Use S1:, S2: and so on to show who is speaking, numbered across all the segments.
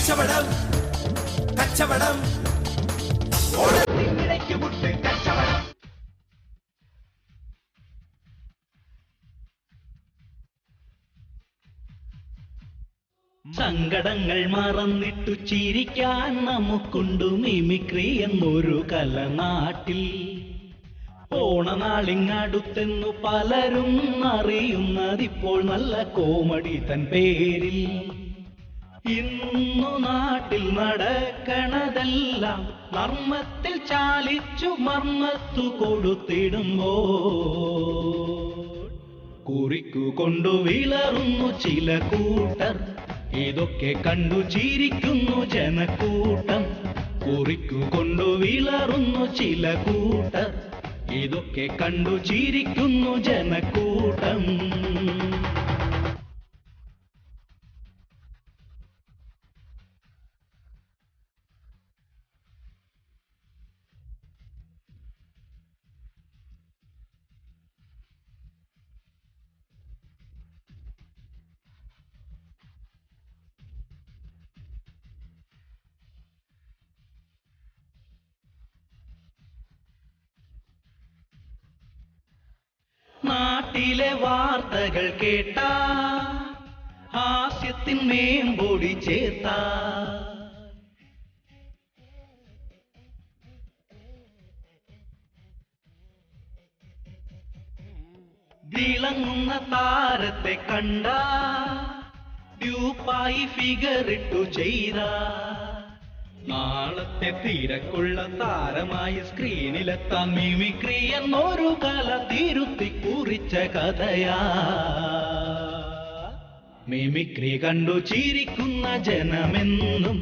S1: കച്ചവടം കച്ചവടം ഓണത്തിനിടയ്ക്ക് മുട്ട് കച്ചവടം.
S2: സങ്കടങ്ങൾ മറന്നിട്ടു ചിരിക്കാൻ നമുക്കുണ്ടു മിമിക്രി എന്നൊരു കല നാട്ടിൽ. ഓണനാളിങ്ങടുത്തെന്നു പലരും അറിയുന്നതിപ്പോൾ നല്ല കോമഡി തൻ പേരിൽ. ഇന്നു നാട്ടിൽ നടക്കണതെല്ലാം മർമ്മത്തിൽ ചാലിച്ചു മർമ്മത്തു കൊടുത്തിടുമ്പോ കുറിക്കു കൊണ്ടു വിളറുന്നു ചില കൂട്ടർ. ഇതൊക്കെ കണ്ടു ചിരിക്കുന്നു ജനക്കൂട്ടം. കുറിക്കു കൊണ്ടു വിളറുന്നു ചില കൂട്ടർ. ഇതൊക്കെ കണ്ടു ചിരിക്കുന്നു ജനക്കൂട്ടം. നാട്ടിലെ വാർത്തകൾ കേട്ട ഹാസ്യത്തിൻ മേമ്പൊടി ചേർത്ത തിളങ്ങുന്ന താരത്തെ കണ്ട ഡ്യൂപ്പായി ഫിഗറിട്ടു ചെയ്ത നാളത്തെ തിരക്കുള്ള താരമായി സ്ക്രീനിലെത്താൻ മിമിക്രി എന്നൊരു കല തിരുത്തി കുറിച്ച കഥയാ. മിമിക്രി കണ്ടു ചിരിക്കുന്ന ജനമെന്നും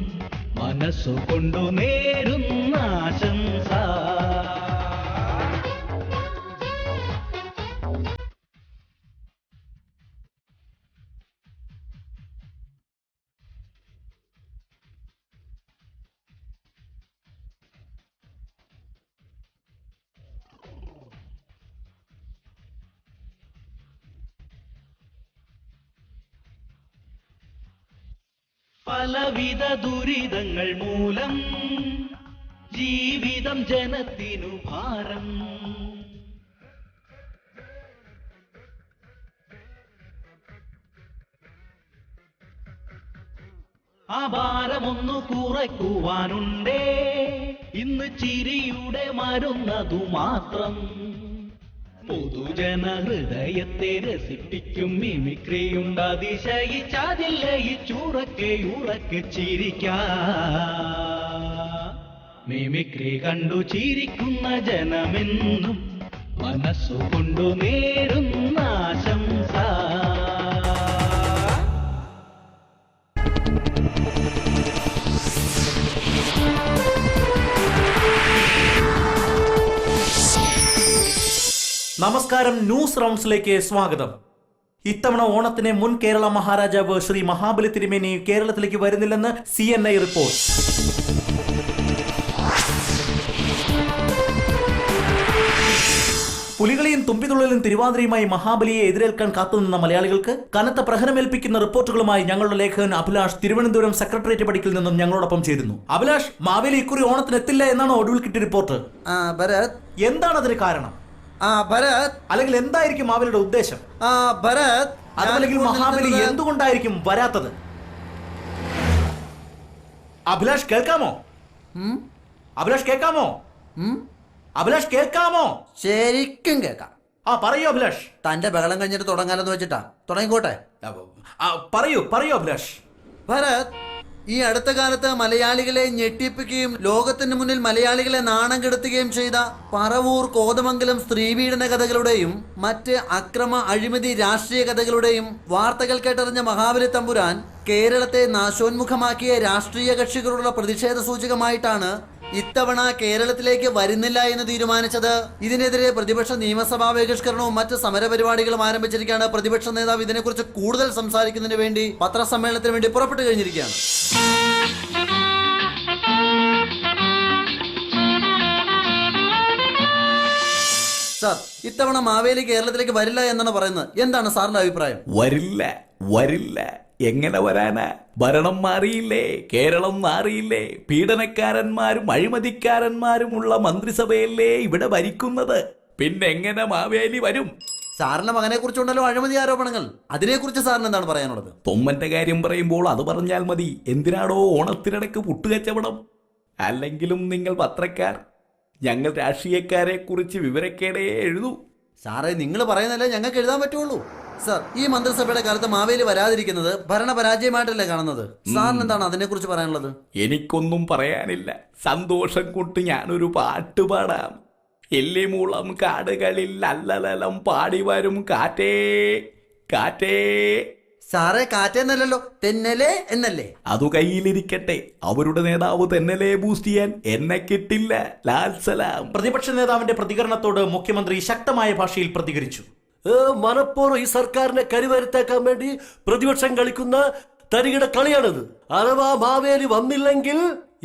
S2: മനസ്സുകൊണ്ടു നേരുന്ന ആശംസ. പലവിധ ദുരിതങ്ങൾ മൂലം ജീവിതം ജനത്തിനു ഭാരം. ആ ഭാരമൊന്നു കുറയ്ക്കുവാനുണ്ടേ ഇന്ന് ചിരിയുടെ മരുന്നതു മാത്രം. പൊതുജന ഹൃദയത്തെ രസിപ്പിക്കും മിമിക്രിയുണ്ട്. അതിശയിച്ചതില്ലയിച്ചുറക്കെ ഉറക്കെ ചിരിക്കാ. മിമിക്രി കണ്ടു ചിരിക്കുന്ന ജനമെന്നും മനസ്സുകൊണ്ടു നേരുന്ന ആശംസ.
S3: നമസ്കാരം, ന്യൂസ് റൗണ്ട്സിലേക്ക് സ്വാഗതം. ഇത്തവണ ഓണത്തിന് മുൻ കേരള മഹാരാജാവ് ശ്രീ മഹാബലി തിരുമേനി കേരളത്തിലേക്ക് വരുന്നില്ലെന്ന് CNI റിപ്പോർട്ട്. പുലികളിയും തുമ്പിതുള്ളലും തിരുവാതിരയുമായി മഹാബലിയെ എതിരേൽക്കാൻ കാത്തുനിന്ന മലയാളികൾക്ക് കനത്ത പ്രഹരമേൽപ്പിക്കുന്ന റിപ്പോർട്ടുകളുമായി ഞങ്ങളുടെ ലേഖകൻ അഭിലാഷ് തിരുവനന്തപുരം സെക്രട്ടേറിയറ്റ് പടിക്കൽ നിന്നും ഞങ്ങളോടൊപ്പം ചേരുന്നു. അഭിലാഷ്, മാവേലി ഇക്കുറി ഓണത്തിന് എത്തില്ല എന്നാണ് ഒടുവിൽ കിട്ടിയ റിപ്പോർട്ട്. എന്താണ് അതിന് കാരണം?
S4: ഭരത്,
S3: അല്ലെങ്കിൽ എന്തായിരിക്കും മാവേലിയുടെ ഉദ്ദേശം?
S4: ഭരത്,
S3: അതല്ലെങ്കിൽ മഹാബലി എന്തുകൊണ്ടായിരിക്കും വരാത്തത്? അഭിലാഷ് കേൾക്കാമോ? അഭിലാഷ് കേൾക്കാമോ? അഭിലാഷ് കേൾക്കാമോ?
S4: ശരിക്കും കേൾക്കാം.
S3: പറയൂ അഭിലാഷ്.
S4: തന്റെ ബഹളം കഴിഞ്ഞിട്ട് തുടങ്ങാലെന്ന് വെച്ചിട്ടാ. തുടങ്ങിക്കോട്ടെ.
S3: പറയൂ അഭിലാഷ്.
S4: ഭരത്, ഈ അടുത്ത കാലത്ത് മലയാളികളെ ഞെട്ടിപ്പിക്കുകയും ലോകത്തിന് മുന്നിൽ മലയാളികളെ നാണം കെടുത്തുകയും ചെയ്ത പറവൂർ കോതമംഗലം സ്ത്രീപീഡന കഥകളുടെയും മറ്റ് അക്രമ അഴിമതി രാഷ്ട്രീയ കഥകളുടെയും വാർത്തകൾ കേട്ടറിഞ്ഞ മഹാബലി തമ്പുരാൻ കേരളത്തെ നാശോന്മുഖമാക്കിയ രാഷ്ട്രീയ കക്ഷികളുള്ള പ്രതിഷേധ സൂചകമായിട്ടാണ് ഇത്തവണ കേരളത്തിലേക്ക് വരുന്നില്ല എന്ന് തീരുമാനിച്ചത്. ഇതിനെതിരെ പ്രതിപക്ഷ നിയമസഭാ ബഹിഷ്കരണവും മറ്റ് സമരപരിപാടികളും ആരംഭിച്ചിരിക്കുകയാണ്. പ്രതിപക്ഷ നേതാവ് ഇതിനെക്കുറിച്ച് കൂടുതൽ സംസാരിക്കുന്നതിന് വേണ്ടി പത്രസമ്മേളനത്തിന് വേണ്ടി പുറപ്പെട്ടു കഴിഞ്ഞിരിക്കുകയാണ്. സാർ, ഇത്തവണ മാവേലി കേരളത്തിലേക്ക് വരില്ല എന്നാണ് പറയുന്നത്. എന്താണ് സാറിന്റെ അഭിപ്രായം?
S5: വരില്ല വരില്ല എങ്ങനെ വരാനാ? ഭരണം മാറിയില്ലേ, കേരളം മാറിയില്ലേ, പീഡനക്കാരന്മാരും അഴിമതിക്കാരന്മാരുമുള്ള മന്ത്രിസഭയല്ലേ ഇവിടെ ഭരിക്കുന്നത്. പിന്നെ എങ്ങനെ മാവേലി വരും?
S4: സാറിന്റെ മകനെ കുറിച്ചുണ്ടല്ലോ അഴിമതി ആരോപണങ്ങൾ. അതിനെക്കുറിച്ച് സാറിന് എന്താണ് പറയാനുള്ളത്?
S5: തൊമ്മന്റെ കാര്യം പറയുമ്പോൾ അത് പറഞ്ഞാൽ മതി. എന്തിനാണോ ഓണത്തിനിടക്ക് പുട്ടുകച്ചവടം? അല്ലെങ്കിലും നിങ്ങൾ പത്രക്കാർ ഞങ്ങൾ രാഷ്ട്രീയക്കാരെ കുറിച്ച് വിവരക്കേടേ എഴുതൂ.
S4: സാറേ, നിങ്ങൾ പറയുന്നതല്ലേ ഞങ്ങൾക്ക് എഴുതാൻ പറ്റുള്ളൂ. സാർ, ഈ മന്ത്രിസഭയുടെ കാലത്ത് മാവേലി വരാതിരിക്കുന്നത് ഭരണപരാജയമായിട്ടല്ലേ കാണുന്നത്? സാറിന് എന്താണ് അതിനെക്കുറിച്ച് പറയാനുള്ളത്?
S5: എനിക്കൊന്നും പറയാനില്ല. സന്തോഷം കൊണ്ട് ഞാനൊരു പാട്ട് പാടാം. എല്ലിമൂളം കാടുകളിൽ അല്ലലലം പാടി വരും കാറ്റേ കാറ്റേ.
S4: സാറേ, കാറ്റേന്നല്ലോ, തെന്നലേ എന്നല്ലേ?
S5: അതു കയ്യിലിരിക്കട്ടെ. അവരുടെ നേതാവ് തെന്നലെ ബൂസ്റ്റ് ചെയ്യാൻ എന്നെ കിട്ടില്ല. ലാൽ സലാം.
S3: പ്രതിപക്ഷ നേതാവിന്റെ പ്രതികരണത്തോട് മുഖ്യമന്ത്രി ശക്തമായ ഭാഷയിൽ പ്രതികരിച്ചു.
S6: മനപ്പൂർവ്വം ഈ സർക്കാരിനെ കരിവരുത്തേക്കാൻ വേണ്ടി പ്രതിപക്ഷം കളിക്കുന്ന തരികിട കളിയാണിത്. അഥവാ മാവേലി വന്നില്ലെങ്കിൽ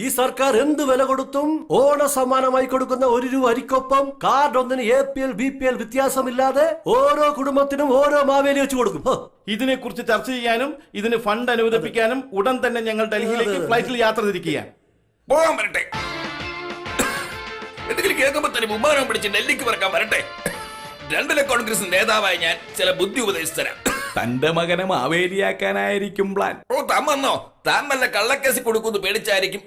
S6: ഈ സർക്കാർ എന്ത് വില കൊടുത്തും ഓണ സമ്മാനമായി കൊടുക്കുന്ന 1 രൂപ അരിക്കൊപ്പം കാർഡ് ഒന്നിന് APL BPL വ്യത്യാസമില്ലാതെ ഓരോ കുടുംബത്തിനും ഓരോ മാവേലി വെച്ച് കൊടുക്കും.
S7: ഇതിനെ കുറിച്ച് ചർച്ച ചെയ്യാനും ഇതിന് ഫണ്ട് അനുവദിപ്പിക്കാനും ഉടൻ തന്നെ ഞങ്ങൾ ഡൽഹിയിലേക്ക് ഫ്ലൈറ്റിൽ യാത്ര തിരിക്കുകയാണ്.
S8: പോകാൻ വരട്ടെ. എന്തെങ്കിലും കേൾക്കുമ്പോ തന്നെ വിമാനം പിടിച്ച് ഡൽഹിക്ക് പറക്കാൻ വരട്ടെ. 2 കോൺഗ്രസ് നേതാവായി ഞാൻ ചില ബുദ്ധി ഉപദേശിച്ചു തരാം.
S5: തന്റെ മകനെ മാവേലിയാക്കാനായിരിക്കും പ്ലാൻ.
S8: ഓ, താൻ വന്നോ? താൻ വല്ല കള്ളക്കേസ് കൊടുക്കുന്നു പേടിച്ചായിരിക്കും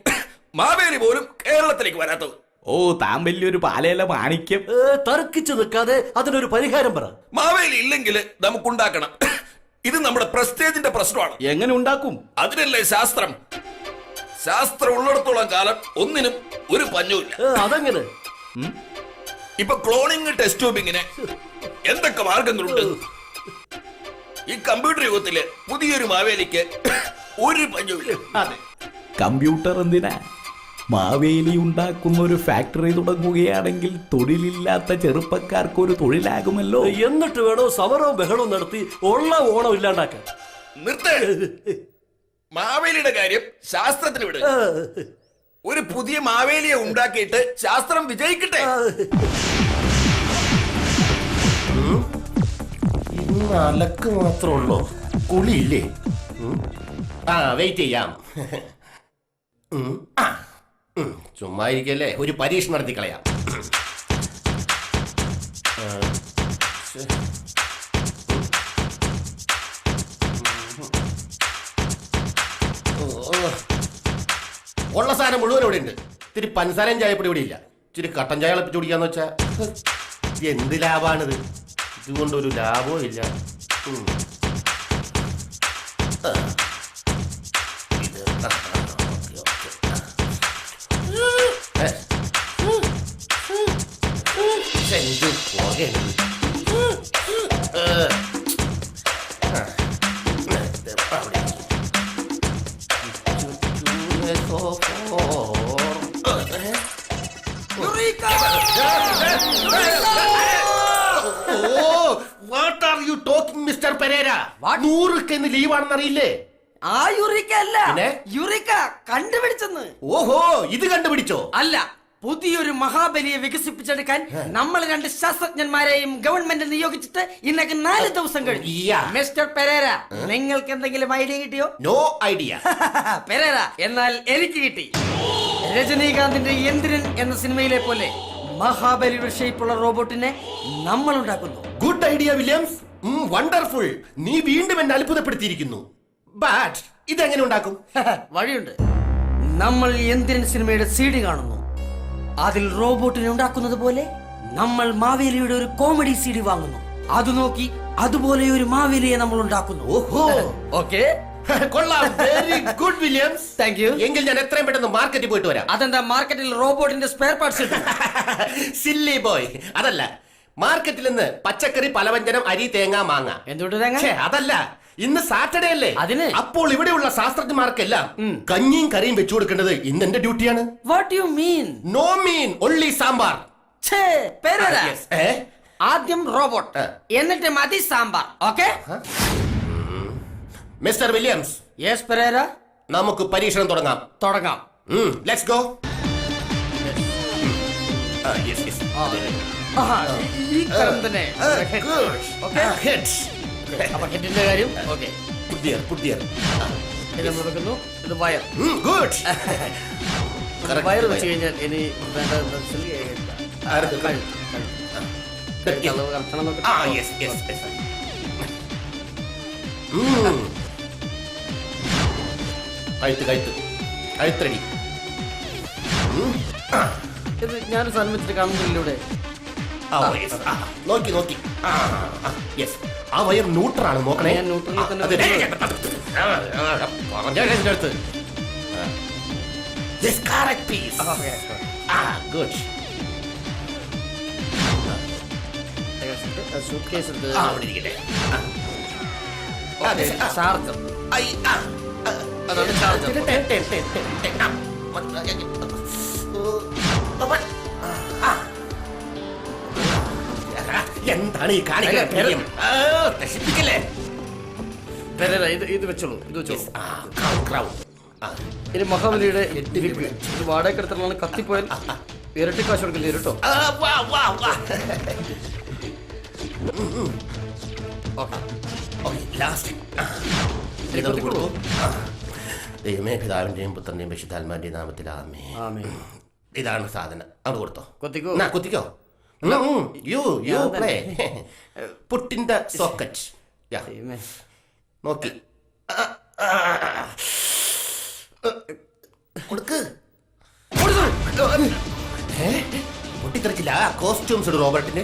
S8: മാവേലി പോലും കേരളത്തിലേക്ക് വരാത്തത്.
S5: ഓ, താൻ വലിയൊരു പാലയില മാണിക്യം.
S6: തർക്കിച്ചു നിൽക്കാതെ അതിനൊരു പരിഹാരം പറ.
S8: മാവേലി ഇല്ലെങ്കിൽ നമുക്കുണ്ടാക്കണം. ഇത് നമ്മുടെ പ്രസ്റ്റേജിന്റെ പ്രശ്നമാണ്.
S7: എങ്ങനെ ഉണ്ടാക്കും?
S8: അതിനല്ലേ ശാസ്ത്രം. ശാസ്ത്രം ഉള്ളിടത്തോളം കാലം ഒന്നിനും ഒരു പഞ്ഞുമില്ല.
S6: അതെങ്ങനെ?
S8: ഇപ്പൊ ക്ലോണിംഗ് ടെസ്റ്റ് ട്യൂബിങ്ങിന് എന്തൊക്കെ മാർഗങ്ങളുണ്ട്? ഈ കമ്പ്യൂട്ടർ യുഗത്തില് പുതിയൊരു മാവേലിക്ക് ഒരു പഞ്ഞുമില്ല.
S7: അതെ,
S5: കമ്പ്യൂട്ടർ എന്തിനാ? മാവേലി ഉണ്ടാക്കുന്ന ഒരു ഫാക്ടറി തുടങ്ങുകയാണെങ്കിൽ തൊഴിലില്ലാത്ത ചെറുപ്പക്കാർക്ക് ഒരു തൊഴിലാകുമല്ലോ.
S6: എന്നിട്ട് വേണോ സമരവും ബഹളവും നടത്തി ഉള്ള ഓണം ഇല്ലാണ്ടാക്കാൻ?
S8: നിർത്ത്. മാവേലിയുടെ കാര്യം ശാസ്ത്രത്തിന് വിട്. ഒരു പുതിയ മാവേലിയെ ഉണ്ടാക്കിയിട്ട് ശാസ്ത്രം വിജയിക്കട്ടെ.
S9: ഇന്ന് അലക്ക് മാത്രമുള്ളൂ, കുളിയില്ലേ? വെയിറ്റ് ചെയ്യാം. ചുമ്മാ ഇരിക്കല്ലേ, ഒരു പരീക്ഷ നടത്തി കളയാം. ഉള്ള സാധനം മുഴുവൻ ഇവിടെ ഉണ്ട്. ഇത്തിരി പഞ്ചസാരയും ചായപ്പൊടി ഇവിടെ ഇല്ല. ഇച്ചിരി കട്ടൻ ചായ ഇളപ്പിച്ച് കുടിക്കാന്ന് വെച്ചാ എന്ത് ലാഭാണിത്? ഇതുകൊണ്ടൊരു ലാഭവും ഇല്ല. What are you talking mister Pereira? 100 ലീവാണെന്ന് അറിയില്ലേ?
S10: ആ യുറിക്ക അല്ല,
S9: പിന്നെ?
S10: യുറിക്ക കണ്ടുപിടിച്ചെന്ന്.
S9: ഓഹോ, ഇത് കണ്ടുപിടിച്ചോ?
S10: അല്ല, പുതിയൊരു മഹാബലിയെ വികസിപ്പിച്ചെടുക്കാൻ നമ്മൾ 2 ശാസ്ത്രജ്ഞന്മാരെയും ഗവൺമെന്റ് നിയോഗിച്ചിട്ട് ഇന്നൊക്കെ 4 ദിവസം കഴിഞ്ഞു. മിസ്റ്റർ പെരേര, നിങ്ങൾക്ക് എന്തെങ്കിലും ഐഡിയ കിട്ടിയോ?
S9: No idea.
S10: പെരേര, എന്നാൽ എനിക്ക് കിട്ടി. രജനീകാന്തിന്റെ യന്ത്രൻ എന്ന സിനിമയിലെ പോലെ മഹാബലിയുടെ ഷേപ്പുള്ള റോബോട്ടിനെ നമ്മൾ ഉണ്ടാക്കുന്നു.
S9: Good idea Williams. വണ്ടർഫുൾ. നീ വീണ്ടും എന്നെ അത്ഭുതപ്പെടുത്തിയിരിക്കുന്നു. ബട്ട് ഇതെങ്ങനെ ഉണ്ടാക്കും?
S10: വഴിയുണ്ട്. നമ്മൾ യന്ത്രൻ സിനിമയുടെ CD കാണുന്നു. അതിൽ റോബോട്ടിനെ ഉണ്ടാക്കുന്നത് പോലെ നമ്മൾ മാവേലിയുടെ ഒരു കോമഡി CD വാങ്ങുന്നു. അത് നോക്കി അതുപോലെ ഒരു മാവേലിയെ നമ്മൾ ഉണ്ടാക്കുന്നു.
S9: ഓഹോ,
S10: ഓക്കെ,
S9: കൊള്ളാം. Very good Williams.
S10: Thank you.
S9: എങ്കിൽ ഞാൻ എത്രയും പെട്ടെന്ന് മാർക്കറ്റിൽ പോയിട്ട് വരാം.
S10: അതെന്താ, മാർക്കറ്റിൽ റോബോട്ടിന്റെ സ്പെയർ പാർട്സ് കിട്ടും?
S9: സില്ലി ബോയ്, അതല്ല. മാർക്കറ്റിൽ നിന്ന് പച്ചക്കറി, പലവ്യഞ്ജനം, അരി, തേങ്ങ, മാങ്ങ.
S10: എന്തുകൊണ്ട് തേങ്ങ?
S9: അതല്ല, ഇന്ന് സാറ്റർഡേ അല്ലേ?
S10: അതിന്?
S9: അപ്പോൾ ഇവിടെയുള്ള ശാസ്ത്രജ്ഞന്മാർക്കെല്ലാം കഞ്ഞിയും കറിയും വെച്ചു കൊടുക്കേണ്ടത് ഇന്ന് എന്റെ ഡ്യൂട്ടിയാണ്.
S10: What you mean?
S9: No mean, only sambar.
S10: ആദ്യം റോബോട്ട്, എന്നിട്ട് മതി sambar. Okay
S9: mister Williams.
S10: Yes Pereira.
S9: നമുക്ക് പരീക്ഷണം തുടങ്ങാം.
S10: തുടങ്ങാം.
S9: Let's go.
S10: ഈ തരം തന്നെ. അപ്പൊ ഹെഡിന്റെ കാര്യം ഓക്കെ.
S9: പുതിയ
S10: ഇത് നമ്മൾ വെക്കുന്നു. ഇത് വയർ.
S9: ഗുഡ്
S10: വയർ വെച്ച് കഴിഞ്ഞാൽ ഇനി വേണ്ടതെന്ന് വെച്ചാൽ അളവ് കറക്കണം നോക്കട്ടെ.
S9: കഴുത്തടി.
S10: ഇത് ഞാൻ സാധനം വെച്ചിട്ട് കാണുന്നതിലൂടെ
S9: നോക്കി യെസ്. ആ വയർ ന്യൂട്രലാണ് നോക്കണേ.
S10: ഞാൻ ന്യൂട്രലിൽ തന്നെ
S9: അടുത്ത് yes correct piece. Good.
S10: Suitcase എടുത്ത്
S9: അവിടെ ഇരിക്കട്ടെ.
S10: ചാർജർ. അതാണ് ചാർജർ.
S9: എന്താണ് ഈ കാണിക്കല്ലേ?
S10: ഇത് വെച്ചോളൂ. ഇനി മഹാബലിയുടെ വിഗ്. ഇത് വാടകയ്ക്കെടുത്തുള്ള കത്തിപ്പോയാൽ ഇരട്ടി കാശ് കൊടുക്കില്ല കേട്ടോ.
S9: ദൈവമേ, പിതാവിന്റെയും പുത്രന്റെയും പരിശുദ്ധാത്മാവിന്റെയും നാമത്തിൽ ആമേൻ. ഇതാണ് സാധനം. അത് കൊടുത്തോ. കുത്തിക്കോ. You play put in the socket. നോക്കി കൊടുക്ക്. പൊട്ടിത്തെറിച്ചില്ല. കോസ്റ്റ്യൂംസ് ഇടും റോബർട്ടിന്.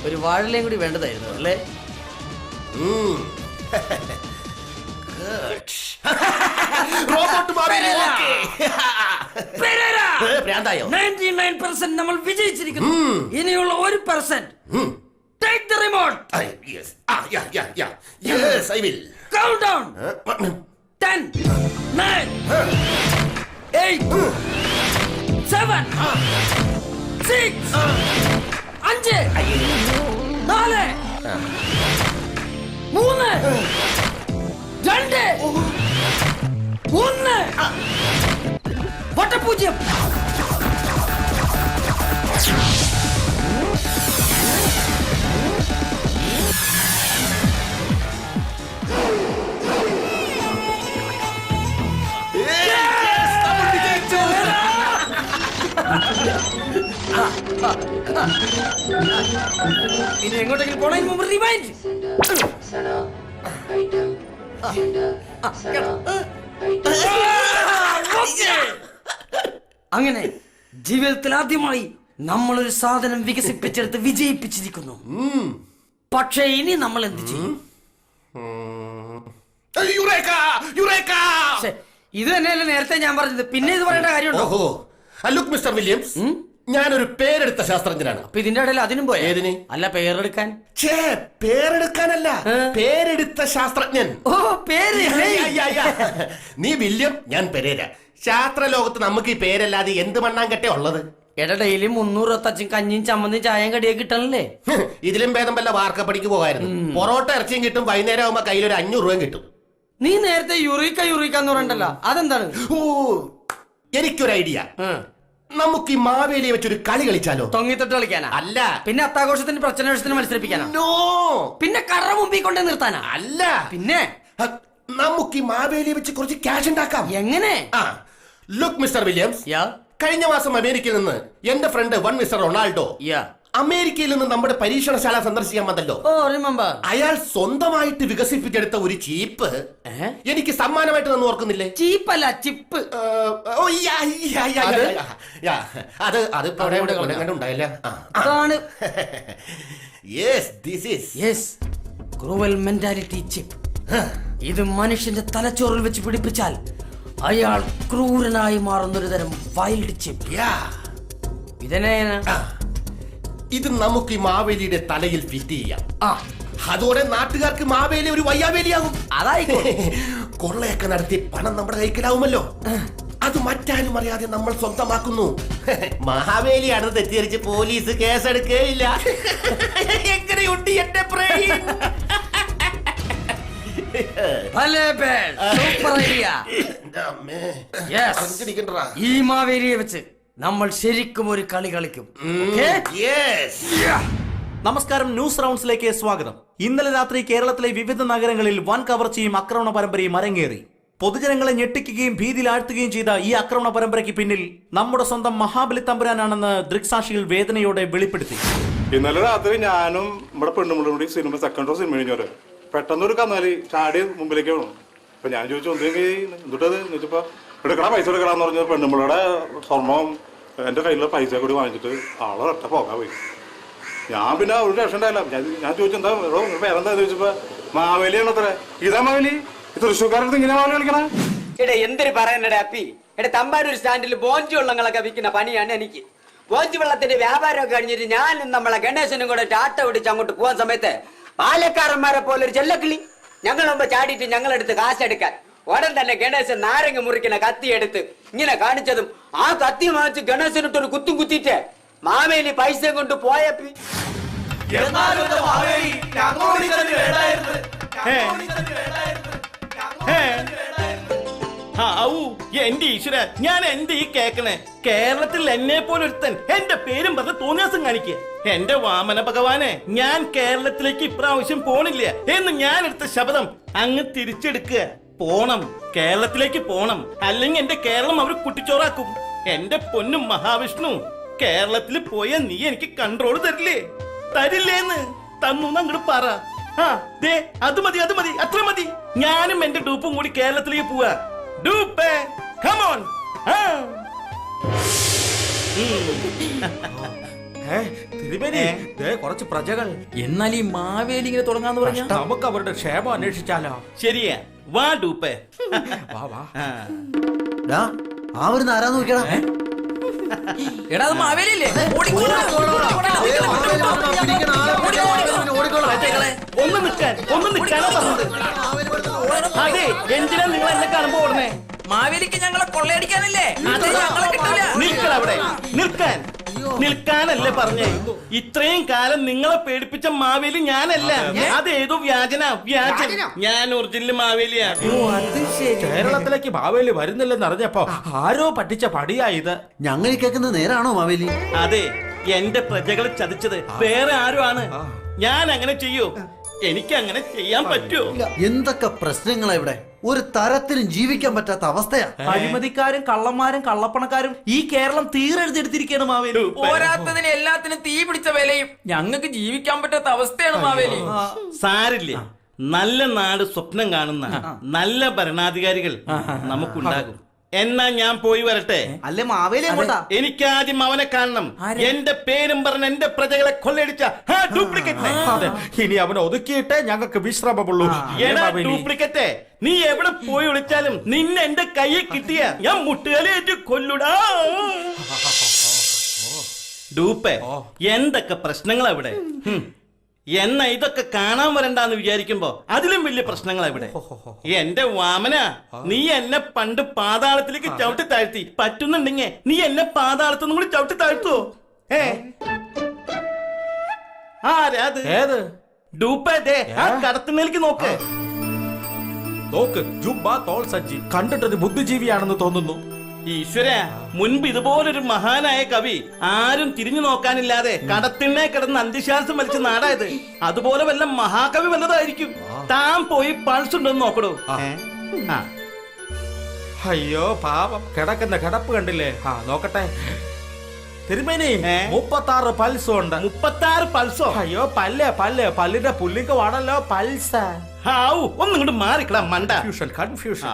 S10: ഒരു വാഴലയും കൂടി വേണ്ടതായിരുന്നു അല്ലേ?
S9: ഭ്രാന്തായോ?
S10: 99% നമ്മൾ വിജയിച്ചിരിക്കുന്നു. ഇനിയുള്ള 1% take the remote.
S9: Yes, I will.
S10: Count down. 10 9 8 7 6 5 4 3 2 1 വട്ടപൂജ്യം. ഇനി എങ്ങോട്ടെങ്കിലും പോണതിന് മുമ്പ് റിമൈൻഡ്. അങ്ങനെ ജീവിതത്തിൽ ആദ്യമായി നമ്മളൊരു സാധനം വികസിപ്പിച്ചെടുത്ത് വിജയിപ്പിച്ചിരിക്കുന്നു. പക്ഷേ ഇനി നമ്മൾ എന്ത് ചെയ്യും? ഇത് തന്നെയല്ലേ നേരത്തെ ഞാൻ പറഞ്ഞത്. പിന്നെ ഇത് പറയേണ്ട കാര്യമുണ്ടോ?
S9: ലുക്ക് മിസ്റ്റർ വില്യംസ്, ഞാനൊരു പേരെടുത്ത ശാസ്ത്രജ്ഞനാണ്.
S10: അപ്പൊ ഇതിന്റെ ഇടയിൽ അതിനും പോയി.
S9: ഏതിന്?
S10: അല്ല, പേരെടുക്കാൻ.
S9: പേരെടുക്കാനല്ല, പേരെടുത്ത ശാസ്ത്രജ്ഞൻ.
S10: ഓ, പേര്.
S9: നീ വില്യം, ഞാൻ പെരേര. ശാസ്ത്ര ലോകത്ത് നമുക്ക് ഈ പേരല്ലാതെ എന്ത് മണ്ണാങ്കട്ടെ ഉള്ളത്?
S10: എടാ, ഡെയിലി 300 കഞ്ഞിയും ചമ്മന്തിയും ചായയും കടിയൊക്കെ കിട്ടണല്ലേ?
S9: ഇതിലും ഭേദം വല്ല വാർക്കപ്പടിക്ക് പോകായിരുന്നു. പൊറോട്ട ഇറച്ചിയും കിട്ടും, വൈകുന്നേരം ആകുമ്പോ കയ്യിൽ ഒരു 500 രൂപയും കിട്ടും.
S10: നീ നേരത്തെ യുറീക്ക എന്ന് പറഞ്ഞല്ലോ, അതെന്താണ്?
S9: ഓ, എനിക്കൊരു ഐഡിയ. നമുക്ക് ഈ മാവേലിയെ വെച്ചൊരു കളി കളിച്ചാലോ?
S10: തൊങ്ങിത്തൊട്ട് കളിക്കാനാ?
S9: അല്ല.
S10: പിന്നെ അത്താഘോഷത്തിന് പ്രശ്നത്തിന് മത്സരിപ്പിക്കാനാ?
S9: നോ.
S10: പിന്നെ കറ മുമ്പിൽ കൊണ്ടേ നിർത്താനാ?
S9: അല്ല.
S10: പിന്നെ
S9: നമുക്ക് ഈ മാവേലിയെ വെച്ച് കുറച്ച് ക്യാഷ് ഉണ്ടാക്കാം.
S10: എങ്ങനെ?
S9: ലുക്ക് മിസ്റ്റർ വില്യംസ്, കഴിഞ്ഞ മാസം അമേരിക്കയിൽ നിന്ന് എന്റെ ഫ്രണ്ട് മിസ്റ്റർ റൊണാൾഡോ അമേരിക്കയിൽ നിന്ന് നമ്മുടെ പരീക്ഷണശാല സന്ദർശിക്കാൻ വന്നല്ലോ. അയാൾ സ്വന്തമായിട്ട് വികസിപ്പിച്ചെടുത്ത ഒരു ചീപ്പ് എനിക്ക് സമ്മാനമായിട്ട് തന്നു, ഓർക്കുന്നില്ലേ?
S10: ചീപ്പല്ല, ചിപ്പ്.
S9: ഉണ്ടായില്ല.
S10: Cruel mentality chip. ഇത് മനുഷ്യന്റെ തലച്ചോറിൽ വെച്ച് പിടിപ്പിച്ചാൽ അയാൾ ക്രൂരനായി മാറുന്നൊരു തരം വൈൽഡ് ചിപ്പ്.
S9: ഇത് നമുക്ക് ഈ മാവേലിയുടെ തലയിൽ ഫിറ്റ് ചെയ്യാം. അതോടെ നാട്ടുകാർക്ക് മാവേലി ഒരു വയ്യാവേലിയാകും.
S10: അതായിക്കോട്ടെ.
S9: കൊള്ളയൊക്കെ നടത്തി പണം നമ്മുടെ കൈക്കലാവുമല്ലോ. അത് മറ്റാരും അറിയാതെ നമ്മൾ സ്വന്തമാക്കുന്നു. മഹാവേലിയാണ് തെറ്റിദ്ധരിച്ച് പോലീസ് കേസെടുക്കുകയില്ല. എങ്ങനെയുണ്ട് എന്റെ ബ്രെയിൻ?
S10: ഈ മാവേലിയെ വെച്ച് നമ്മൾ ശരിക്കും ഒരു കളി കളിക്കും.
S3: നമസ്കാരം, ന്യൂസ് റൗണ്ട്സിലേക്ക് സ്വാഗതം. ഇന്നലെ രാത്രി കേരളത്തിലെ വിവിധ നഗരങ്ങളിൽ വൻ കവർച്ചയും ആക്രമണ പരമ്പരയും അരങ്ങേറി. പൊതുജനങ്ങളെ ഞെട്ടിക്കുകയും ഭീതിയിലാഴ്ത്തുകയും ചെയ്ത ഈ ആക്രമണ പരമ്പരയ്ക്ക് പിന്നിൽ നമ്മുടെ സ്വന്തം മഹാബലി തമ്പുരാനാണെന്ന് ദൃക്സാക്ഷികൾ വേദനയോടെ വെളിപ്പെടുത്തി.
S11: ഇന്നലെ രാത്രി ഞാനും നമ്മുടെ പെണ്ണുമ്പിളും കൂടി സെക്കൻഡ് ഷോ സിനിമ കഴിഞ്ഞവരെ പെട്ടെന്നൊരു കന്നാലി ചാടി മുമ്പിലേക്ക് വേണം. അപ്പൊ ഞാൻ ചോദിച്ചു എന്തുട്ടത് ചോദിച്ചപ്പോ എടുക്കണ പൈസ എടുക്കണമെന്ന് പറഞ്ഞത് പെണ്ണുമ്പിളുടെ സ്വർണം എന്റെ കയ്യിലുള്ള പൈസ കൂടി വാങ്ങിച്ചിട്ട് ആളെ ഒറ്റ പോകാൻ പോയി. ഞാൻ പിന്നെ ഒരു രക്ഷ ഉണ്ടായില്ല. ഞാൻ ചോദിച്ചു എന്താ പേരെന്താ ചോദിച്ചപ്പോ മാവേലിയാണ് അത്ര. ഇതാ മാവേലി? തൃശ്ശൂർക്കാരടുത്ത് ഇങ്ങനെ മാവേലി കളിക്കണ?
S10: എടേ എന്തൊരു പറയാനടേ അപ്പി. എടേ തമ്പാനൂർ സ്റ്റാൻഡിൽ ബോഞ്ചി വെള്ളങ്ങളൊക്കെ വിൽക്കുന്ന പണിയാണ് എനിക്ക്. ബോഞ്ചി വെള്ളത്തിന്റെ വ്യാപാരമൊക്കെ കഴിഞ്ഞിട്ട് ഞാനും നമ്മളെ ഗണേശനും കൂടെ ടാട്ട പിടിച്ച് അങ്ങോട്ട് പോകാൻ സമയത്ത് പാലക്കാരന്മാരെ പോലെ ഒരു ചെല്ലക്കിളി ഞങ്ങൾ മുമ്പ് ചാടിയിട്ട് ഞങ്ങളെടുത്ത് കാശെടുക്കാൻ ഉടൻ തന്നെ ഗണേശൻ നാരങ്ങ മുറിക്കുന്ന കത്തി എടുത്ത് ഇങ്ങനെ കാണിച്ചതും ആ കത്തി വാങ്ങിച്ച് ഗണേശനിട്ടൊരു കുത്തും കുത്തിയിട്ട് മാവേലി പൈസ കൊണ്ട് പോയപ്പി.
S7: എന്റെ ഈശ്വര, ഞാൻ എന്റെ ഈ കേക്കണേ കേരളത്തിൽ എന്നെ പോലൊരുത്തൻ എന്റെ പേരും പറഞ്ഞ് തോന്നിയാസം കാണിക്കുക. എന്റെ വാമന ഭഗവാനെ, ഞാൻ കേരളത്തിലേക്ക് ഇപ്രാവശ്യം പോണില്ല എന്ന് ഞാൻ എടുത്ത ശബ്ദം അങ്ങ് തിരിച്ചെടുക്കുക. പോണം, കേരളത്തിലേക്ക് പോണം, അല്ലെങ്കിൽ എന്റെ കേരളം അവർ കുട്ടിച്ചോറാക്കും. എന്റെ പൊന്നും മഹാവിഷ്ണു, കേരളത്തിൽ പോയ നീ എനിക്ക് കൺട്രോൾ തരില്ലേ? തരില്ലേന്ന് തന്നു അങ്ങോട്ട് പറ. അത് മതി, അത് മതി, അത്ര മതി. ഞാനും എന്റെ ഡൂപ്പും കൂടി കേരളത്തിലേക്ക് പോവാ. ഡൂപ്പേ, come on.
S5: കുറച്ച് പ്രജകൾ. എന്നാൽ ഈ മാവേലി ഇങ്ങനെ തുടങ്ങാന്ന് പറഞ്ഞാൽ നമുക്ക് അവരുടെ ക്ഷേമം അന്വേഷിച്ചാലോ?
S7: ശരിയാ, വാ ഡൂപ്പേ.
S4: അവര് ആരാന്ന് നോക്കണം.
S5: എടാ അത് മാവേലിയല്ലേ?
S7: ഒന്ന് നിൽക്കാനാ പറഞ്ഞത്. അതെ, എന്തിനാ നിങ്ങൾ എന്നെ കാണുമ്പോ ഓടണേ?
S5: മാവേലിക്ക് ഞങ്ങളെ കൊള്ളയടിക്കാനല്ലേ?
S7: നിൽക്കവിടെ, നിൽക്കാനല്ലേ പറഞ്ഞേ? ഇത്രയും കാലം നിങ്ങളെ പേടിപ്പിച്ച മാവേലി ഞാനല്ല, അതേതോ വ്യാജൻ. ഞാൻ ഒറിജിനൽ മാവേലിയാ.
S5: കേരളത്തിലേക്ക് മാവേലി വരുന്നില്ലെന്ന് അറിഞ്ഞപ്പോ ആരോ പറ്റിച്ച പടിയായത്.
S4: ഞങ്ങൾ കേൾക്കുന്നത് നേരാണോ മാവേലി?
S7: അതെ, എന്റെ പ്രജകളെ ചതിച്ചത് വേറെ ആരും ആണ്. ഞാൻ അങ്ങനെ ചെയ്യൂ? എനിക്ക് അങ്ങനെ ചെയ്യാൻ പറ്റുമോ?
S4: എന്തൊക്കെ പ്രശ്നങ്ങളാ ഇവിടെ. ഒരു തരത്തിലും ജീവിക്കാൻ പറ്റാത്ത അവസ്ഥയാ.
S3: അഴിമതിക്കാരും കള്ളന്മാരും കള്ളപ്പണക്കാരും ഈ കേരളം തീരെഴുതെടുത്തിരിക്കുകയാണ് മാവേലി.
S5: പോരാത്തതിന് എല്ലാത്തിനും തീ പിടിച്ച വിലയും. ഞങ്ങൾക്ക് ജീവിക്കാൻ പറ്റാത്ത അവസ്ഥയാണ് മാവേലി.
S7: സാരില്ലേ, നല്ല നാട് സ്വപ്നം കാണുന്ന നല്ല ഭരണാധികാരികൾ നമുക്കുണ്ടാകും. എന്നാ ഞാൻ പോയി വരട്ടെ.
S3: അല്ലേ മാവേലി എങ്ങോട്ടാ?
S7: എനിക്കാദ്യം അവനെ കാണണം. എന്റെ പേരും പറഞ്ഞ എന്റെ പ്രജകളെ കൊള്ളയടിച്ച ഡ്യൂപ്ലിക്കേറ്റ്.
S5: ഇനി അവനെ ഒതുക്കിയിട്ടേ ഞങ്ങൾക്ക് വിശ്രമമുള്ളൂ.
S7: ഡ്യൂപ്ലിക്കേറ്റ്, നീ എവിടെ പോയി വിളിച്ചാലും നിന്നെ എന്റെ കയ്യിൽ കിട്ടിയ ഞാൻ മുട്ടുകാലേറ്റ് കൊല്ലുടാ. ഡൂപ്പേ, എന്തൊക്കെ പ്രശ്നങ്ങളാ ഇവിടെ. എന്നാ ഇതൊക്കെ കാണാൻ വരണ്ടാന്ന് വിചാരിക്കുമ്പോ അതിലും വലിയ പ്രശ്നങ്ങളാ ഇവിടെ. എന്റെ വാമന, നീ എന്നെ പണ്ട് പാതാളത്തിലേക്ക് ചവിട്ടി താഴ്ത്തി. പറ്റുന്നുണ്ടെങ്കിൽ നീ എന്നെ പാതാളത്തുനിന്നും കൂടി ചവിട്ടി താഴ്ത്തുവോ? ആരാത്? ഡൂപ്പേ, ആ കടത്തുന്നേലേക്ക് നോക്ക്.
S5: ജുബ്ബ തോൾ സജ്ജി കണ്ടിട്ടൊരു ബുദ്ധിജീവിയാണെന്ന് തോന്നുന്നു.
S7: ഈശ്വര, മുൻപ് ഇതുപോലൊരു മഹാനായ കവി ആരും തിരിഞ്ഞു നോക്കാനില്ലാതെ കടത്തിണ്ണെ കിടന്ന് അന്ത്യശ്വാസം വലിച്ച നാടായത്. അതുപോലെ വല്ല മഹാകവി വല്ലതായിരിക്കും. താൻ പോയി പൾസ് ഉണ്ടെന്ന് നോക്കടോ.
S5: അയ്യോ പാപം, കിടക്കുന്ന കിടപ്പ് കണ്ടില്ലേ? നോക്കട്ടെ. തിരുമേനി, 36 പൾസും ഉണ്ട്.
S7: 36 പൾസോ?
S5: അയ്യോ പല്ലിന്റെ പുല്ലിക്ക് വാണല്ലോ പൾസ.
S7: ഒന്നും ഇങ്ങോട്ട് മാറിക്കടാ മണ്ട.
S5: കൺഫ്യൂഷൻ.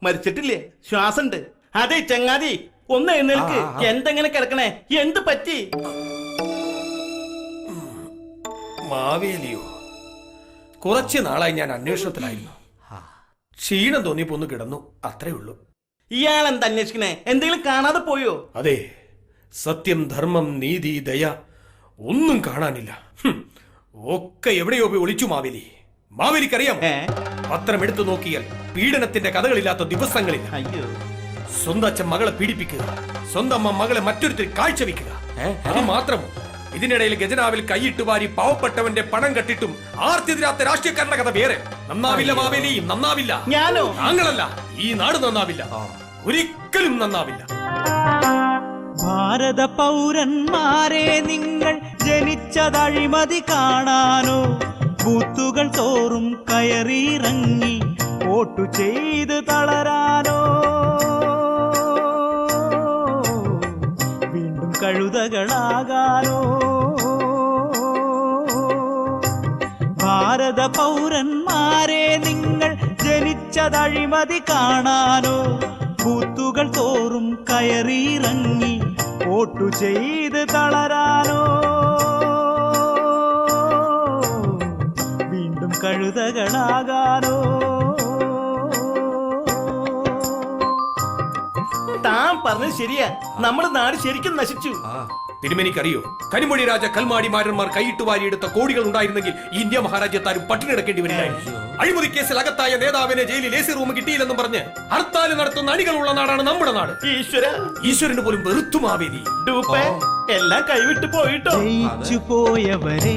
S7: മരിച്ചിട്ടില്ലേ? ശ്വാസണ്ട്. അതെ ചങ്ങാതി, ഒന്ന് എഴുന്നേൽക്ക്. എന്തെങ്ങനെ കിടക്കണേ? എന്ത് പറ്റി?
S9: മാവേലിയോ? കുറച്ചു നാളായി ഞാൻ അന്വേഷണത്തിലായിരുന്നു. ക്ഷീണം തോന്നിയപ്പോ ഒന്ന് കിടന്നു, അത്രേ ഉള്ളൂ.
S7: ഇയാളെന്താ അന്വേഷിക്കണേ? എന്തെങ്കിലും കാണാതെ പോയോ?
S9: അതെ, സത്യം, ധർമ്മം, നീതി, ദയ ഒന്നും കാണാനില്ല. ഒക്കെ എവിടെയോ പോയി ഒളിച്ചു മാവേലി. മാവേലിക്കറിയാം, പത്രം എടുത്തു നോക്കിയാൽ പീഡനത്തിന്റെ കഥകളില്ലാത്ത ദിവസങ്ങളില്ല. സ്വന്തം അച്ഛൻ മകളെ പീഡിപ്പിക്കുക, സ്വന്തം അമ്മ മകളെ മറ്റൊരുത്തിൽ കാഴ്ചവെക്കുക. അത് മാത്രമോ, ഇതിനിടയിൽ ഖജനാവിൽ കൈയിട്ട് വാരി പാവപ്പെട്ടവന്റെ പണം കട്ടിട്ടും ആർത്തിരാത്ത രാഷ്ട്രീയക്കാരുടെ കഥ വേറെ. നന്നാവില്ല മാവേലി, നന്നാവില്ല.
S7: ഞാനോ?
S9: താങ്കളല്ല, ഈ നാട് നന്നാവില്ല, ഒരിക്കലും നന്നാവില്ല.
S2: ഭാരത പൗരന്മാരെ നിങ്ങൾ ജനിച്ചതഴിമതി കാണാനോ ബൂത്തുകൾ തോറും കയറിയിറങ്ങി വോട്ടു ചെയ്ത് തളരാനോ വീണ്ടും കഴുതകളാകാനോ ഭാരത പൗരന്മാരെ നിങ്ങൾ ജനിച്ചതഴിമതി കാണാനോ ബൂത്തുകൾ തോറും കയറിയിറങ്ങി വോട്ടു ചെയ്ത് തളരാനോ വീണ്ടും കഴുതകളാകാനോ
S7: താൻ പറഞ്ഞത് ശരിയാ, നമ്മുടെ നാട് ശരിക്കും നശിച്ചു.
S8: തിരുമേനിക്കറിയോ, കരിമൊഴി രാജ കൽമാടിമാരന്മാർ കൈയിട്ട് വാരിയെടുത്ത കോടികൾ ഉണ്ടായിരുന്നെങ്കിൽ ഇന്ത്യ മഹാരാജ്യത്താരും പട്ടിണിടക്കേണ്ടി വരില്ലായിരുന്നു. അഴിമതി കേസിൽ അകത്തായ നേതാവിനെ ജയിലിൽ AC റൂം കിട്ടിയില്ലെന്നും പറഞ്ഞ് ഹർത്താൽ നടത്തുന്ന അണികളുള്ള നാടാണ് നമ്മുടെ നാട്. ഈശ്വരന് പോലും വെറുത്തു മാവേലി.
S7: എല്ലാം കൈവിട്ടു പോയിട്ടോ.
S2: ജയിച്ചു പോയവരെ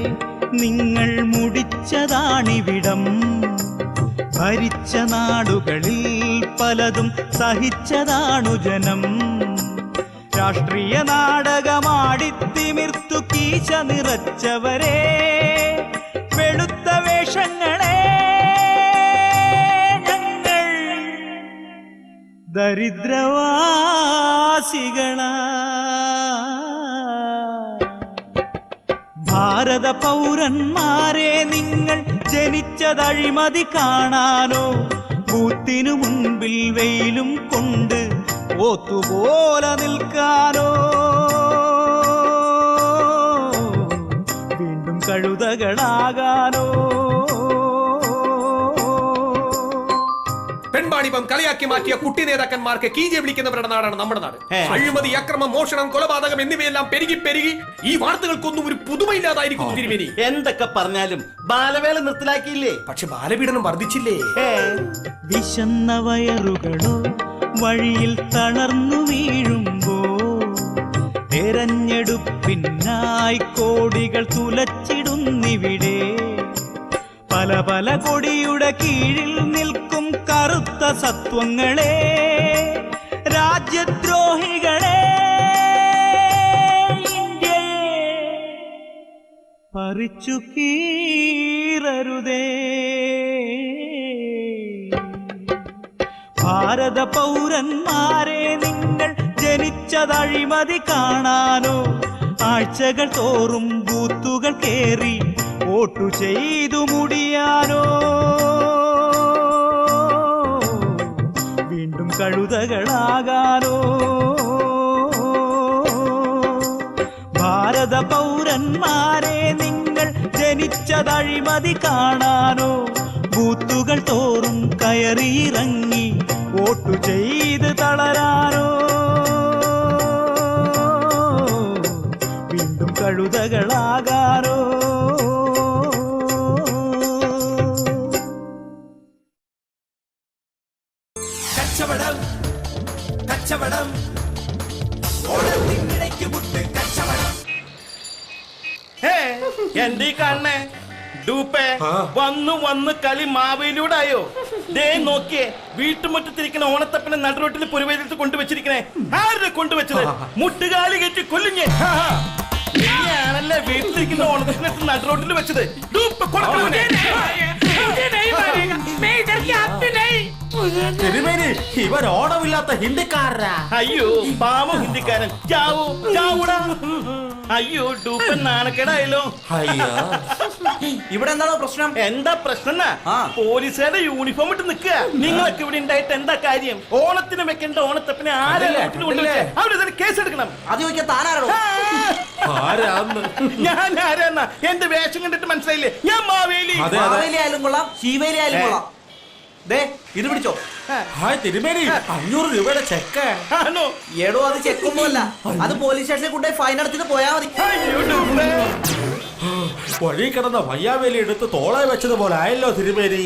S2: നിങ്ങൾ മുടിച്ചതാണിവിടം. ഭരിച്ച നാടുകളിൽ പലതും സഹിച്ചതാണു ജനം. രാഷ്ട്രീയ നാടകമാടിത്തിമിർത്തു കീശ നിറച്ചവരെ, വെളുത്ത വേഷങ്ങളെ ഞങ്ങൾ ദരിദ്രവാസികളാ. ഭാരത പൗരന്മാരെ നിങ്ങൾ ജനിച്ചതഴിമതി കാണാനോ ബൂത്തിനു മുൻപിൽ വെയിലും കൊണ്ട് ഓത്തുപോലെ നിൽക്കാനോ വീണ്ടും കഴുതകളാകാനോ.
S8: പെൺവാണിഭം കളിയാക്കി മാറ്റിയ കുട്ടി നേതാക്കന്മാർക്ക് കീജെ വിളിക്കുന്നവരുടെ നാടാണ് നമ്മുടെ നാട്. അഴിമതി, അക്രമം, മോഷണം, കൊലപാതകം എന്നിവയെല്ലാം പെരുകി പെരുകി ഈ വാർത്തകൾക്കൊന്നും ഒരു പുതുമയില്ലാതായിരിക്കും തിരുമേനി.
S7: എന്തൊക്കെ പറഞ്ഞാലും ബാലവേല നിർത്തലാക്കിയില്ലേ?
S8: പക്ഷെ ബാലപീഡനം വർദ്ധിച്ചില്ലേ?
S2: വിശന്ന വയറുകളോ വഴിയിൽ തളർന്നു വീഴുമ്പോ, തെരഞ്ഞെടുപ്പിനായി കോടികൾ തുലച്ചിടുന്നിവിടെ. പല പല കൊടിയുടെ കീഴിൽ നിൽക്കും കറുത്ത സത്വങ്ങളെ, രാജ്യദ്രോഹികളെ, ഇന്ത്യയെ പറിച്ചു കീറരുതേ. ഭാരത പൗരന്മാരെ നിങ്ങൾ ജനിച്ചതഴിമതി കാണാനോ ആഴ്ചകൾ തോറും ബൂത്തുകൾ കേറി വോട്ടു ചെയ്തു മുടിയാനോ വീണ്ടും കഴുതകളാകാനോ. ഭാരത പൗരന്മാരെ നിങ്ങൾ ജനിച്ചതഴിമതി കാണാനോ ബൂത്തുകൾ തോറും കയറിയിറങ്ങി വോട്ടു ചെയ്ത് തളരാനോ വീണ്ടും കഴുതകളാകാനോ.
S1: കച്ചവടം കച്ചവടം ഓണത്തിനിടയ്ക്ക് മുട്ട് കച്ചവടം.
S7: എന്തീ കാണണേ ഡൂപ്പേ? വന്നു വന്ന് കളി മാവേലിയോടായോ? ദേ നോക്കിയേ, വീട്ടുമുറ്റത്തിരിക്കുന്ന ഓണത്തപ്പനെ നടുറോട്ടിൽ പുരവേദത്ത് കൊണ്ടുവച്ചിരിക്കണേ. ആരുടെ കൊണ്ടുവച്ചത്? മുട്ടുകാലി കയറ്റി കൊല്ലുഞ്ഞേ. നീയാണല്ലേ വീട്ടിലിരിക്കുന്ന ഓണത്തിനടുത്ത് നടുറോട്ടിൽ വെച്ചത്. ഡൂപ്പ് കൊടുക്കണേ.
S3: ഇവർ ഓണമില്ലാത്ത ഹിന്ദിക്കാരാ.
S7: അയ്യോ പാവം ഹിന്ദിക്കാരൻ. ചാവൂ ചാവൂടാ. അയ്യോ ഡൂപ്പൻ നാണക്കേടായല്ലോ.
S10: ഇവിടെ എന്താണോ പ്രശ്നം?
S7: എന്താ പ്രശ്നം? പോലീസുകാരുടെ യൂണിഫോം ഇട്ട് നിൽക്കുക. നിങ്ങളൊക്കെ ഇവിടെ ഉണ്ടായിട്ട് എന്താ കാര്യം? ഓണത്തിന് വെക്കേണ്ട ഓണത്തപ്പിനെ ആരും കേസെടുക്കണം.
S10: അത് ചോദിക്കാൻ താനാരോ?
S7: ഞാൻ ആരാന്നാ? എന്റെ വേഷം കണ്ടിട്ട് മനസ്സിലായില്ലേ? ഞാൻ മാവേലി.
S10: മാവേലി ആയാലും കൊള്ളാം, ശിവേലി ആയാലും കൊള്ളാം. ദേ ഇത് പിടിച്ചോ.
S3: തിരുമേനി 500 രൂപയുടെ ചെക്ക്.
S7: ആണോ?
S10: എടോ അത് ചെക്കൊന്നുമല്ല, അത് പോലീസ് സ്റ്റേഷനിൽ കൊണ്ടുപോയി ഫൈൻ അടച്ചിട്ട് പോയാ മതി.
S3: വഴി കിടന്ന വയ്യാവേലി എടുത്ത് തോളെ വെച്ചതുപോലെ ആയല്ലോ തിരുമേനി.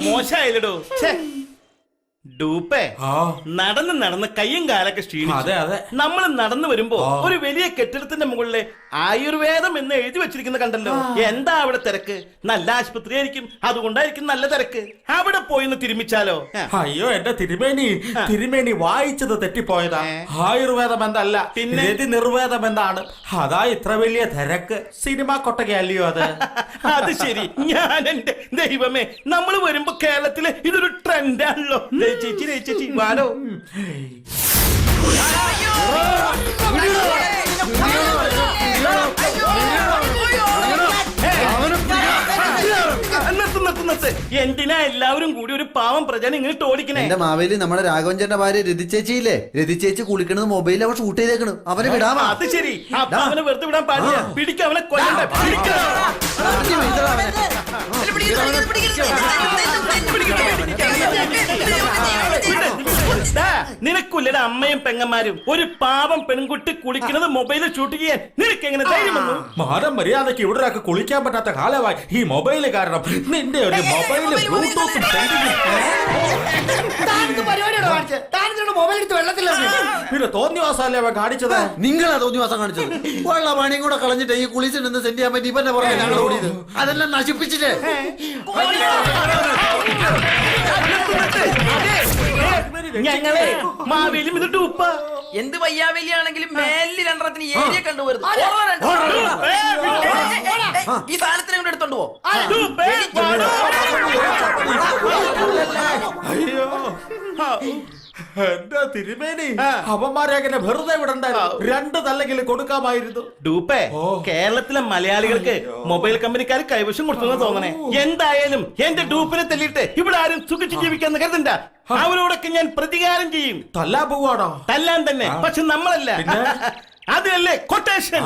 S7: മോശമായില്ലടോ. ഡൂപ്പേ നടന്ന് നടന്ന് കയ്യും കാലൊക്കെ ക്ഷീണിച്ചു.
S3: അതെ, അതെ.
S7: നമ്മൾ നടന്നു വരുമ്പോ ഒരു വലിയ കെട്ടിടത്തിന്റെ മുകളില് ആയുർവേദം എന്ന് എഴുതി വെച്ചിരിക്കുന്ന കണ്ടല്ലോ. എന്താ അവിടെ തിരക്ക്? നല്ല ആശുപത്രി ആയിരിക്കും, അതുകൊണ്ടായിരിക്കും നല്ല തിരക്ക്. അവിടെ പോയിന്ന് തിരുമിച്ചാലോ?
S3: അയ്യോ എന്റെ തിരുമേനി വായിച്ചത് തെറ്റിപ്പോയതാ. ആയുർവേദം എന്നല്ല,
S7: പിന്നെ
S3: നിർവേദം എന്നാണ്. അതാ ഇത്ര വലിയ തിരക്ക്. സിനിമ കൊട്ടകയല്ലയോ അത്?
S7: അത് ശരി. ഞാൻ എന്റെ ദൈവമേ, നമ്മൾ വരുമ്പോ കേരളത്തില് ഇതൊരു ട്രെൻഡാണല്ലോ. ചേച്ചി വാടോ. എന്തിനാ എല്ലാവരും കൂടി ഒരു പാവം പ്രജനെ ഇങ്ങനെ ഓടിക്കണേ?
S4: എന്റെ മാവേലി നമ്മുടെ രാഘവഞ്ചന്റെ ഭാര്യ രതിച്ചേച്ചിയില്ലേ, രതിച്ചേച്ചി കുളിക്കണത് മൊബൈലിൽ അവൻ ഷൂട്ട് ചെയ്തേക്കണ്. അവനെ വിടാമാ.
S7: അത് ശരി. അപ്പൊ അവനെ വെറുതെ വിടാൻ പാടില്ല. പിടിക്കാം അവനെ, കൊല്ലണ്ട. നിനക്കുല്ലട അമ്മയും പെങ്ങന്മാരും. ഒരു പാവം പെൺകുട്ടി കുളിക്കുന്നത് മൊബൈലിൽ ഷൂട്ട് ചെയ്യാൻ നിനക്ക് എങ്ങനെ ധൈര്യം വന്നു?
S3: മാനം മര്യാദക്ക് ഇവിടെ ഒരാൾക്ക് കുളിക്കാൻ പറ്റാത്ത കാലമായി ഈ മൊബൈല് കാരണം. നിന്റെ ഒരു മൊബൈല് ബ്ലൂടൂത്തും പിന്നെ തോന്നിവാസല്ലേ അവൻ കാണിച്ചത്?
S4: നിങ്ങളാ തോന്നിവാസം കാണിച്ചത്. ഉള്ള പണിയും കൂടെ കളഞ്ഞിട്ട് ഈ കുളിച്ചിട്ട് സെന്റ് ചെയ്യാൻ പറ്റി ഇവന്റെ പുറകെ ഞങ്ങൾ ഓടിയത്. അതെല്ലാം നശിപ്പിച്ചിട്ട്
S7: ഞങ്ങളെ മാവേലിയും ഇത് ഡൂപ്പ.
S10: എന്ത് വയ്യാവലിയാണെങ്കിലും മേലിൽ രണ്ടെണ്ണത്തിന് ഏരിയ കണ്ടുവരുന്നു. ഈ സാധനത്തിനെ കൊണ്ട് എടുത്തോണ്ട് പോ.
S3: അയ്യോ എന്റെ തിരുമേനി, അവന്മാരെ അങ്ങനെ വെറുതെ വിടണ്ടായിരുന്നു. 2 തല്ലെങ്കിലും കൊടുക്കാമായിരുന്നു.
S7: ഡൂപ്പേ, കേരളത്തിലെ മലയാളികൾക്ക് മൊബൈൽ കമ്പനിക്കാർ കൈവശം കൊടുത്തു തോന്നണേ. എന്തായാലും എന്റെ ഡൂപ്പിനെ തല്ലിയിട്ട് ഇവിടെ ആരും സുഖിച്ച് ജീവിക്കാന്ന് കരുതണ്ട. അവരോടൊക്കെ ഞാൻ പ്രതികാരം ചെയ്യും.
S3: തല്ലാൻ പോവാണോ?
S7: തല്ലാൻ തന്നെ, പക്ഷെ നമ്മളല്ല. അതല്ലേ കൊട്ടേഷൻ.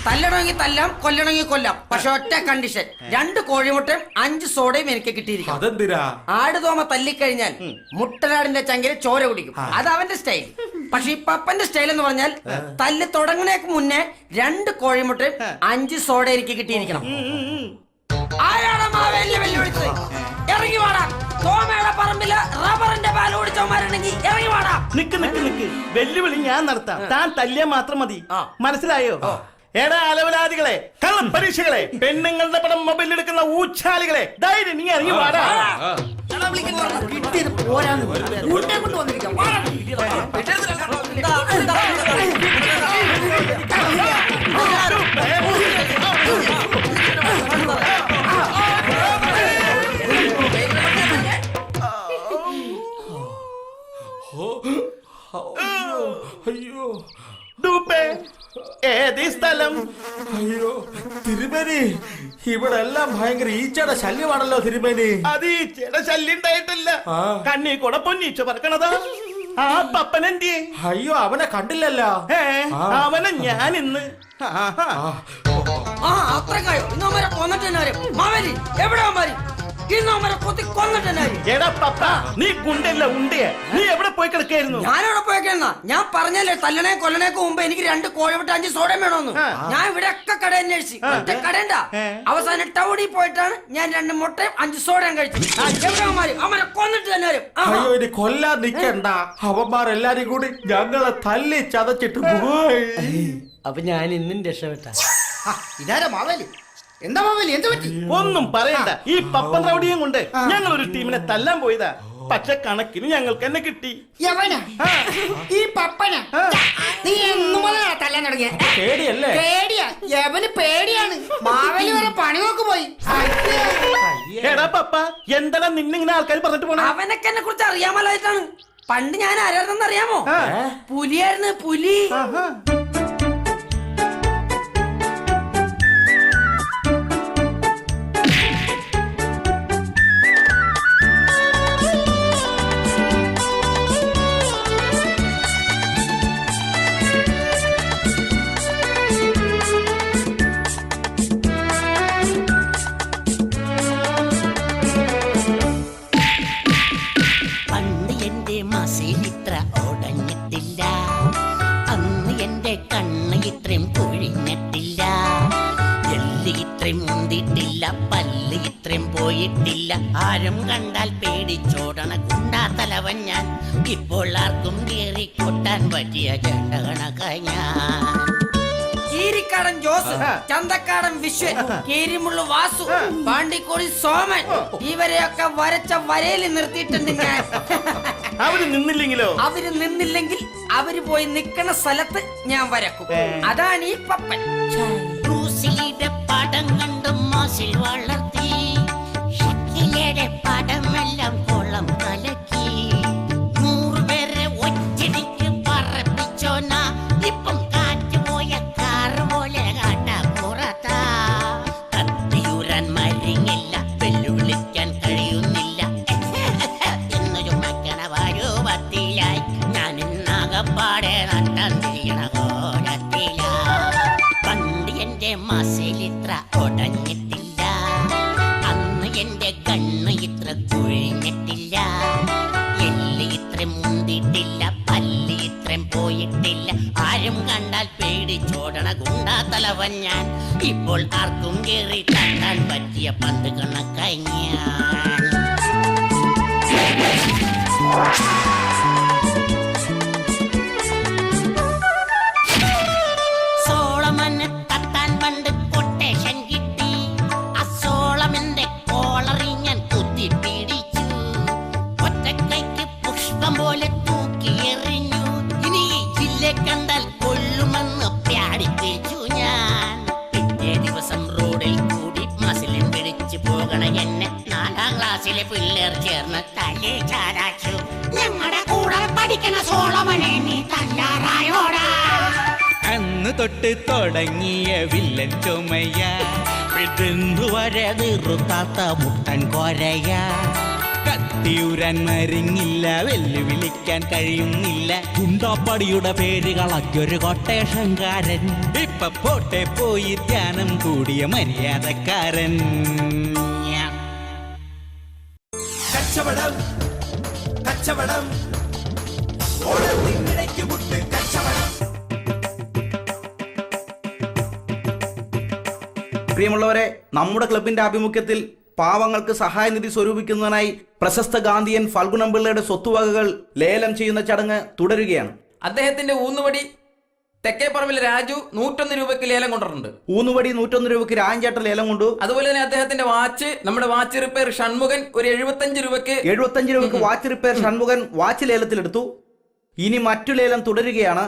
S10: തല്ലണമെങ്കിൽ തല്ലാം, കൊല്ലണമെങ്കിൽ കൊല്ലാം. പക്ഷെ ഒറ്റ കണ്ടീഷൻ, 2 കോഴിമുട്ടയും 5 സോഡയും എനിക്ക് കിട്ടിയിരിക്കും.
S3: അതെന്തിനാ?
S10: ആടുതോമ തല്ലിക്കഴിഞ്ഞാൽ മുട്ടനാടിന്റെ ചങ്കില് ചോര കുടിക്കും. അത് അവന്റെ സ്റ്റൈൽ. പക്ഷെ ഈ പപ്പന്റെ സ്റ്റൈൽ എന്ന് പറഞ്ഞാൽ തല്ല് തുടങ്ങണേക്ക് മുന്നേ 2 കോഴിമുട്ടയും 5 സോഡ എനിക്ക് കിട്ടിയിരിക്കണം. ആരാണ് മാവേലിയെ വെല്ലുവിളിച്ചത്? ഇറങ്ങി വാടാ. തോമയുടെ പറമ്പില് റബ്ബറിന്റെ പാൽ ഓടിച്ചവന്മാരുണ്ടെങ്കിൽ ഇറങ്ങി വാടാ.
S7: നിക്ക്. വെല്ലുവിളി ഞാൻ നടത്താം. താൻ തല്ലിയാ മാത്രം മതി. മനസ്സിലായോ? എടാ അലവലാദികളെ, കള്ളപ്പരീക്ഷകളെ, പെണ്ണുങ്ങളുടെ പടം മൊബൈലിൽ എടുക്കുന്ന ഊച്ചാലികളെ, ധൈര്യം നീ ഇറങ്ങി വാടാ.
S3: അയ്യോ
S7: ഡൂപ്പേ, ഏതീ സ്ഥലം?
S3: അയ്യോ തിരുമേനി, ഇവിടെ എല്ലാം ഭയങ്കര ഈച്ചയുടെ ശല്യമാണല്ലോ തിരുമേനി.
S7: അത് ഈച്ചയുടെ ശല്യം ഉണ്ടായിട്ടില്ല. കണ്ണീ കൂടെ പൊന്നീച്ച പറക്കണതാ. ആ പപ്പനെന്തിയെ?
S3: അയ്യോ അവനെ കണ്ടില്ലല്ലോ.
S7: അവനെ ഞാൻ ഇന്ന്
S10: അത്രക്കായോ? ഇന്നവരെ കൊന്നിട്ട് മാവേലി എവിടെ മാറി? ഇന്നവരെ കൊത്തി കൊന്നിട്ട്.
S7: എടാ പപ്പ, നീ ഗുണ്ടല്ല ഉണ്ടേ. നീ എവിടെ പോയി കിടക്കായിരുന്നു?
S10: ഞാനെവിടെ പോയേക്കാ? ഞാൻ പറഞ്ഞല്ലേ തല്ലണേ കൊല്ലണേക്ക് മുമ്പ് എനിക്ക് 2 കോഴിമുട്ട 5 സോഡയും വേണമെന്ന്. ഞാൻ ഇവിടെ ഒക്കെ കട അന്വേഷിച്ചു. കടയണ്ട. അവസാനം ടൗണിൽ പോയിട്ടാണ് ഞാൻ 2 മുട്ടയും 5 സോഡയും കഴിച്ചു. അവരെ കൊന്നിട്ട് തന്നെ.
S3: അയ്യോ ഇനി കൊല്ലാൻ നിക്കണ്ട. അവന്മാരെല്ലാരും കൂടി ഞങ്ങളെ തല്ലി ചതച്ചിട്ട് പോയി.
S10: അപ്പൊ ഞാൻ ഇന്നും രക്ഷപ്പെട്ട.
S4: ഇതാരാ മാവേലി? എന്താ മാവേലി, എന്ത് പറ്റി?
S7: ഒന്നും പറയണ്ട. ഈ പപ്പൻ റൗഡിയും കൊണ്ട് ഞങ്ങൾ ഒരു ടീമിനെ തല്ലാൻ പോയതാ. പക്ഷെ കണക്കിന് ഞങ്ങൾക്ക് തന്നെ കിട്ടി.
S12: ഈ പപ്പന നീ എന്നും തല്ലാൻ തുടങ്ങിയ
S3: പേടിയല്ലേ?
S12: പേടിയാ, യവന് പേടിയാണ്. മാവേലി വരെ പണി നോക്ക് പോയി.
S7: എടാ പപ്പ, എന്താ നിന്നിങ്ങനെ ആൾക്കാർ പറഞ്ഞിട്ട് പോണ?
S10: അവനൊക്കെ എന്നെ കുറിച്ച് അറിയാമല്ലായിട്ടാണ്. പണ്ട് ഞാൻ ആരായിരുന്നെന്ന് അറിയാമോ? പുലിയായിരുന്നു, പുലി.
S13: കണ്ണ് ഇത്രയും കുഴിഞ്ഞിട്ടില്ല, എല്ല് ഇത്രയും മുന്തിട്ടില്ല, പല്ല് ഇത്രയും പോയിട്ടില്ല. ആരും കണ്ടാൽ പേടിച്ചോടണ ഗുണ്ടാ തലവൻ ഞാൻ. ഇപ്പോൾ ആർക്കും കീറി കൊട്ടാൻ പറ്റിയ ചെണ്ട കണക്കായി ഞാൻ.
S10: കീരിക്കാടൻ ജോസ്, ചന്തക്കാടൻ വിശ്വൻ, കീരിമുള്ളു വാസു, പാണ്ടിക്കോടി സോമൻ, ഇവരെയൊക്കെ വരച്ച വരയിൽ നിർത്തിയിട്ടുണ്ട് ഞാൻ.
S7: അവര് നിന്നില്ലെങ്കിലോ?
S10: അവര് നിന്നില്ലെങ്കിൽ അവര് പോയി നിക്കണ സ്ഥലത്ത് ഞാൻ വരക്കും. അതാണ് ഈ പപ്പൻ.
S13: ബ്രൂസിലിയുടെ പടം കണ്ട് മാസിൽ വളർത്തി, ഷക്കീലയുടെ പടമെല്ലാം കുളം കലക്കി. 100 പേരെ ഒറ്റടിക്ക് പറപ്പിച്ചോന, ഇപ്പം കാറ്റ് പോയ കാറ് പോലെ കാട്ടാപ്പുറത്താ. കത്തിയൂരാൻ മരിങ്ങില്ല, വെല്ലുവിളിക്കാൻ കഴിയുന്നില്ല. എന്നൊരു മക്കണ വാരൂപത്തിലായി ഞാൻ ഇന്നാകപ്പാടെ നട്ടാൻ തിരിയണ കോലത്തില. പണ്ട് എന്റെ മസിലിത്ര ഉടഞ്ഞിട്ടില്ല, അന്ന് എന്റെ കണ്ണ് ഇത്ര കുഴിഞ്ഞിട്ടില്ല, എല്ല് ഇത്ര മുന്തിട്ടില്ല, പല്ല് ഇത്രയും പോയിട്ടില്ല. ആരും കണ്ടാൽ പേടിച്ചോടണ ഗുണ്ടാ തലവൻ ഞാൻ. ഇപ്പോൾ ആർക്കും കേറി തട്ടാൻ പറ്റിയ പന്ത് കണക്കായി ഞാൻ. സോളമന് തട്ടാൻ പണ്ട് കൊട്ടേഷൻ കിട്ടി, അസോളമെന്റെ കോളറി ഞാൻ കുത്തി പിടിച്ചു. ഒറ്റക്കൈക്ക് പുഷ്പം പോലെ തൂക്കി എറിഞ്ഞു. ഇനി ഈ ജില്ല കണ്ടാൽ കൊല്ലുമെന്ന് പ്യാടിപ്പിച്ചു ഞാൻ. പിറ്റേ ദിവസം റോഡിൽ കൂടി മസിലും പിടിച്ചു പോകണ എന്നെ 4ാം ക്ലാസ്സിലെ പിള്ളേർ ചേർന്ന് തലേ ചാരാച്ചു. ഞങ്ങളുടെ കൂടെ പഠിക്കണ സോളമനെ നീ തല്ലാറായോടാ.
S2: അന്ന് തൊട്ട് തുടങ്ങിയ വില്ലൻ ചുമയ, വിടുന്നു വരെ നിറുത്താത്ത മുട്ടൻ കൊരയ. കത്തിയൂരാൻ മരിങ്ങില്ല, വെല്ലുവിളിക്കാൻ കഴിയുന്നില്ല. ഗുണ്ടാപ്പടിയുടെ പേര് കളഞ്ഞൊരു കൊട്ടേഷൻകാരൻ, ഇപ്പൊ പോട്ടെ പോയി ധ്യാനം കൂടിയ മര്യാദക്കാരൻ.
S1: കച്ചവടം കച്ചവടം ഓണത്തിനിടയ്ക്ക് മുട്ട് കച്ചവടം.
S3: പ്രിയമുള്ളവരെ, നമ്മുടെ ക്ലബിന്റെ ആഭിമുഖ്യത്തിൽ പാവങ്ങൾക്ക് സഹായനിധി സ്വരൂപിക്കുന്നതിനായി പ്രശസ്ത ഗാന്ധിയൻ ഫൽഗുണംപിള്ളയുടെ സ്വത്തുവകകൾ ലേലം ചെയ്യുന്ന ചടങ്ങ് തുടരുകയാണ്.
S10: അദ്ദേഹത്തിന്റെ ഊന്നുവടി തെക്കേപ്പറമ്പിലെ രാജു 101 രൂപയ്ക്ക് ലേലം കൊണ്ടിട്ടുണ്ട്.
S3: ഊന്നുവടി 101 രൂപയ്ക്ക് രാജേട്ടൻ ലേലം കൊണ്ടു.
S10: അതുപോലെ തന്നെ അദ്ദേഹത്തിന്റെ വാച്ച്, നമ്മുടെ വാച്ച് റിപ്പയർ ഷൺമുഖൻ ഒരു 75 രൂപയ്ക്ക്
S3: വാച്ച് റിപ്പയർ ഷൺമുഖൻ വാച്ച് ലേലത്തിലെടുത്തു. ഇനി മറ്റു ലേലം തുടരുകയാണ്.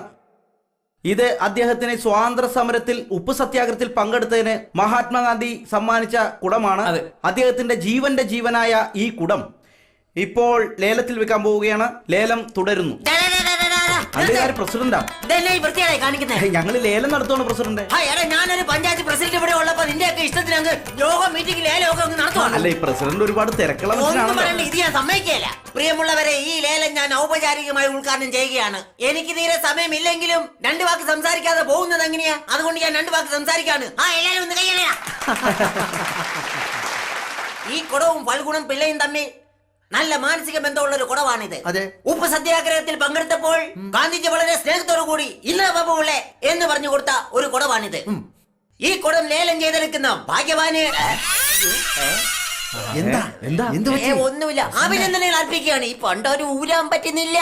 S3: ഇത് അദ്ദേഹത്തിന് സ്വാതന്ത്ര്യ സമരത്തിൽ ഉപ്പ് സത്യാഗ്രഹത്തിൽ പങ്കെടുത്തതിന് മഹാത്മാഗാന്ധി സമ്മാനിച്ച കുടമാണ്. അദ്ദേഹത്തിന്റെ ജീവന്റെ ജീവനായ ഈ കുടം ഇപ്പോൾ ലേലത്തിൽ വെക്കാൻ പോവുകയാണ്. ലേലം തുടരുന്നു. പ്രസിഡന്റാ ഞങ്ങൾ ലേലം നടത്തുവാണ് പ്രസിഡന്റ്.
S13: ഞാനൊരു പഞ്ചായത്ത് പ്രസിഡന്റ് ഇവിടെ ഉള്ളപ്പോ നിന്റെയൊക്കെ ഇഷ്ടത്തിന് അങ്ങ് യോഗം മീറ്റിംഗ് ലേലമൊക്കെ നടത്തുവാണ്.
S3: അല്ല, ഈ പ്രസിഡന്റ് ഒരുപാട് തിരക്കുള്ള
S13: ഇത് ഞാൻ സമ്മതിക്കില്ല. പ്രിയമുള്ളവരെ, ഈ ലേലം ഞാൻ ഔപചാരികമായി ഉദ്ഘാടനം ചെയ്യുകയാണ്. എനിക്ക് തീരെ സമയമില്ലെങ്കിലും 2 വാക്ക് സംസാരിക്കാതെ പോകുന്നത് എങ്ങനെയാ? അതുകൊണ്ട് ഞാൻ 2 വാക്ക് സംസാരിക്കാണ്. എല്ലാരും ഒന്ന് കയ്യണ. ഈ കുടവും ഫൽഗുണം പിള്ളയും തമ്മിൽ നല്ല മാനസിക ബന്ധമുള്ള ഒരു കുടവാണിത്. ഉപ്പ് സത്യാഗ്രഹത്തിൽ പങ്കെടുത്തപ്പോൾ ഗാന്ധിജി വളരെ സ്നേഹത്തോടു കൂടി ഇല്ല ബാബുള്ളേ എന്ന് പറഞ്ഞു കൊടുത്ത ഒരു കുടവാണിത്. ഈ കുടം ലേലം ചെയ്തെടുക്കുന്ന ഭാഗ്യവാന് ഒന്നുമില്ല, അഭിനന്ദനങ്ങൾ അർപ്പിക്കുകയാണ്. ഈ പണ്ടൊരു ഊരാൻ പറ്റുന്നില്ല.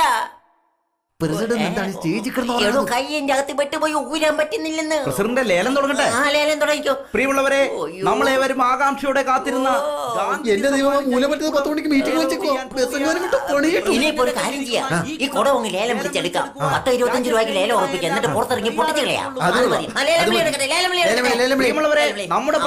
S13: കയ്യിന്റെ അകത്ത് പെട്ടുപോയി ഊരാൻ പറ്റുന്നില്ലെന്ന്.
S3: പ്രസിഡന്റ് ലേലം തുടങ്ങട്ടെ.
S13: ലേലം തുടങ്ങിക്കോ.
S3: പ്രിയമുള്ളവരെ, നമ്മളേവരും ആകാംക്ഷയോടെ കാത്തിരുന്ന
S4: എന്റെ ദൈവം മൂലമറ്റത് 10 മണിക്ക് മീറ്റിംഗ് വെച്ചേക്കോ.
S13: ഇനിയിപ്പോ ഒരു കാര്യം ചെയ്യാം, ഈ കുടം അങ്ങ് ലേലം പിടിച്ചെടുക്കാം. 10-25 രൂപയ്ക്ക് ലേലം ഉറപ്പിക്കാം, എന്നിട്ട് പുറത്തിറങ്ങി പൊട്ടിച്ചു കളയാം.
S3: പ്രിയമുള്ളവരെ, നമ്മുടെ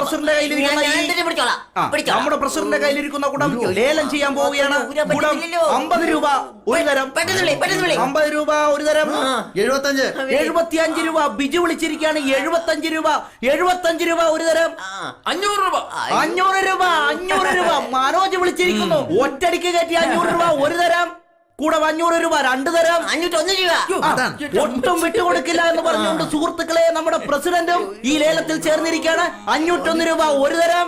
S3: പ്രസിഡന്റ് കയ്യിലിരിക്കുന്ന കുടം ലേലം ചെയ്യാൻ പോവുകയാണ്. കുടം 50 രൂപ ഒരു തരം. 50 രൂപ ഒരു തരം. 75 രൂപ. ബിജു വിളിച്ചിരിക്കുകയാണ്. 75 രൂപ. 75 രൂപ ഒരു തരം.
S10: 500 രൂപ.
S3: 500 രൂപ. 500 രൂപ. മനോജ് വിളിച്ചിരിക്കുന്നു. ഒറ്റടിക്ക് കയറ്റി 500 രൂപ ഒരു തരം. കൂടെ 500 രൂപ 2 തരം.
S13: 501 രൂപ.
S3: ഒട്ടും വിട്ടുകൊടുക്കില്ല എന്ന് പറഞ്ഞുകൊണ്ട് സുഹൃത്തുക്കളെ, നമ്മുടെ പ്രസിഡന്റും ഈ ലേലത്തിൽ ചേർന്നിരിക്കുകയാണ്. 501 രൂപ ഒരു തരം.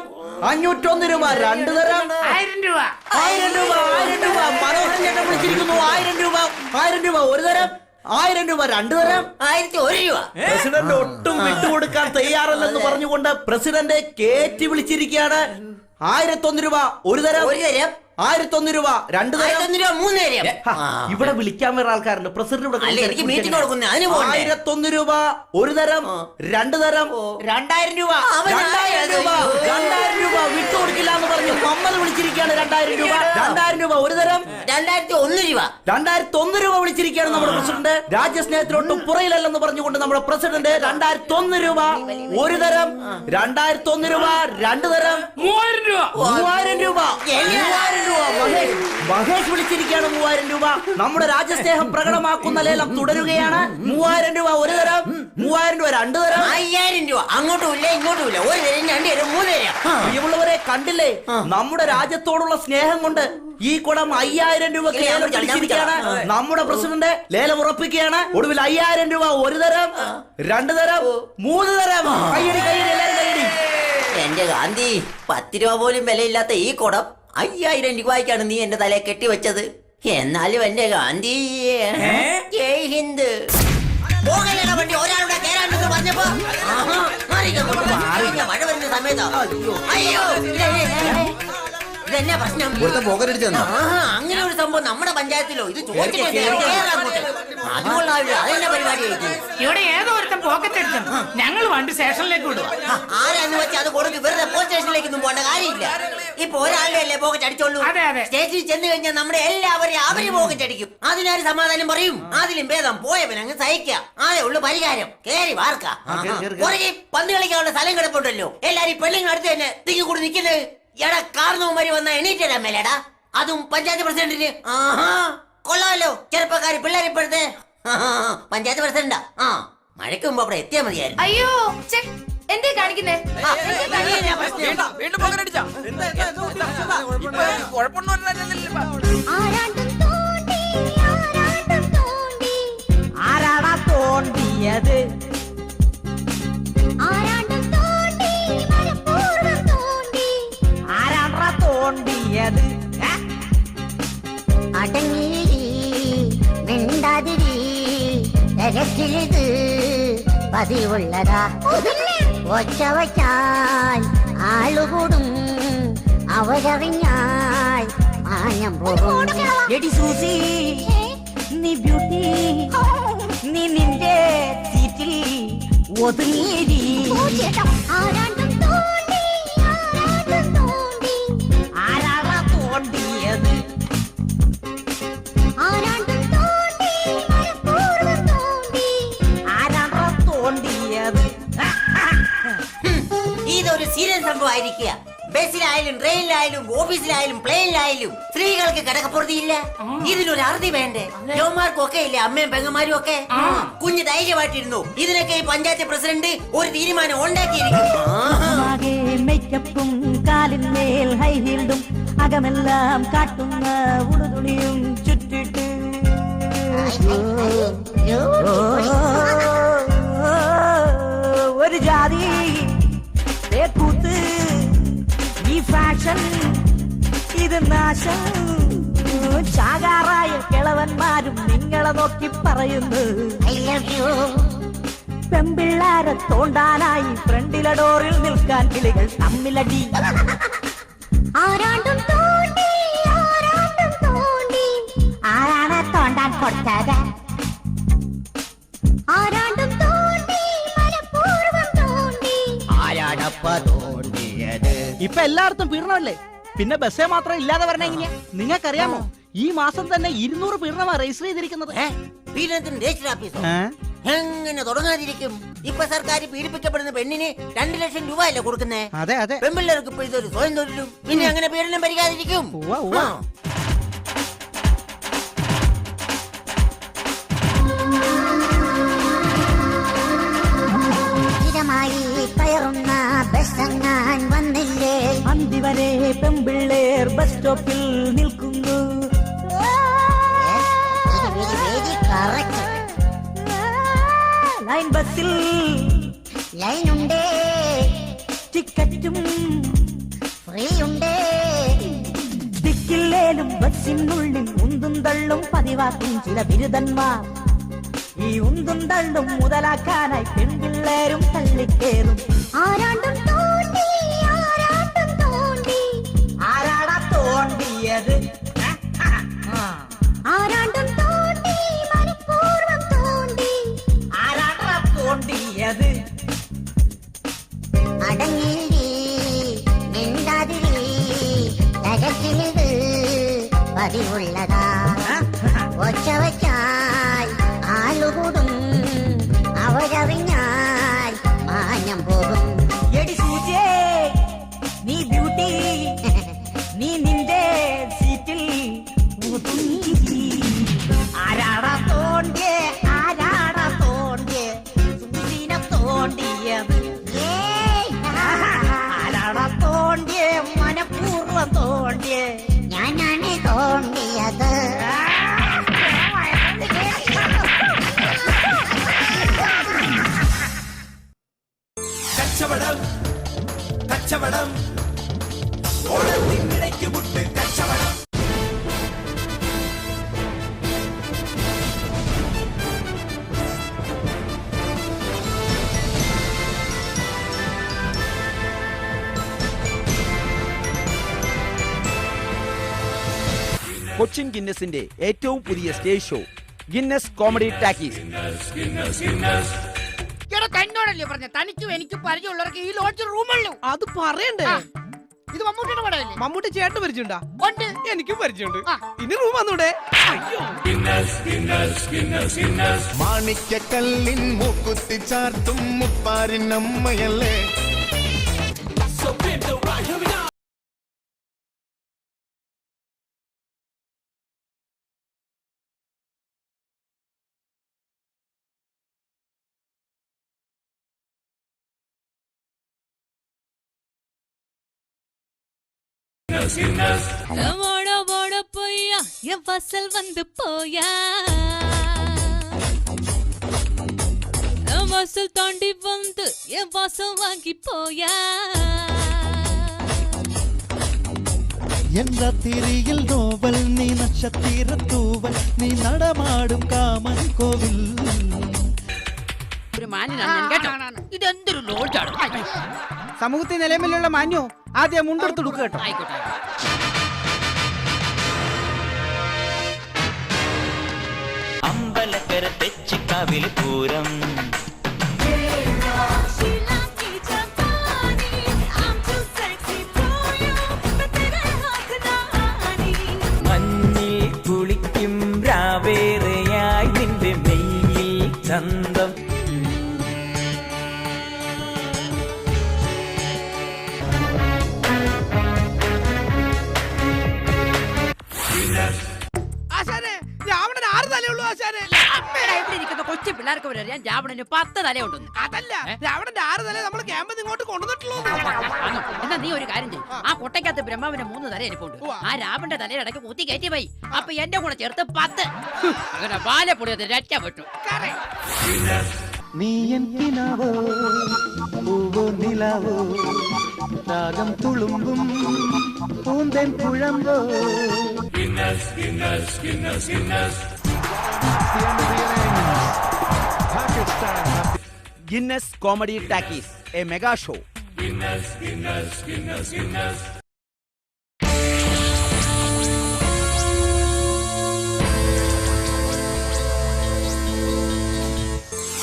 S3: 501 രൂപ 2 തരം.
S12: 1000 രൂപ.
S3: 1000 രൂപ. 1000 രൂപ. മനോഹരൻ ചേട്ടൻ വിളിച്ചിരിക്കുന്നു. 1000 രൂപ. 1000 രൂപ ഒരു തരം.
S10: 1000 രൂപ 2 തരം
S13: 1001 രൂപ.
S10: പ്രസിഡന്റ് ഒട്ടും വിട്ടുകൊടുക്കാൻ തയ്യാറല്ലെന്ന് പറഞ്ഞുകൊണ്ട് പ്രസിഡന്റ് കേറ്റി വിളിച്ചിരിക്കുകയാണ്. 1001 രൂപ 1 തരം, 1001 രൂപ 2 തരം,
S13: 1001 രൂപ 3 തരം.
S10: ഇവിടെ വിളിക്കാൻ വേറെ ആൾക്കാരുണ്ട്. പ്രസിഡന്റ്
S13: അല്ല, എനിക്ക് മീറ്റിംഗ് കൊടുക്കുന്നേ, അതിന് പോകണ്ടേ?
S10: 1001 രൂപ 1 തരം, 2 തരം, 2000 രൂപ, 2000 രൂപ, 2000 രൂപ വിട്ടുകൊടുക്കില്ല എന്ന് പറഞ്ഞു മമ്മൽ വിളിച്ചിരിക്കുകയാണ്. 2000 രൂപ, 2000 രൂപ 1 തരം,
S13: 2001 രൂപ,
S10: 2001 രൂപ വിളിച്ചിരിക്കുകയാണ് നമ്മുടെ പ്രസിഡന്റ്. രാജ്യസ്നേഹത്തിലോട്ടും പുറയിലല്ലെന്ന് പറഞ്ഞുകൊണ്ട് നമ്മുടെ പ്രസിഡന്റ് 2001 രൂപ 1 തരം, 2001 രൂപ 2 തരം, 3000 രൂപ, 3000 രൂപ, 3000 രൂപ. മഹേഷ് വിളിച്ചിരിക്കുകയാണ് 3000 രൂപ. നമ്മുടെ രാജ്യസ്നേഹം പ്രകടമാക്കുന്ന ലേലം തുടരുകയാണ്. 3000 രൂപ 1 തരം, 3000 രൂപ 2 തരം,
S13: 5000 രൂപ. അങ്ങോട്ടും ഇല്ല ഇങ്ങോട്ടും ഇല്ല, 1 തരം 2 തരം 3 തരം.
S10: പ്രിയമുള്ളവരെ, കണ്ടില്ലേ, നമ്മുടെ രാജ്യത്തോടുള്ള സ്നേഹം കൊണ്ട് ഈ കുടം 5000 രൂപയ്ക്ക് ലേലം പിടിച്ചിരിക്കുകയാണ്. നമ്മുടെ പ്രസിഡന്റ് ലേലം ഉറപ്പിക്കുകയാണ്. ഒടുവിൽ 5000 രൂപ 1 തരം, 2 തരം, 3 തരം. കയ്യടി കയ്യടി, എല്ലാവരും കയ്യടി.
S13: എന്റെ ഗാന്ധി, 10 രൂപ പോലും വിലയില്ലാത്ത ഈ കുടം 5000 രൂപയ്ക്കാണ് നീ എന്റെ തലയെ കെട്ടിവെച്ചത്. എന്നാലും എന്റെ ഗാന്ധി, ജയ് ഹിന്ദ്. പോകലട വണ്ടി ഒരാളുടെ കേറാണ്ടെന്ന് പറഞ്ഞപ്പോ മഴ വരുന്ന സമയത്താ. അയ്യോ, ഇതെന്നാ പ്രശ്നം? അങ്ങനെ ഒരു സംഭവം നമ്മുടെ പഞ്ചായത്തിലോ? ഇത് അതുകൊള്ള അതെന്നെ പരിപാടിയായിട്ട്
S12: ഇവിടെ ഏതോ ഒരുത്തൻ പോക്കറ്റ് എടുത്തു. ഞങ്ങൾ വണ്ടി സ്റ്റേഷനിലേക്ക് വിടുക.
S13: ആരാന്ന് വെച്ചാൽ അത് കൊടുത്ത് വെറുതെ പോലീസ് സ്റ്റേഷനിലേക്കൊന്നും പോകേണ്ട കാര്യമില്ല. ഇപ്പൊ ഒരാളുടെ അല്ലേ പോക്കറ്റ് അടിച്ചോളൂ. സ്റ്റേഷനിൽ ചെന്ന് കഴിഞ്ഞാൽ നമ്മുടെ എല്ലാവരെയും അവര് പോക്കറ്റ് അടിക്കും. അതിനൊരു സമാധാനം പറയും. അതിലും ഭേദം പോയവൻ അങ്ങ് സഹിക്കാം. അതേ ഉള്ളു പരിഹാരം. കേറി വാർക്കാം. പുറകെ പന്ത് കളിക്കാനുള്ള സ്ഥലം കിടപ്പുണ്ടല്ലോ. എല്ലാരും പെണ്ണുങ്ങൾ അടുത്ത് തന്നെ തിങ്ങി കൂടി നിൽക്കുന്നത്. എടാ, കാർന്നവന്മാര് വന്ന എണീറ്റടാ മേലേടാ, അതും പഞ്ചായത്ത് പ്രസിഡന്റിന്. ആഹാ, കൊള്ളാമല്ലോ. ചെറുപ്പക്കാര് പിള്ളേരിപ്പോഴത്തെ പഞ്ചായത്ത് പ്രസിഡന്റാ. മഴയ്ക്ക് മുമ്പ് അവിടെ എത്തിയാ മതിയായിരുന്നു.
S12: അയ്യോ, എന്തേ കാണിക്കുന്നേ?
S10: ആരാടാ തോണ്ടിയത്? ആരാടാ തോണ്ടിയത്?
S14: അടങ്ങിരി മിണ്ടാതിരി, തിരക്കിലിത് പതിവുള്ളതാ. ഒച്ച വച്ചാൽ ആളുകൂടും, അവരറിഞ്ഞാൽ മാനം പോകും. എടി സൂസി, നീ ബ്യൂട്ടി, നീ നിന്റെ സീറ്റിൽ ഒതുങ്ങിയിരി. ആരാടാ തോണ്ടിയത്? ആരാടാ തോണ്ടിയത്?
S13: ഇതൊരു സീരിയസ് സംഭവമായിരിക്കുക. ബസ്സിലായാലും ട്രെയിനിലായാലും ഓഫീസിലായാലും പ്ലെയിനിലായാലും സ്ത്രീകൾക്ക് കിടക്കപ്പുറത്തിയില്ല. ഇതിനൊരു അറുതി വേണ്ടേ? യോമാർക്കൊക്കെ ഇല്ലേ അമ്മയും പെങ്ങന്മാരും ഒക്കെ. കുഞ്ഞ് ധൈര്യമായിട്ടിരുന്നു. ഇതിനൊക്കെ ഈ പഞ്ചായത്ത് പ്രസിഡന്റ് ഒരു തീരുമാനം ഉണ്ടാക്കിയിരിക്കും.
S14: മേക്കപ്പും കാലിന്മേൽ ഹൈ ഹീൽഡും അകമെല്ലാം കാട്ടുന്ന ഉടുതുണിയും ചുറ്റിട്ട് ഒരു ജാതി കൂത്ത്. ഈ ഫാഷൻ ഇത് നാശം. ചാകാറായ കിളവന്മാരും നിങ്ങളെ നോക്കി പറയുന്നു ഐ ലവ് യു. പെമ്പിള്ളാരെ തോണ്ടാനായി ഫ്രണ്ടിലെ ഡോറിൽ നിൽക്കാൻ കിളികൾ തമ്മിലടി. ആരാണ്ടും തോണ്ടി, ആരാണ്ടും തോണ്ടി. ആരാണ് തോണ്ടാൻ കൊടുത്തത്? ആരാണ്ടും തോണ്ടി, മനഃപൂർവ്വം തോണ്ടി.
S10: ആരാണപ്പ തോണ്ടിയത്? ഇപ്പൊ എല്ലായിടത്തും പീഡനമല്ലേ, പിന്നെ ബസ്സേ മാത്രം ഇല്ലാതെ വരണ എങ്ങനെയാ? നിങ്ങൾക്കറിയാമോ, ഈ മാസം തന്നെ 200 പീഡനമാ രജിസ്റ്റർ ചെയ്തിരിക്കുന്നത്.
S13: പീഡനത്തിന് രജിസ്റ്റർ ഓഫീസോ? എങ്ങനെ തുടങ്ങാതിരിക്കും? ഇപ്പൊ സർക്കാർ പീഡിപ്പിക്കപ്പെടുന്ന പെണ്ണിന് 2 ലക്ഷം രൂപ അല്ലേ കൊടുക്കുന്നേ?
S10: അതെ അതെ.
S13: പെൺപിള്ളേർക്ക് ഇപ്പൊ ഇതൊരു സ്വയം തൊഴിലും. പിന്നെ അങ്ങനെ പീഡനം പരിഹാരിക്കും.
S14: കയറുന്ന ബസ്സങ്ങാൻ വന്നില്ലേ? അന്തിവരെ പെമ്പിള്ളേർ ബസ് സ്റ്റോപ്പിൽ നിൽക്കുന്നു. ലൈൻ ബസ്സിൽ ലൈനുണ്ടേ, ടിക്കറ്റും ഫ്രീ ഉണ്ടേ. ദിക്കില്ലേലും ബസ്സിനുള്ളിൽ ഉന്തും തള്ളും പതിവാക്കും ചില ബിരുദന്മാർ. ഈ ഉന്തും തള്ളും മുതലാക്കാനായി പെൺപിള്ളേരും തള്ളിക്കേറും. ആരാണ്ടും തോണ്ടി ആരാണ്ടും തോണ്ടി ആരാടാ തോണ്ടിയത്? ആരാണ്ടും തോണ്ടി മനഃപൂർവ്വം തോണ്ടി ആരാടാ തോണ്ടിയത്?
S15: അടങ്ങിരി മിണ്ടാതിരി തകച്ചിലിത് പതിവുള്ളതാ. ഒച്ച വച്ചാൽ ആളുകൂടും അവരറിഞ്ഞാൽ മാനം പോകും.
S14: എടി സൂചേ നീ ബ്യൂട്ടി നീ നിന്റെ സീറ്റിൽ ഒതുങ്ങി. ആരാടാ തോണ്ടിയേ ആരാടാ തോണ്ടിയേ സൂചിനെ തോണ്ടിയത്? ആരാടാ തോണ്ടിയേ മനഃപൂർവ്വം തോണ്ടിയേ?
S15: ഞാനാണ് തോണ്ടിയത്.
S1: കച്ചവടം കച്ചവടം ഓണത്തിനിടയ്ക്ക് മുട്ട് കച്ചവടം.
S2: കൊച്ചിൻ ഗിന്നസിന്റെ ഏറ്റവും പുതിയ stage show Guinness comedy talkies.
S12: തന്നോടല്ലേ പറഞ്ഞ തനിക്കും എനിക്ക് പരിചയമുള്ളവർക്ക് ഈ ലോഡ്ജ് റൂമുള്ളൂ.
S10: അത് പറയണ്ടേ?
S12: ഇത് മമ്മൂട്ടിയുടെ പടമല്ലേ?
S10: മമ്മൂട്ടി ചേട്ടന് പരിചയമുണ്ടാ?
S12: ഉണ്ട്.
S10: എനിക്കും പരിചയമുണ്ട്. ഇനി റൂം വന്നൂടെ?
S1: മാണിക്കല്ലിൻ മൂക്കുത്തി ചാർത്തും മുപ്പാരിനമ്മയല്ലേ.
S16: ஓட ஓட போயா என் வாசல் வந்து போயா, என் வாசல் தாண்டி வந்து என் வாசல் வாங்கி போயா.
S1: என்ற திரியில் நோவல் நீ நட்சத்திர தூவல் நீ நடமாடும் காமன் கோவில்.
S12: ഒരു മാന്യനാണ് കേട്ടോ. ഇതെന്തൊരു ലോഡ്ജാണ്.
S10: സമൂഹത്തിൽ നിലവിലുള്ള മാന്യോ ആദ്യം മുണ്ടെടുത്ത് കൊടുക്കുക കേട്ടോ.
S12: ആയിക്കോട്ടെ.
S2: അമ്പലക്കര തെച്ചിക്കാവിൽ പൂരം മഞ്ഞിൽ കുളിക്കും രാവേറെയായി നിന്റെ മെയ്യിൽ ചന്തം.
S10: ആശാനെ രാവണൻ 6 തലയുള്ളൂ ആശാനെ.
S12: ഇവിടെ ഇരിക്കുന്ന കൊച്ചു പിള്ളേർക്ക് വരെ അറിയാം രാവണന് 10 തലയുണ്ടെന്ന്.
S10: അതല്ല രാവണന്റെ 6 തല നമ്മൾ ക്യാമ്പിൽ ഇങ്ങോട്ട് കൊണ്ടുവന്നിട്ടുള്ളൂ.
S12: എന്നാ നീ ഒരു കാര്യം ചെയ്യും, ആ കൊട്ടയ്ക്കകത്ത് ബ്രഹ്മാവിന്റെ 3 തല ഇരിപ്പുണ്ട്. ആ രാവണന്റെ തലയുടെ ഇടയ്ക്ക് കുത്തി കയറ്റി പോയി. അപ്പൊ എന്റെ കൂടെ ചേർത്ത് 10. അങ്ങനെ ബാലപ്പൊടിയത് രക്ഷപ്പെട്ടു.
S1: നീ എന്തിനാവോ പൂവോ നിലാവോ രാഗം തുളുമ്പും പൂന്തൻ കുഴമ്പോ.
S2: Guinness comedy talkies, a mega show.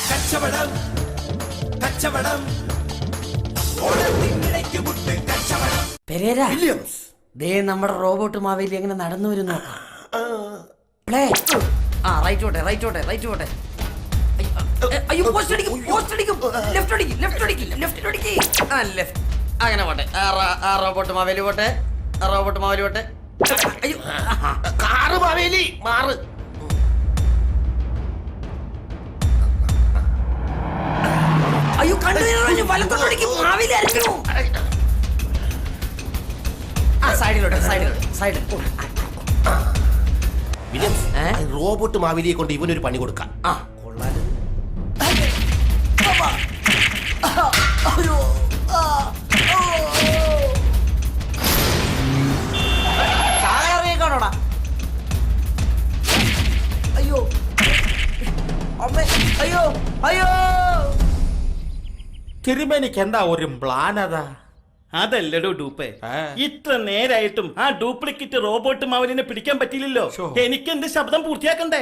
S1: കച്ചവടം കച്ചവടം ഓണത്തിനിടയ്ക്ക് മുട്ട് കച്ചവടം.
S10: പെരേര ദേ നമ്മുടെ റോബോട്ട് മാവേലി എങ്ങനെ നടന്നു വരുന്നു. പ്ലേ. ആ റൈറ്റ് ഓട്ടെ റൈറ്റ് ഓട്ടെ റൈറ്റ് ഓട്ടെ. അയ്യോ പോസ്റ്റ് അടിക്കും പോസ്റ്റ് അടിക്കും. ലെഫ്റ്റ് അടിക്കും ലെഫ്റ്റ് അടിക്കും ലെഫ്റ്റ് അടിക്കും. ആ ലെഫ്റ്റ്. അങ്ങനെ പോട്ടെ. ആ റോബോട്ട് മാവേലി പോട്ടെ. റോബോട്ട് മാവേലി പോട്ടെ. അയ്യോ
S9: കാറ് മാവേലി മാറ്.
S10: അയ്യോ കണ്ടു വലത്തോട്ടടിക്കും മാവേലി അരഞ്ഞു. ആ സൈഡിലോട്ടെ സൈഡിലോട്ട് സൈഡിൽ.
S9: റോബോട്ട് മാവേലിയെ കൊണ്ട് ഇവനൊരു പണി കൊടുക്കാം.
S10: ആ കൊള്ളാലോ. കാണോടാ. അയ്യോ അമ്മേ
S3: അയ്യോ അയ്യോ തിരുമേനിക്ക് എന്താ ഒരു മ്ലാനത?
S7: അതല്ലടോ ഡൂപ്പേ, ഇത്ര നേരായിട്ടും ആ ഡ്യൂപ്ലിക്കേറ്റ് റോബോട്ട് മാവലിനെ പിടിക്കാൻ പറ്റിയില്ലല്ലോ. എനിക്ക് എന്റെ ശബ്ദം പൂർത്തിയാക്കണ്ടേ?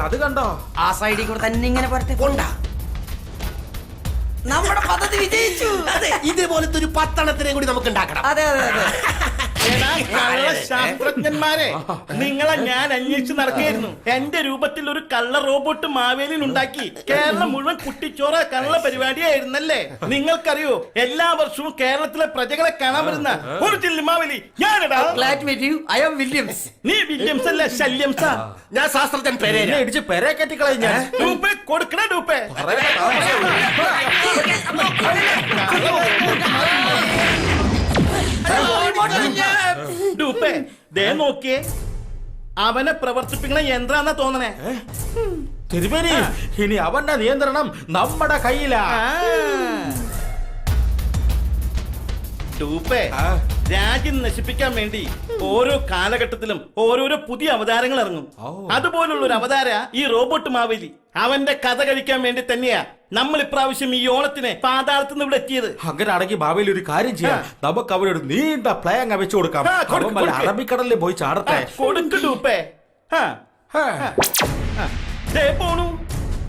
S3: അത് കണ്ടോ?
S10: ആ സൈഡിൽ കൂടെ തന്നെ ഇങ്ങനെ പറത്തി കൊണ്ടാ നമ്മുടെ പദ്ധതി വിജയിച്ചു.
S9: ഇതുപോലത്തെ ഒരു 10 കൂടി നമുക്ക് ഉണ്ടാക്കണം.
S10: അതെ അതെ അതെ.
S7: എടാ കള്ള ശാസ്ത്രജ്ഞന്മാരെ, നിങ്ങളെ ഞാൻ അന്വേഷിച്ച് നടക്കുകയായിരുന്നു. എന്റെ രൂപത്തിൽ ഒരു കള്ള റോബോട്ട് മാവേലിൻ ഉണ്ടാക്കി കേരളം മുഴുവൻ കുട്ടിച്ചോറ കള്ള പരിപാടിയായിരുന്നല്ലേ? നിങ്ങൾക്കറിയോ, എല്ലാ വർഷവും കേരളത്തിലെ പ്രജകളെ കാണാൻ വരുന്ന ഒരു ചില്ലി മാവേലി ഞാനടാ.
S10: I am Williams.
S7: നീ വില്യംസ് അല്ല, ശല്യംസാ.
S9: ഞാൻ ശാസ്ത്രജ്ഞൻ പെരേര.
S3: ഇടിച്ച് പെരെ കെട്ടിക്കളയും ഞാൻ.
S7: ഡൂപ്പേ കൊടുക്കണേ ഡൂപ്പേ. ഡൂപ്പേ ദേ നോക്കിയേ, അവനെ പ്രവർത്തിപ്പിക്കണ യന്ത്രാന്നാ തോന്നണേ.
S3: തിരുമേനി, ഇനി അവന്റെ നിയന്ത്രണം നമ്മുടെ കയ്യിലാ.
S7: ഡൂപ്പേ, രാജ്യം നശിപ്പിക്കാൻ വേണ്ടി ഓരോ കാലഘട്ടത്തിലും ഓരോരോ പുതിയ അവതാരങ്ങൾ ഇറങ്ങും. അതുപോലുള്ള ഒരു അവതാര ഈ റോബോട്ട് മാവേലി. അവന്റെ കഥ കഴിക്കാൻ വേണ്ടി തന്നെയാ നമ്മൾ ഇപ്രാവശ്യം ഈ ഓണത്തിന് പാതാളത്തിൽ നിന്ന് ഇവിടെ എത്തിയത്.
S3: അങ്ങനെയാണെങ്കിൽ ഭാവിയിൽ ഒരു കാര്യം ചെയ്യാം, നമുക്ക് അവനൊരു നീണ്ട പ്ലേ അങ്ങ് വെച്ചു കൊടുക്കാം. അറബിക്കടലിൽ പോയി ചാടട്ടെ.
S7: കൊടുക്ക് ഡൂപ്പേ. ദേ പോണു,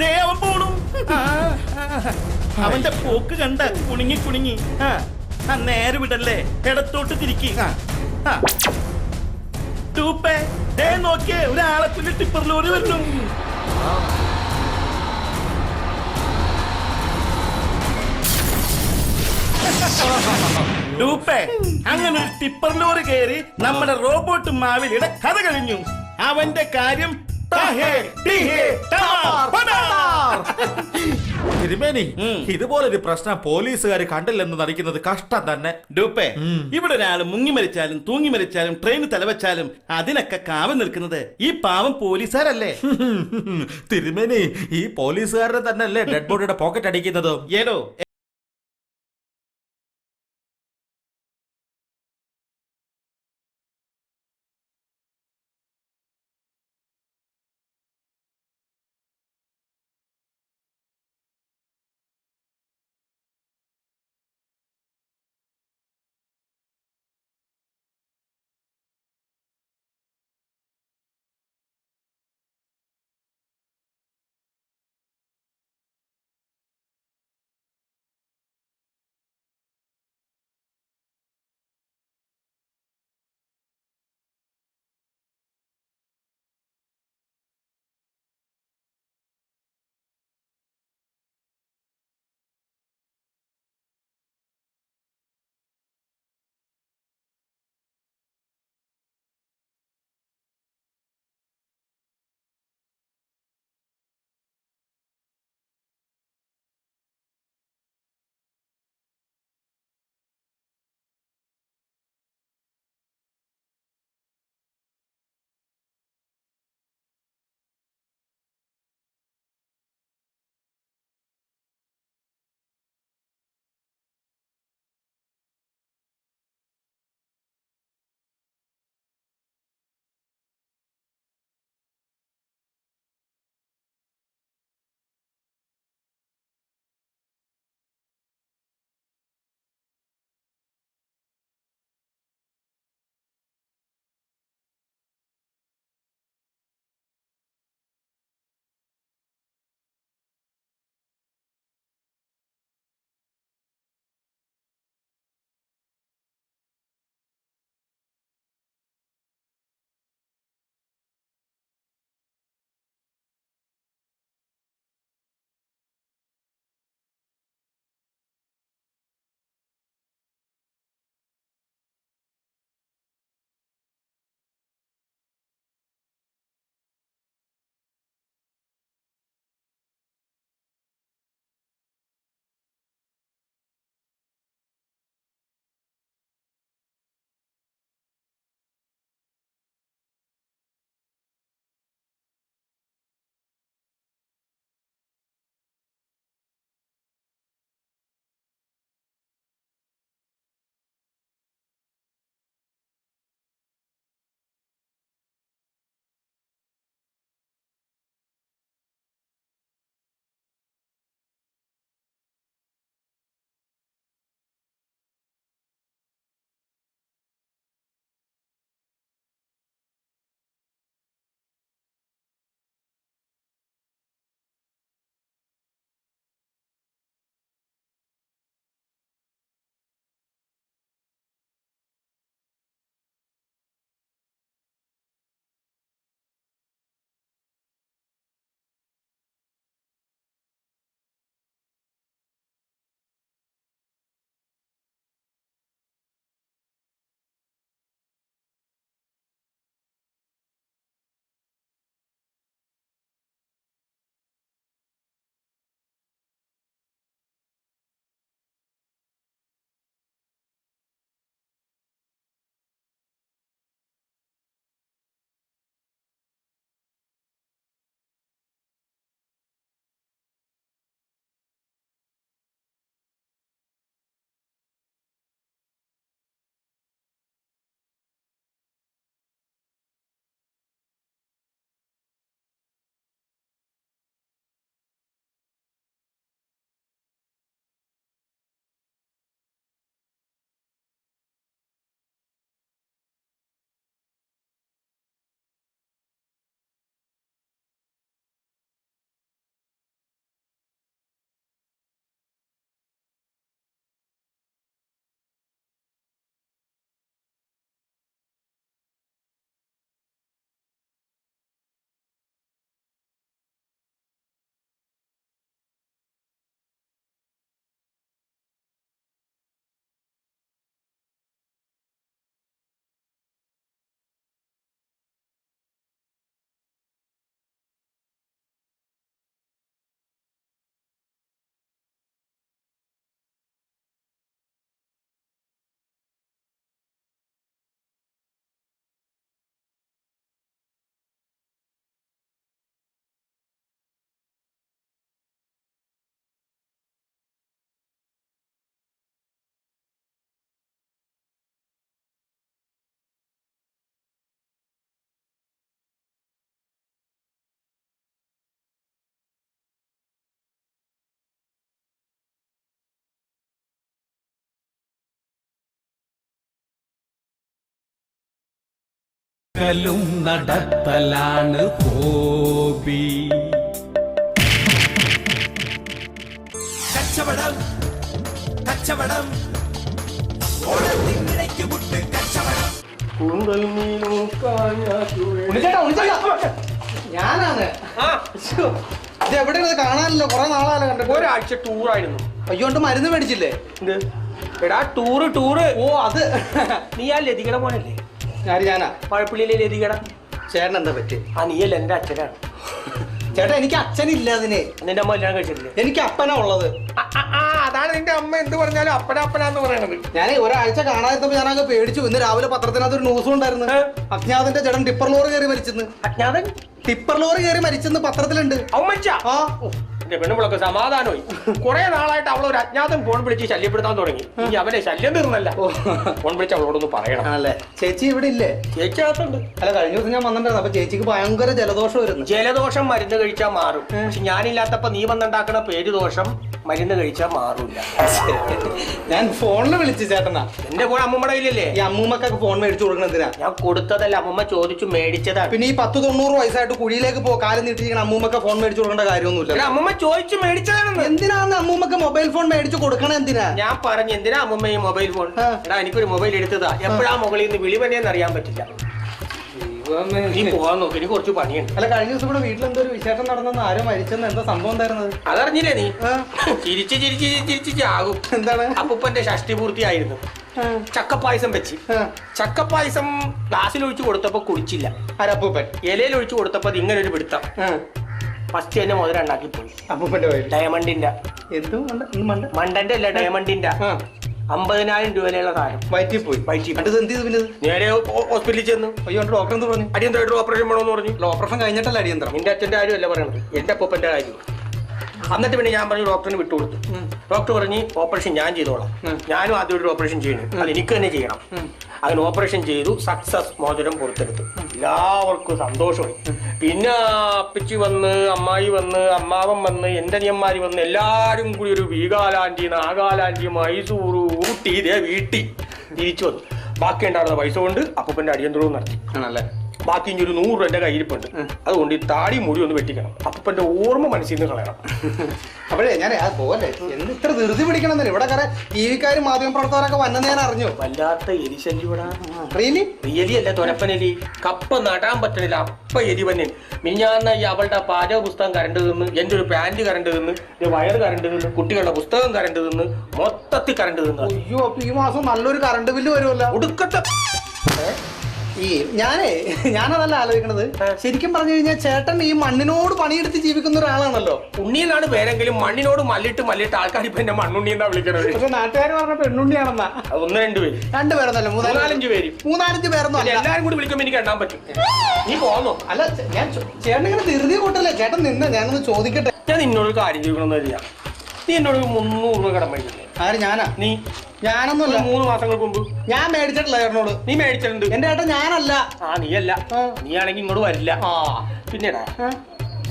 S7: ദേ അവൻ പോണു. അവന്റെ പോക്ക് കണ്ട കുണുങ്ങി കുണുങ്ങി. നേരെ വിടല്ലേ, ഇടത്തോട്ട് തിരിക്കി. ഡൂപ്പേ ദേ നോക്കിയേ, ഒരാളെ പുല്ല് ടിപ്പർ ലോറി വരുന്നു. ഡൂപ്പേ, അങ്ങനെ ഒരു ടിപ്പർ ലോറി കയറി നമ്മുടെ റോബോട്ട് മാവേലിയുടെ കഥ കഴിഞ്ഞു. അവന്റെ കാര്യം
S3: തിരുമേനി, ഇതുപോലൊരു പ്രശ്നം പോലീസുകാർ കണ്ടില്ലെന്ന് നടിക്കുന്നത് കഷ്ടം തന്നെ.
S7: ഡൂപ്പേ, ഇവിടെ ഒരാൾ മുങ്ങി മരിച്ചാലും തൂങ്ങി മരിച്ചാലും ട്രെയിൻ തലവച്ചാലും അതിനൊക്കെ കാവൽ നിൽക്കുന്നത് ഈ പാവം പോലീസുകാരല്ലേ?
S3: തിരുമേനി, ഈ പോലീസുകാരുടെ തന്നെ അല്ലേ ഡെഡ് ബോഡിയുടെ പോക്കറ്റ് അടിക്കുന്നത്?
S7: ഏടോ
S5: കലും നടത്തലാണ് ഹോബി. കച്ചവടം കച്ചവടം ഓണത്തിനിടയ്ക്ക് മുട്ട് കച്ചവടം.
S4: ഞാനാണ് ഇത് എവിടെയാണ് കാണാനല്ലോ, കുറെ നാളാണ് കണ്ടത്.
S8: ഒരാഴ്ച ടൂറായിരുന്നു.
S4: അയ്യോണ്ട് മരുന്ന് മേടിച്ചില്ലേ?
S8: എടാ ടൂറ്.
S4: ഓ അത്
S8: നീ ആ ലതികട മോനല്ലേ?
S4: ഞാനാ
S8: പഴപ്പള്ളിയിലെ ലതികട.
S4: ചേട്ടൻ എന്താ പറ്റി?
S8: നീയല്ല എന്റെ അച്ഛനാണ്.
S4: ചേട്ടാ എനിക്ക് അച്ഛനില്ല. അതിന്
S8: നിന്റെ അമ്മ കല്യാണം കഴിച്ചിട്ടില്ലേ?
S4: എനിക്ക് അപ്പനാ ഉള്ളത്.
S8: അതാണ് നിന്റെ അമ്മ എന്ത് പറഞ്ഞാലും അപ്പനാന്ന് പറയണത്.
S4: ഞാൻ ഒരാഴ്ച കാണാതിരുന്നപ്പോ ഞാനങ്ങ് പേടിച്ചു. ഇന്ന് രാവിലെ പത്രത്തിനകത്ത് ഒരു ന്യൂസ് ഉണ്ടായിരുന്നു. അജ്ഞാതന്റെ ചേട്ടൻ ടിപ്പർ ലോറി കയറി മരിച്ചെന്ന്.
S8: അജ്ഞാതൻ
S4: ടിപ്പർ ലോറി കയറി മരിച്ചെന്ന് പത്രത്തിലുണ്ട്.
S8: എന്റെ പെണ്ണുമ്പളൊക്കെ സമാധാനമായി. കുറെ നാളായിട്ട് അവൾ ഒരു അജ്ഞാതൻ ഫോൺ വിളിച്ച് ശല്യപ്പെടുത്താൻ തുടങ്ങി. ഇനി അവനെ ശല്യം തീർന്നല്ല, ഫോൺ വിളിച്ച് അവളോടൊന്ന് പറയണം.
S4: അല്ലേ? ചേച്ചി ഇവിടെ ഇല്ലേ?
S8: ചേച്ചി അകത്തുണ്ട്.
S4: അല്ല, കഴിഞ്ഞ ദിവസം ഞാൻ വന്നിട്ടുണ്ടായിരുന്നു. അപ്പൊ ചേച്ചിക്ക് ഭയങ്കര ജലദോഷം വരുന്നു.
S8: ജലദോഷം മരുന്ന് കഴിച്ചാൽ മാറും. പക്ഷെ ഞാനില്ലാത്തപ്പോ നീ വന്നുണ്ടാക്കണ പേര് ദോഷം മരുന്ന് കഴിച്ചാൽ മാറൂല.
S4: ഞാൻ ഫോണിൽ വിളിച്ചു ചേട്ടനാ.
S8: എന്റെ ഫോൺ അമ്മൂമ്മയുടെ കയ്യിലല്ലേ?
S4: ഈ അമ്മൂമ്മക്കൊക്കെ ഫോൺ മേടിച്ചു കൊടുക്കണം എന്തിനാ?
S8: ഞാൻ കൊടുത്തതല്ല, അമ്മൂമ്മ ചോദിച്ചു മേടിച്ചതാണ്.
S4: പിന്നെ ഈ 10-90 വയസ്സായിട്ട് കുഴിയിലേക്ക് കാലം നീട്ടിയിരിക്കണം അമ്മൂമ്മക്ക് ഫോൺ മേടിച്ചു കൊടുക്കേണ്ട കാര്യമൊന്നുമില്ല.
S8: അമ്മൂമ്മ ചോദിച്ചു മേടിച്ചതാണ്.
S4: എന്തിനാണ് അമ്മൂമ്മക്ക് മൊബൈൽ ഫോൺ മേടിച്ചു കൊടുക്കണം? എന്തിനാ?
S8: ഞാൻ പറഞ്ഞു എന്തിനാ അമ്മൂമ്മ ഈ മൊബൈൽ ഫോൺ? എടാ എനിക്കൊരു മൊബൈൽ എടുത്തതാ. എപ്പോഴാ മുകളിൽ നിന്ന് വിളിവനെന്ന് അറിയാൻ പറ്റില്ല. നീ പോവാൻ നോക്കി, എനിക്ക് കുറച്ച് പണിയുണ്ട്.
S4: അല്ല, കഴിഞ്ഞ ദിവസം ഇവിടെ വീട്ടിലെന്തോ ഒരു വിശേഷം നടന്നെന്ന്, ആരോ മരിച്ചെന്ന്, എന്താ സംഭവം ഉണ്ടായിരുന്നത്?
S8: അതറിഞ്ഞില്ലേ നീ? ചിരിച്ച് ചാകും.
S4: എന്താണ്?
S8: അപ്പൂപ്പന്റെ ഷഷ്ടി പൂർത്തിയായിരുന്നു. ചക്കപ്പായസം വെച്ച്. ചക്കപ്പായസം ഗ്ലാസ്സിൽ ഒഴിച്ചു കൊടുത്തപ്പോ കുടിച്ചില്ല.
S4: അപ്പൂപ്പൻ
S8: ഇലയിൽ ഒഴിച്ചു കൊടുത്തപ്പോ ഇങ്ങനെ ഒരു പിടുത്തം. ഫസ്റ്റ് തന്നെ മുതൽ ഉണ്ടാക്കി പോയി.
S4: അപ്പൂപ്പന്റെ
S8: ഡയമണ്ടിന്റെ.
S4: എന്തോ
S8: മണ്ടന്റെ അല്ല, ഡയമണ്ടിന്റെ 50,000 രൂപയിലുള്ള സാധനം
S4: വയറ്റിൽ പോയി.
S8: നേരെ ഹോസ്പിറ്റലിൽ ചെന്നു.
S4: അയ്യോ, ഡോക്ടർ എന്ത് പറഞ്ഞു?
S8: അടിയന്തരമായിട്ട് ഓപ്പറേഷൻ വേണമെന്ന് പറഞ്ഞു.
S4: ഓപ്പറേഷൻ കഴിഞ്ഞിട്ടല്ല അടിയന്തരം.
S8: നിന്റെ അച്ഛന്റെ കാര്യമല്ല പറയണത്, എന്റെ അപ്പൂപ്പന്റെ കാര്യം. എന്നിട്ട് പിന്നെ ഞാൻ പറഞ്ഞു ഡോക്ടറിന് വിട്ടുകൊടുത്തു. ഡോക്ടർ പറഞ്ഞ് ഓപ്പറേഷൻ ഞാൻ ചെയ്തോളാം. ഞാനും ആദ്യം ഒരു ഓപ്പറേഷൻ ചെയ്യണം, അത് എനിക്ക് തന്നെ ചെയ്യണം. അങ്ങനെ ഓപ്പറേഷൻ ചെയ്തു, സക്സസ്, മോതിരം പുറത്തെടുത്തു. എല്ലാവർക്കും സന്തോഷമായി. പിന്നെ അപ്പച്ചി വന്ന്, അമ്മായി വന്ന്, അമ്മാവൻ വന്ന്, എന്റെ അനിയന്മാര് വന്ന്, എല്ലാരും കൂടി ഒരു വീഗാലാൻഡി, നാഗാലാൻഡി, മൈസൂർ, ഊട്ടി, ഇതേ വീട്ടിൽ തിരിച്ചു വന്നു. ബാക്കി ഉണ്ടായിരുന്ന പൈസ കൊണ്ട് അപ്പൂപ്പന്റെ അടിയന്തരവും നടത്തി.
S4: ആണല്ലേ?
S8: ബാക്കി ഇനി ഒരു 100 രൂപ എന്റെ കയ്യിരിപ്പുണ്ട്. അതുകൊണ്ട് ഈ താടി മുടി ഒന്ന് വെട്ടിക്കണം. അപ്പൂപ്പന്റെ ഓർമ്മ മനസ്സിൽ നിന്ന് കളയണം.
S4: അപ്പോഴേ ഞാൻ പോലെ എന്ത് ഇത്ര ധൃതി പിടിക്കണം? ഇവിടെ കുറെ ടിവിക്കാരും മാധ്യമപ്രവർത്തകരൊക്കെ വന്നെന്ന് ഞാൻ അറിഞ്ഞു.
S8: വല്ലാത്ത എലിശല്യം ഇവിടെ.
S4: റിയലി
S8: അല്ല, തൊരപ്പനെലി. കപ്പ നടാൻ പറ്റണില്ല, അപ്പ എലിവന്നെ. മിഞ്ഞാന്ന ഈ അവളുടെ പാചക പുസ്തകം കരണ്ട് തിന്ന്, എന്റെ ഒരു പാന്റ് കരണ്ട് തിന്ന്, വയറ് കരണ്ട് തിന്ന്, കുട്ടികളുടെ പുസ്തകം കരണ്ട് തിന്ന്, മൊത്തത്തിൽ കരണ്ട് തിന്ന്.
S4: അയ്യോ, അപ്പൊ ഈ മാസം നല്ലൊരു കറണ്ട് ബില്ല് വരുമല്ലോ.
S8: ഒടുക്കത്തെ
S4: ഞാനതല്ല ആലോചിക്കണത്. ശരിക്കും പറഞ്ഞു കഴിഞ്ഞാൽ ചേട്ടൻ ഈ മണ്ണിനോട് പണിയെടുത്ത് ജീവിക്കുന്ന ഒരാളാണല്ലോ.
S8: ഉണ്ണിയെന്നാണ് പേരെങ്കിലും മണ്ണിനോട് മല്ലിട്ട് ആൾക്കാർ ഇപ്പൊ എന്നെ മണ്ണുണ്ണി എന്നാ വിളിക്കണത്.
S4: പക്ഷെ നാട്ടുകാർ പറഞ്ഞ പെണ്ണുണ്ണിയാണെന്നാ.
S8: 1-2 പേര്.
S4: 2 പേരൊന്നല്ല,
S8: 3-4-5 പേര്.
S4: 3-4 പേരൊന്നും അല്ല.
S8: എല്ലാരും കൂടി വിളിക്കുമ്പോ എനിക്ക് എണ്ണാൻ പറ്റും. നീ പോന്നോ?
S4: അല്ല, ഞാൻ ചേട്ടൻ ഇങ്ങനെ ധൃതി കൂട്ടല്ലേ. ചേട്ടൻ നിന്ന് ഞാനൊന്ന് ചോദിക്കട്ടെ.
S8: ഞാൻ നിന്നോടൊരു കാര്യം ചോദിക്കണമെന്ന് അറിയാം. നീ എന്നോട് 300 രൂപ കടം മേടിച്ചില്ലേ?
S4: ആര്? ഞാനാ?
S8: നീ?
S4: ഞാനൊന്നുമല്ല.
S8: 3 മാസങ്ങൾക്ക് മുമ്പ്
S4: ഞാൻ മേടിച്ചിട്ടില്ല ചേട്ടനോട്.
S8: നീ മേടിച്ചിട്ടുണ്ട്.
S4: എന്റെ ചേട്ടൻ ഞാനല്ല.
S8: നീയല്ല. നീ ആണെങ്കിൽ ഇങ്ങോട്ട് വരില്ല. പിന്നെടാ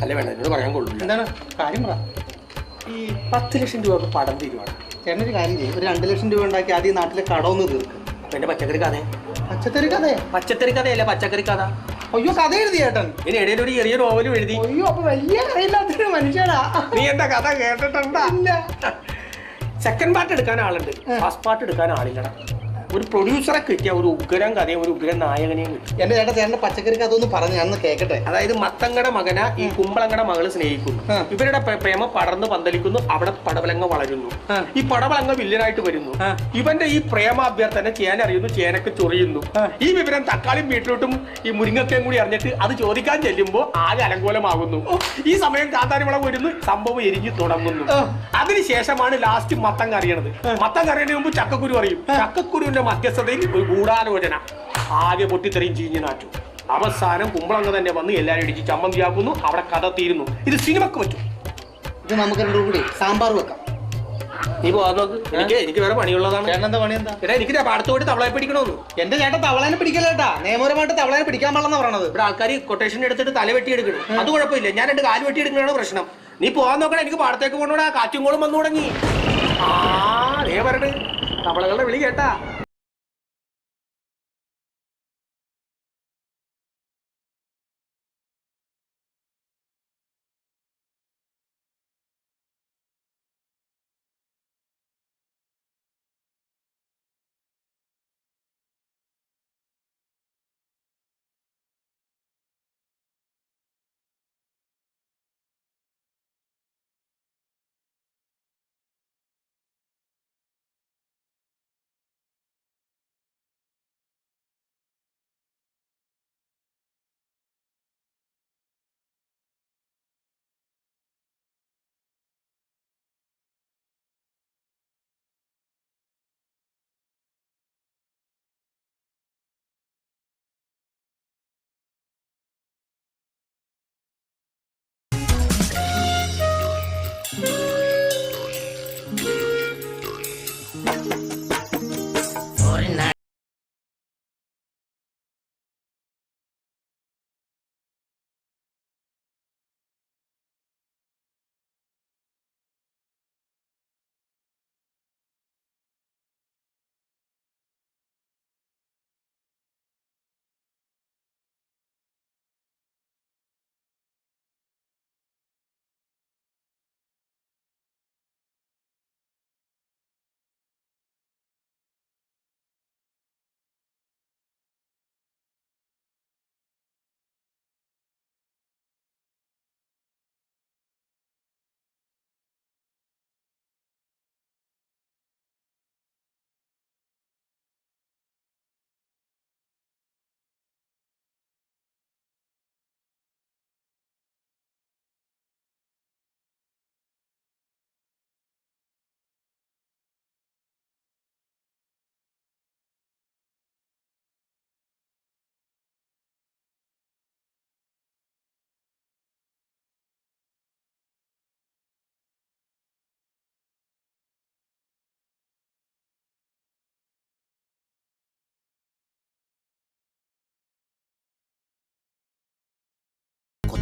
S8: അല്ല വേണ്ട, എന്നോട് പറയാൻ കൊള്ളില്ല.
S4: എന്താണ് കാര്യം? പറ.
S8: ഈ 10 ലക്ഷം രൂപ പടം തീരുവാണ്.
S4: ചേട്ടനൊരു കാര്യം ചെയ്യും, ഒരു 2 ലക്ഷം രൂപ ഉണ്ടാക്കി ആദ്യം നാട്ടിലെ കടമൊന്ന് തീർക്കും.
S8: എന്റെ പച്ചക്കറി കഥ.
S4: പച്ചക്കറി
S8: കഥയല്ല, പച്ചക്കറി കഥ.
S4: അയ്യോ, കഥ എഴുതി ചേട്ടൻ?
S8: ഇനി ഇടയിൽ ഒരു ചെറിയ നോവലും എഴുതി.
S4: അയ്യോ, അപ്പൊ വലിയ കഥയില്ലാത്തൊരു മനുഷ്യനാ.
S8: നീ എന്റെ കഥ കേട്ടിട്ടുണ്ടാ? സെക്കൻഡ് പാർട്ട് എടുക്കാൻ ആളുണ്ട്, ഫസ്റ്റ് പാർട്ട് എടുക്കാൻ ആളില്ലടാ. ഒരു പ്രൊഡ്യൂസറെ കിട്ടിയ ഒരു ഉഗ്രൻ കഥയും ഒരു ഉഗ്രൻ നായകനെയും കിട്ടി.
S4: എന്റെ ചേട്ടന്റെ പച്ചക്കറി കഥ ഒന്ന് പറഞ്ഞു ഞാൻ കേക്കട്ടെ.
S8: അതായത് മത്തങ്ങടെ മകനെ ഈ കുമ്പളങ്ങടെ മകള് സ്നേഹിക്കുന്നു. ഇവരുടെ പ്രേമം പടർന്ന് പന്തലിക്കുന്നു. അവിടെ പടവലങ്ങ വളരുന്നു. ഈ പടവലങ്ങ വില്ലനായിട്ട് വരുന്നു. ഇവന്റെ ഈ പ്രേമാഭ്യർത്ഥന ചേന അറിയുന്നു, ചേനക്ക് ചൊറിയുന്നു. ഈ വിവരം തക്കാളിയും ബീട്രൂട്ടും ഈ മുരിങ്ങക്കയും കൂടി അറിഞ്ഞിട്ട് അത് ചോദിക്കാൻ ചെല്ലുമ്പോ ആകെ അലങ്കോലമാകുന്നു. ഈ സമയം കാന്താരിമുളക് വരുന്നു, സംഭവം എരിഞ്ഞു തുടങ്ങുന്നു. അതിനുശേഷമാണ് ലാസ്റ്റ് മത്തങ്ങ അറിയണത്. മത്തങ്ങ അറിയണതിന് മുമ്പ് ചക്കക്കുരു അറിയും. ചക്കക്കുരുവിന്റെ മധ്യസ്ഥതയിൽ ഒരു ഗൂഢാലോചന. ആകെ പൊട്ടിത്തെറിയും ചീഞ്ഞു നാറ്റു. അവസാനം കുമ്പളങ്ങ തന്നെ വന്ന് എല്ലാരും ഇടിച്ച് ചമ്മന്തിയാക്കുന്നു. അവിടെ കഥ തീരുന്നു. ഇത് സിനിമക്ക് പറ്റും.
S4: ഇത് നമുക്ക് രണ്ടും കൂടി സാമ്പാർ വെക്കാം.
S8: നീ പോകാൻ നോക്ക്. എനിക്ക് വേറെ പണിയുള്ളതാണ്.
S4: ചേട്ടനെന്താ പണി? എന്താ?
S8: എനിക്ക് പാടത്ത് പോയിട്ട് തവളയെ പിടിക്കണമെന്ന്.
S4: എന്റെ ചേട്ടൻ തവളേനെ പിടിക്കല്ലേട്ടാ, നിയമപരമായിട്ട് തവളേനെ പിടിക്കാൻ പാടില്ലെന്നാ പറയണത്.
S8: ഇവിടെ ആൾക്കാർ കൊട്ടേഷൻ എടുത്തിട്ട് തല വെട്ടി എടുക്കണം. അത് കുഴപ്പമില്ല, ഞാൻ 2 കാല് വെട്ടി എടുക്കണതാണ് പ്രശ്നം. നീ പോകാൻ നോക്കണം. എനിക്ക് പാടത്തേക്ക് കൊണ്ടുകൂടാ, കാറ്റും കോളും വന്നു തുടങ്ങി. അതേ പറയണേ, തവളകളുടെ വിളി കേട്ടാ.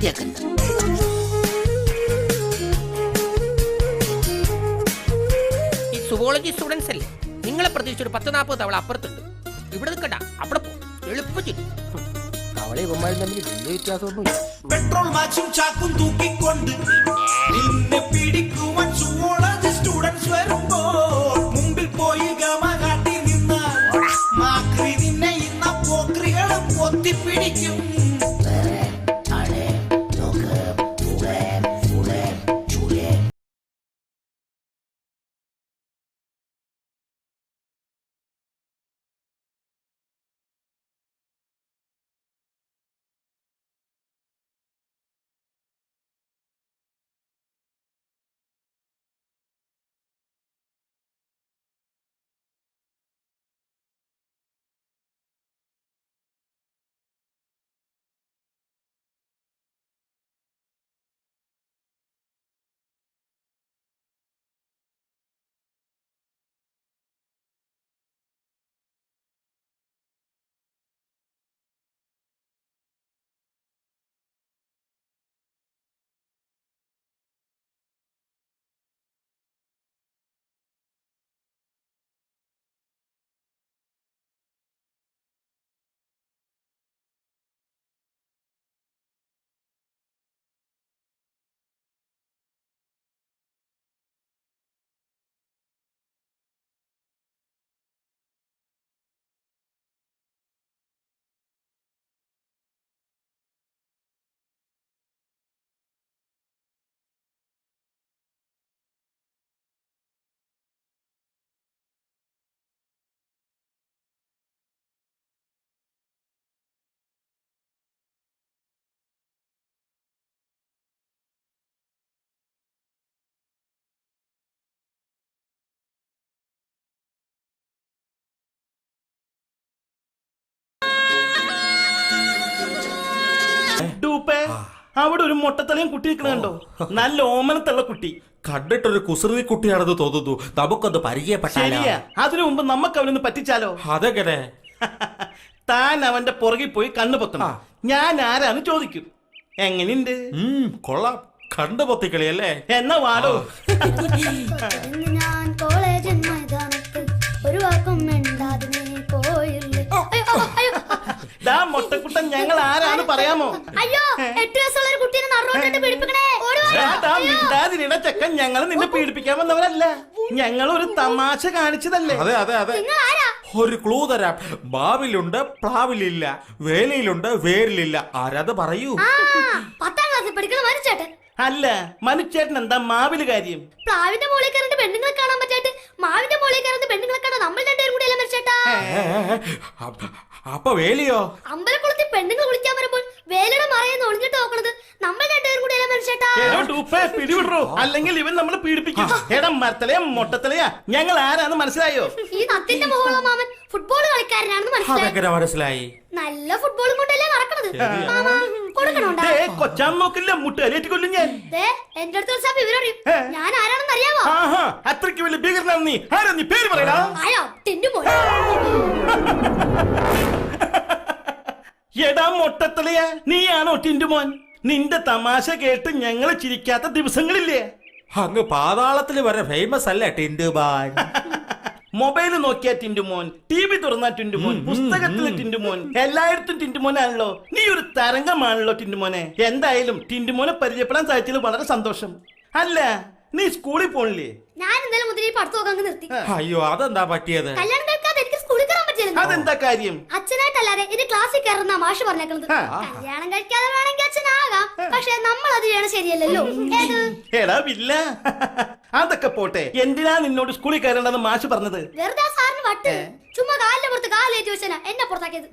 S13: വൃത്തിയാക്കുന്നത്.
S2: ഈ സുവോളജി സ്റ്റുഡൻസ് അല്ലേ, നിങ്ങളെ പ്രതീക്ഷിച്ച് ഒരു 10-40 തവള അപ്പുറത്തുണ്ട്. ഇവിടെ നിൽക്കണ്ട, അവിടെ പോ, എളുപ്പം. തവളെ ഇവന്മാരും തമ്മിൽ വലിയ വ്യത്യാസമൊന്നുമില്ല.
S1: പെട്രോൾ മാച്ചും ചാക്കും തൂക്കിക്കൊണ്ട് നിന്നെ പിടിക്കുവാൻ സുവോളജി സ്റ്റുഡൻസ് വരുമ്പോൾ മുമ്പിൽ പോയി ഗമ കാട്ടി നിന്നാൽ മാക്രി നിന്നെ ഇന്ന പോക്രികളും പൊത്തിപ്പിടിക്കും.
S7: അവിടെ ഒരു മൊട്ടത്തലയും കുട്ടി നിൽക്കണുണ്ടോ? നല്ല ഓമനത്തുള്ള കുട്ടി.
S3: കണ്ടിട്ടൊരു കുസൃതി കുട്ടിയാണെന്ന് തോന്നുന്നു. നമുക്കൊന്ന് പരിചയപ്പെട്ടാലോ?
S7: ശരിയാ, അതിനു മുമ്പ് നമുക്ക് അവനൊന്ന് പറ്റിച്ചാലോ?
S3: അതെങ്ങനെ?
S7: താൻ അവന്റെ പുറകിൽ പോയി കണ്ണു പൊത്തണം. ഞാൻ ആരാന്ന് ചോദിക്കും. എങ്ങനെയുണ്ട്?
S3: കൊള്ളാം, കണ്ടു പൊത്തിക്കളിയല്ലേ?
S7: എന്നാ വാടോ.
S15: ഞാൻ കോളേജ് മൈതാനത്ത് ഒരു വാക്കും മിണ്ടാതെ പോയില്ലേ.
S7: മൊട്ടക്കുട്ടൻ ഞങ്ങൾ ആരാന്ന് പറയാമോ?
S15: അയ്യോ, 8 വയസ്സുള്ള ഒരു കുട്ടീനെ നറോട്ടിട്ട് പീഡിപ്പിക്കണേ.
S7: ചെക്കൻ, ഞങ്ങൾ നിന്നെ പീഡിപ്പിക്കാൻ വന്നവരല്ല, ഞങ്ങൾ ഒരു തമാശ കാണിച്ചതല്ലേ.
S3: അതെ അതെ അതെ, ഒരു ക്ലൂ തരാം. മാവിലുണ്ട് പ്ലാവിലില്ല, വേലയിലുണ്ട് വേരിലില്ല. ആരാത് പറയൂ?
S15: 10ാം ക്ലാസ്സിൽ പഠിക്കുന്ന മനുച്ചേട്ടൻ.
S7: അല്ല, മനുച്ചേട്ടൻ എന്താ മാവില് കാര്യം?
S15: പ്ലാവിന്റെ മോളിൽ കയറിട്ട് പെണ്ണുങ്ങളെ കാണാൻ പറ്റാട്ട് മാവിന്റെ മോളിൽ കയറുന്ന പെണ്ണുങ്ങളെ കാണാൻ നമ്മൾ രണ്ടുപേരും കൂടി അല്ല മനുച്ചേട്ടാ.
S3: അപ്പൊ വേലിയോ?
S15: അമ്പലക്കുളത്തിൽ പെണ്ണുങ്ങൾ കുളിക്കാൻ വരുമ്പോൾ വേലയുടെ മറയെന്ന് ഒളിഞ്ഞിട്ട് നോക്കണത് നമ്മൾ രണ്ടുപേരും കൂടി അല്ല മനുച്ചേട്ടാ.
S7: പിടിവിടോ, അല്ലെങ്കിൽ ഇവൻ നമ്മളെ പീഡിപ്പിക്കും. എടാ മരത്തലയാ മൊട്ടത്തലയാ, ഞങ്ങൾ ആരാന്ന് മനസ്സിലായോ?
S15: ഈ നത്തിന്റെ മുഖമുള്ള മാമൻ ഫുട്ബോൾ കളിക്കാരനാണെന്ന്
S3: മനസ്സിലായി.
S15: നല്ല ഫുട്ബോളും കൊണ്ടല്ലേ നടക്കണത്. കൊടുക്കണോണ്ടാ?
S7: കൊച്ചാൻ നോക്കില്ല, മുട്ടുകലേറ്റ് കൊല്ലും ഞാൻ.
S15: എന്റെ അടുത്ത് വിവരറിയും ഞാൻ ആരാണെന്ന് അറിയാമോ?
S7: അത്രയ്ക്ക് വലിയ ഭീകരനാണ് നീ. ആരാ നീ? പേര് പറയടാ.
S15: ആയോ ടിന്റുമോൻ.
S7: എടാ മൊട്ടത്തലയാ, നീയാണോ ടിന്റുമോൻ? നിന്റെ തമാശ കേട്ട് ഞങ്ങൾ ചിരിക്കാത്ത ദിവസങ്ങളില്ലേ?
S3: അങ്ങ് പാതാളത്തിൽ വരെ ഫേമസ് അല്ലേ ടിന്റുമോൻ?
S7: മൊബൈൽ നോക്കിയാ ടിന്റുമോൻ, TV തുറന്നാ ടിന്റുമോൻ, പുസ്തകത്തിലെ ടിന്റുമോൻ, എല്ലായിടത്തും ടിന്റുമോനാണല്ലോ. നീ ഒരു തരംഗമാണല്ലോ ടിന്റുമോനെ. എന്തായാലും ടിന്റുമോനെ പരിചയപ്പെടാൻ സാധിച്ചതിൽ വളരെ സന്തോഷം. അല്ല, നീ സ്കൂളിൽ പോണില്ലേ?
S15: ഞാൻ ഇന്നലെ മുതൽ ഈ പഠിത്തമൊക്കെ അങ്ങ് നിർത്തി.
S3: അയ്യോ, അതെന്താ പറ്റിയത്?
S15: കല്യാണം കഴിക്കാതെ എനിക്ക് സ്കൂളിൽ കയറാൻ പറ്റില്ല.
S7: അതെന്താ കാര്യം?
S15: അച്ഛനായിട്ടല്ലാതെ എന്റെ ക്ലാസ്സിൽ കയറുന്ന മാഷ് പറഞ്ഞേക്കുന്നത്. കല്യാണം കഴിക്കാതെ വേണമെങ്കിൽ അച്ഛനാകാം, പക്ഷെ നമ്മൾ അത് ചെയ്യണം ശരിയല്ലല്ലോ.
S7: എടാ വില്ല, അതൊക്കെ പോട്ടെ. എന്തിനാ നിന്നോട് സ്കൂളിൽ കയറേണ്ടെന്ന് മാഷ് പറഞ്ഞത്?
S15: വെറുതെ സാറിന് വട്ട്. ചുമ്മാ കാലിന്റെ പുറത്ത് കാലേറ്റി വെച്ചാ എന്നെ പുറത്താക്കിയത്.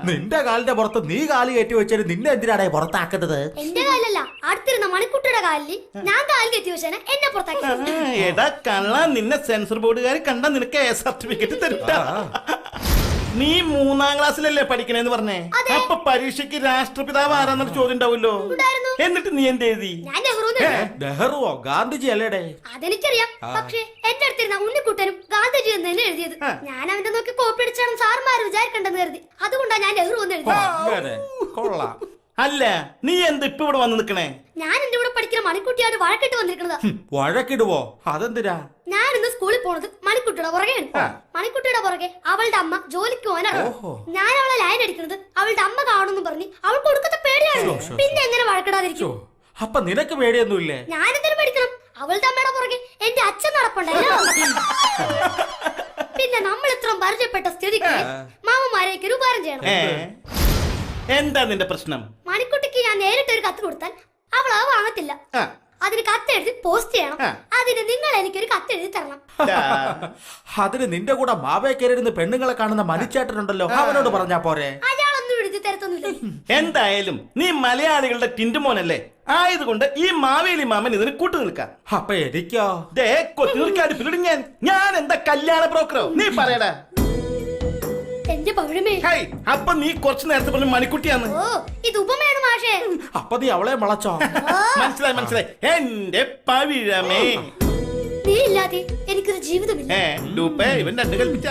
S3: നിന്റെ കാലിന്റെ പുറത്ത് നീ കാല് കയറ്റി വെച്ചാൽ നിന്നെ എന്തിനാണ് പുറത്താക്കുന്നത്?
S15: എന്റെ കാലല്ല, അടുത്തിരുന്ന മണിക്കുട്ടിയുടെ കാലിൽ ഞാൻ കാല് കയറ്റി വെച്ചാ എന്നെ പുറത്താക്കിയത്.
S7: എടാ കള്ള, നിന്നെ സെൻസർ ബോർഡുകാർ കണ്ട നിനക്ക് സർട്ടിഫിക്കറ്റ് തരുട്ടാ. നീ 3ാം ക്ലാസ്സിലല്ലേ പഠിക്കണേന്ന് പറഞ്ഞേ? അപ്പൊ പരീക്ഷയ്ക്ക് രാഷ്ട്രപിതാവ് ആരാന്നൊരു ചോദ്യം ഉണ്ടാവുമല്ലോ. എന്നിട്ട് നീ എന്ത് എഴുതി?
S3: നെഹ്റുവോ ഗാന്ധിജി അല്ലേടേ?
S15: അതെനിക്കറിയാം, പക്ഷെ എന്റെ അടുത്തിരുന്ന ഉണ്ണിക്കുട്ടനും ഗാന്ധിജി എന്ന് തന്നെ എഴുതിയത്. ഞാൻ അവന്റെ നോക്കി കോപ്പി അടിച്ചാണ് സാർമാർ വിചാരിക്കണ്ടെന്ന് കരുതി. അതുകൊണ്ടാണ് ഞാൻ നെഹ്റു എന്ന് എഴുതിയത്.
S3: കൊള്ളാം.
S7: അല്ല നീ എന്താ ഇപ്പൊ ഇവിടെ വന്ന് നിക്കണേ?
S15: ഞാൻ എന്റെ കൂടെ പഠിക്കുന്ന മണിക്കുട്ടിയാണ് വഴക്കിട്ട് വന്നിരിക്കുന്നതാ.
S3: വഴക്കിടുവോ? അതെന്തിനാ?
S15: ഞാൻ ഇന്ന് സ്കൂളിൽ പോണത് മണിക്കുട്ടിയുടെ പുറകെയാണ്. മണിക്കുട്ടിയുടെ പുറകെ അവളുടെ അമ്മ ജോലിക്ക് പോകാനാണ്. ഞാൻ അവളെ ലൈൻ അടിക്കുന്നത് അവളുടെ അമ്മ കാണുന്നു പറഞ്ഞ് അവൾക്ക് കൊടുക്കത്തെ പേടിയാണ്. പിന്നെ എങ്ങനെ വഴക്കിടാതിരിക്കും?
S3: അപ്പൊ നിനക്ക് പേടിയൊന്നുമില്ലേ?
S15: ഞാൻ എന്തിനു പഠിക്കണം? അവളുടെ അമ്മയുടെ പുറകെ എന്റെ അച്ഛൻ നടപ്പുണ്ടല്ലോ. പിന്നെ നമ്മൾ ഇത്രയും പരിചയപ്പെട്ട സ്ഥിതിക്ക് മാമന്മാരേക്ക് ഒരു ഉപകാരം ചെയ്യണം.
S7: എന്താ നിന്റെ പ്രശ്നം?
S15: മണിക്കുട്ടിക്ക് ഞാൻ നേരിട്ട് ഒരു കത്ത് കൊടുത്താൽ അവൾ അത് വാങ്ങത്തില്ല. അതിന് കത്തെഴുതി പോസ്റ്റ് ചെയ്യണം. അതിന് നിങ്ങൾ എനിക്കൊരു കത്തെഴുതി തരണം.
S3: അതിന് നിന്റെ കൂടെ മാവേ കയറിയിരുന്ന് പെണ്ണുങ്ങളെ കാണുന്ന മനിച്ചേട്ടനുണ്ടല്ലോ, അവനോട് പറഞ്ഞാ പോരെ?
S15: അയാളൊന്നും എഴുതി തരത്തൊന്നുമില്ല.
S7: എന്തായാലും നീ മലയാളികളുടെ ടിന്റുമോനല്ലേ, ആയതുകൊണ്ട് ഈ മാവേലി മാമൻ ഇതിന് കൂട്ടു നിൽക്കാം.
S3: അപ്പൊ എനിക്കോ?
S7: കൊത്തിനിർക്കാടി ഞാൻ എന്താ കല്യാണ ബ്രോക്കറോ? നീ പറയടാ.
S15: എന്റെ പവിഴമേ,
S7: അപ്പൊ നീ കുറച്ചു നേരത്തെ പറഞ്ഞ മണിക്കുട്ടിയാന്ന്.
S15: ഓ ഇത് ഉപമയാണ് മാഷേ.
S3: അപ്പൊ നീ അവളെ വളച്ചോ?
S7: മനസ്സിലായി. എന്റെ പവിഴമേ,
S15: നീ ഇല്ലാതെ എനിക്കൊരു ജീവിതമില്ല.
S7: ഇവൻ രണ്ട് കൽപ്പിച്ച.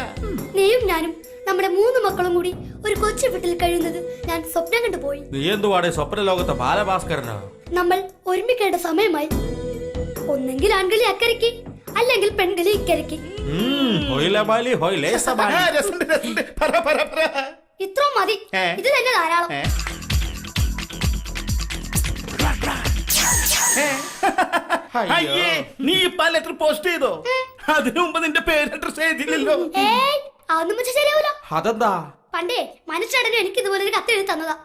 S15: നീയും ഞാനും നമ്മുടെ 3 മക്കളും കൂടി ഒരു കൊച്ചു വീട്ടിൽ കഴിയുന്നത് ഞാൻ സ്വപ്നം കണ്ടുപോയി.
S3: നീ എന്തുവാടേ സ്വപ്ന ലോകത്തെ ബാലഭാസ്കരനാ?
S15: നമ്മൾ ഒരുമിക്കേണ്ട സമയമായി. ഒന്നെങ്കിൽ ആൺകളി അക്കരയ്ക്ക്, അല്ലെങ്കിൽ പെൺകളി ഇക്കരയ്ക്ക്. ഇത്രയും മതി, ഇത് തന്നെ ധാരാളം.
S7: നീ ഇപ്പൊ ലെറ്റർ പോസ്റ്റ് ചെയ്തോ? അതിനു മുമ്പ് നിന്റെ പേര് അഡ്രസ് ചെയ്തില്ലല്ലോ.
S15: അതൊന്നും വെച്ചാൽ ശരിയാവൂല.
S3: അതെന്താ?
S15: പണ്ടേ മനുഷ്യടനും എനിക്ക് ഇതുപോലെ ഒരു കത്ത് എഴുതി തന്നതാ.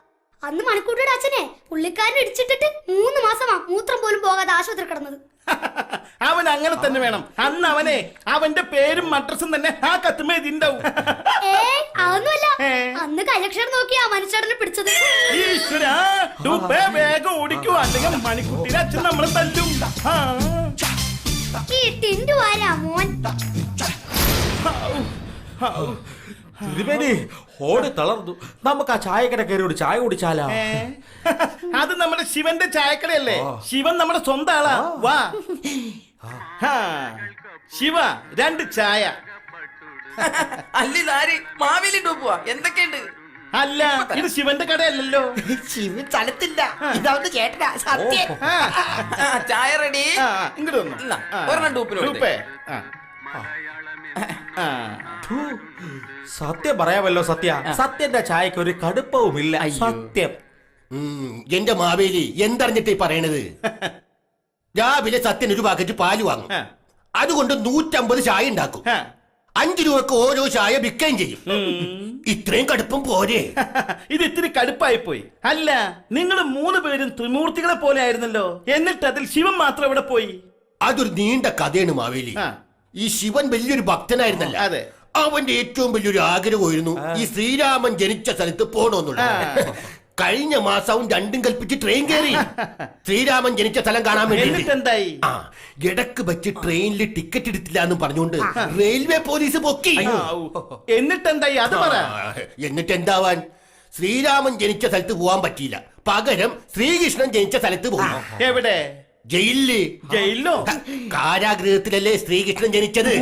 S15: അന്ന് മണിക്കൂട്ടിയുടെ അച്ഛനെ പുള്ളിക്കാരൻ ഇടിച്ചിട്ടിട്ട് 3 മാസമാ മൂത്രം പോലും പോകാതെ ആശുപത്രി കിടന്നത്.
S7: അവൻ അങ്ങനെ തന്നെ വേണം. അന്ന് അവനെ അവന്റെ പേരും അഡ്രസ്സും തന്നെ ആ കത്തുമേ ഇതിണ്ടാവും.
S15: അതൊന്നുമല്ല, അന്ന് കലക്ഷണം നോക്കിയാ മനുഷ്യടനെ പിടിച്ചത്.
S7: ഈശ്വരാ, വേഗം ഓടിക്കൂ, അല്ലെങ്കിൽ മണിക്കുട്ടിയുടെ അച്ഛൻ നമ്മളെ തല്ലും.
S15: ഈ ടിൻഡു ആരാ മോൻ?
S3: ഓടി തളർന്നു. നമുക്ക് ആ ചായക്കട കയറി ഒരു ചായ കുടിച്ചാലോ?
S7: അത് നമ്മുടെ ശിവന്റെ ചായക്കടയല്ലേ? ശിവൻ നമ്മുടെ സ്വന്തം ആളാ. വാ ശിവ, 2 ചായ.
S2: അല്ലിതാരി മാവേലി ഡൂപ്പുവാ, എന്തൊക്കെയുണ്ട്?
S7: അല്ല, ഇത് ശിവന്റെ കടയല്ലല്ലോ.
S2: ശിവൻ സ്ഥലത്തില്ല, ഇതവന്റെ ചേട്ടനാ. സത്യം. ചായ റെഡി.
S7: ഇങ്ങോട്ട് വന്നു.
S2: ഒരെണ്ണം ഡൂപ്പിലൂപ്പേ.
S3: സത്യം പറയാമല്ലോ സത്യ, സത്യന്റെ ചായക്ക് ഒരു കടുപ്പവുമില്ല. സത്യം.
S9: എന്റെ മാവേലി എന്തറിഞ്ഞിട്ടേ പറയണത്? രാവിലെ സത്യൻ ഒരു പാക്കറ്റ് പാല് വാങ്ങും, അതുകൊണ്ട് 150 ചായ ഉണ്ടാക്കും. 5 രൂപക്ക് ഓരോ ചായ വിൽക്കുകയും ചെയ്യും. ഇത്രയും കടുപ്പം പോരെ?
S7: ഇത് ഇത്തിരി കടുപ്പായി പോയി. അല്ല, നിങ്ങൾ 3 പേരും ത്രിമൂർത്തികളെ പോലെ ആയിരുന്നല്ലോ, എന്നിട്ട് അതിൽ ശിവൻ മാത്രം എവിടെ പോയി?
S9: അതൊരു നീണ്ട കഥയാണ് മാവേലി. ഈ ശിവൻ വലിയൊരു ഭക്തനായിരുന്നല്ലോ.
S7: അതെ.
S9: അവന്റെ ഏറ്റവും വലിയൊരു ആഗ്രഹമായിരുന്നു ഈ ശ്രീരാമൻ ജനിച്ച സ്ഥലത്ത് പോകണമെന്നുള്ളത്. കഴിഞ്ഞ മാസവും 2 കൽപ്പിച്ച് ട്രെയിൻ കയറി ശ്രീരാമൻ ജനിച്ച സ്ഥലം കാണാൻ വേണ്ടി.
S7: എന്തായി?
S9: ഇടക്ക് വെച്ച് ട്രെയിനിൽ ടിക്കറ്റ് എടുത്തില്ല എന്ന് പറഞ്ഞുകൊണ്ട് റെയിൽവേ പോലീസ് പൊക്കി.
S7: എന്നിട്ടെന്തായി അത് പറ.
S9: എന്നിട്ടെന്താവാൻ, ശ്രീരാമൻ ജനിച്ച സ്ഥലത്ത് പോവാൻ പറ്റിയില്ല. പകരം ശ്രീകൃഷ്ണൻ ജനിച്ച സ്ഥലത്ത് പോകും.
S7: എവിടെ?
S9: ജയിലിലോ? കാരാഗൃഹത്തിലല്ലേ ശ്രീകൃഷ്ണൻ ജനിച്ചത്.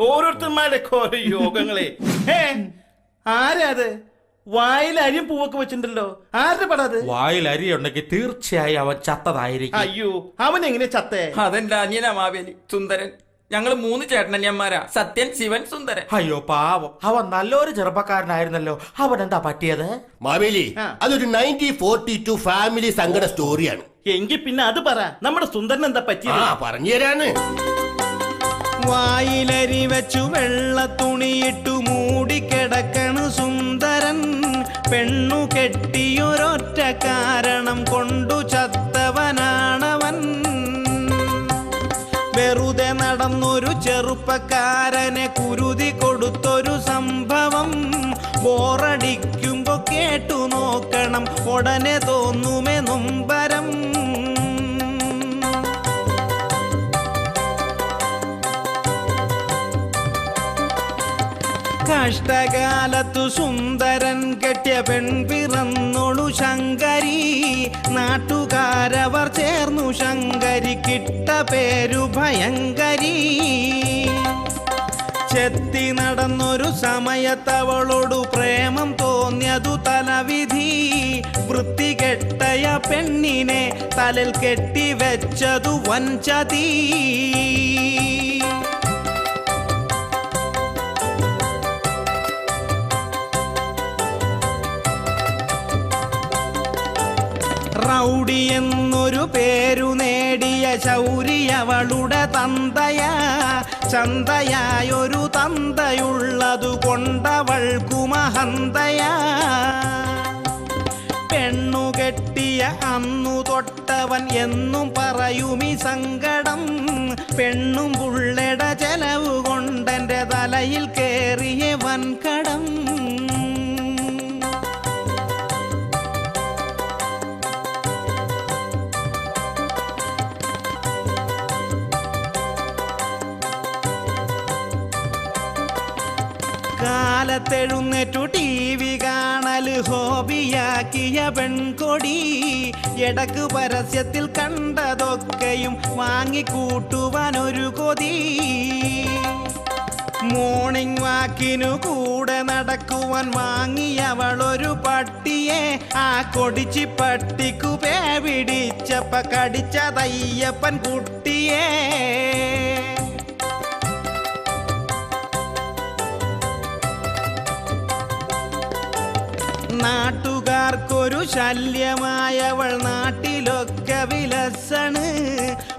S7: ഓരോരുത്തന്മാരുടെ ഓരോ യോഗങ്ങളെ. ആരാ അത്? വായിൽ അരിയും പൂവൊക്കെ വെച്ചിട്ടുണ്ടല്ലോ, ആരുടെ പടാ അത്?
S3: വായിൽ അരി ഉണ്ടെങ്കിൽ തീർച്ചയായും അവൻ ചത്തതായിരിക്കും.
S7: അയ്യോ, അവൻ എങ്ങനെ ചത്തേ?
S2: അതെന്റെ അനിയനാ മാവേലി, സുന്ദരൻ. ഞങ്ങള് 3 ചേട്ടനന്യന്മാരാ, സത്യൻ, ശിവൻ, സുന്ദരൻ.
S3: അയ്യോ പാവം, അവൻ നല്ലൊരു ചെറുപ്പക്കാരനായിരുന്നല്ലോ. അവൻ എന്താ പറ്റിയത്?
S9: മാവേലി, അതൊരു 1942 ഫാമിലി സങ്കട സ്റ്റോറിയാണ്.
S7: എങ്കിൽ പിന്നെ അത് പറ, നമ്മുടെ സുന്ദരൻ എന്താ പറ്റിയത്?
S9: പറഞ്ഞുതരാണ്.
S1: വായിലരി വെച്ചു വെള്ള തുണിയിട്ടു മൂടിക്കിടക്കണു സുന്ദരൻ. പെണ്ണു കെട്ടിയൊരൊറ്റ കാരണം കൊണ്ടു ചത്തവനാണവൻ. വെറുതെ നടന്നൊരു ചെറുപ്പക്കാരനെ കുരുതി കൊടുത്തൊരു സംഭവം. ബോറടിക്കുമ്പോ കേട്ടു നോക്കണം, ഉടനെ തോന്നുമേ നൊമ്പരം. കഷ്ടകാലത്തു സുന്ദരൻ കെട്ടിയ പെൺ പിറന്നൊളു ശങ്കരി. നാട്ടുകാരവർ ചേർന്നു ശങ്കരിക്കിട്ട പേരു ഭയങ്കരി. ചെത്തി നടന്നൊരു സമയത്തവളോടു പ്രേമം തോന്നിയതു തലവിധി.
S17: വൃത്തികെട്ടയ പെണ്ണിനെ തലൽ കെട്ടിവെച്ചതു വഞ്ചതി. റൗഡി എന്നൊരു പേരു നേടിയ ശൗരി അവളുടെ തന്തയാ. ചന്തയായൊരു തന്തയുള്ളതു കൊണ്ടവൾക്കു മഹന്തയാ. പെണ്ണുകെട്ടിയ അന്നു തൊട്ടവൻ എന്നും പറയുമി സങ്കടം. പെണ്ണും പുള്ളട ചെലവ് കൊണ്ടെന്റെ തലയിൽ കേറിയ വൻകടം. കാലത്തെഴുന്നേറ്റു ടി വി കാണല് ഹോബിയാക്കിയ പെൺകൊടി. എടക്ക് പരസ്യത്തിൽ കണ്ടതൊക്കെയും വാങ്ങിക്കൂട്ടുവാനൊരു കൊതി. മോർണിംഗ് വാക്കിനു കൂടെ നടക്കുവാൻ വാങ്ങിയവളൊരു പട്ടിയെ. ആ കൊടിച്ചി പട്ടിക്കു പേ പിടിച്ചപ്പ കടിച്ചതയ്യപ്പൻ കുട്ടിയെ. നാട്ടുകാർക്കൊരു ശല്യമായവൾ നാട്ടിലൊക്കെ വിലസണ്.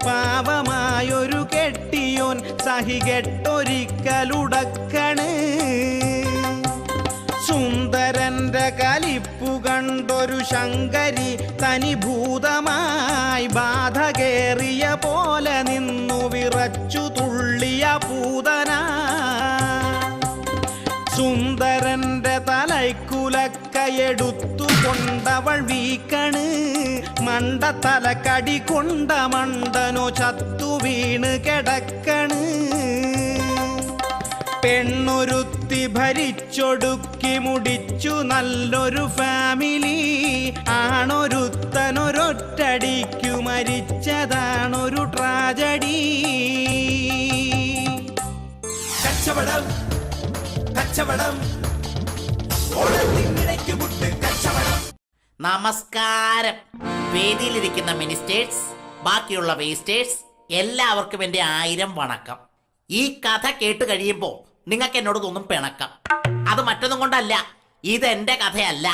S17: പാവമായൊരു കെട്ടിയോൻ സഹികെട്ടൊരിക്കലുടക്കണ്. സുന്ദരന്റെ കലിപ്പു കണ്ടൊരു ശങ്കരി തനിഭൂതമായി ബാധ കേറിയ പോലെ നിന്നു വിറച്ചു തുള്ളിയ പൂതന. സുന്ദരന്റെ തലയ്ക്കുലക്കയെടുത്തു കൊണ്ടവൾ വീക്കണ്. മണ്ട തലക്കടി കൊണ്ട മണ്ടനോ ചത്തു വീണ് കിടക്കണ്. പെണ്ണൊരുത്തി ഭരിച്ചൊടുക്കി മുടിച്ചു നല്ലൊരു ഫാമിലി. ആണൊരുത്തനൊരൊറ്റടിക്കു മരിച്ചതാണൊരു ട്രാജഡി.
S3: കച്ചവടം കച്ചവടം കച്ചവടം.
S13: നമസ്കാരം. വേദിയിലിരിക്കുന്ന മിനിസ്റ്റേഴ്സ്, ബാക്കിയുള്ള വേസ്റ്റേഴ്സ്, എല്ലാവർക്കും എൻ്റെ 1000 വണക്കം. ഈ കഥ കേട്ട് കഴിയുമ്പോൾ നിങ്ങൾക്ക് എന്നോട് തോന്നും പിണക്കം. അത് മറ്റൊന്നും കൊണ്ടല്ല, ഇത് എൻ്റെ കഥയല്ല.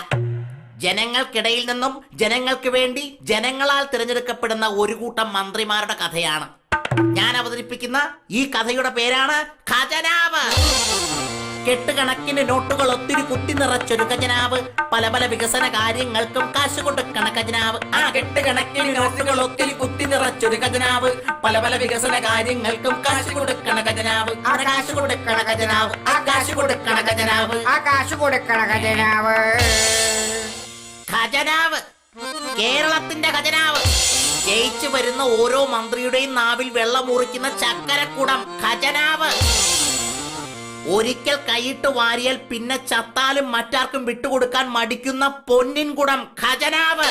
S13: ജനങ്ങൾക്കിടയിൽ നിന്നും ജനങ്ങൾക്ക് വേണ്ടി ജനങ്ങളാൽ തിരഞ്ഞെടുക്കപ്പെടുന്ന ഒരു കൂട്ടം മന്ത്രിമാരുടെ കഥയാണ് ഞാൻ അവതരിപ്പിക്കുന്ന. ഈ കഥയുടെ പേരാണ് ഖജനാവ്. കെട്ടുകണക്കിന് നോട്ടുകൾ ഒത്തിരി കുത്തി നിറച്ചൊരു ഖജനാവ്. പല പല വികസന കാര്യങ്ങൾക്കും കാശ് കൊടുക്കണ ഖജനാവ്. ആ കെട്ടുകണക്കിന് നോട്ടുകൾ ഒത്തിരി കുത്തി നിറച്ചൊരു ഖജനാവ്. പല പല വികസന കാര്യങ്ങൾക്കും കാശ് കൊടുക്കണ ഖജനാവ്. ആ കാശ് കൊടുക്കണ ഖജനാവ്. ആ കാശ് കൊടുക്കണ ഖജനാവ്. ആ കാശ് കൊടുക്കണ ഖജനാവ്. ഖജനാവ്, കേരളത്തിന്റെ ഖജനാവ്. ജയിച്ചു വരുന്ന ഓരോ മന്ത്രിയുടെയും നാവിൽ വെള്ളം മുറിക്കുന്ന ചക്കരക്കുടം ഖജനാവ്. ഒരിക്കൽ കൈയിട്ട് വാരിയാൽ പിന്നെ ചത്താലും മറ്റാർക്കും വിട്ടുകൊടുക്കാൻ മടിക്കുന്ന പൊന്നിൻ കുടം ഖജനാവ്.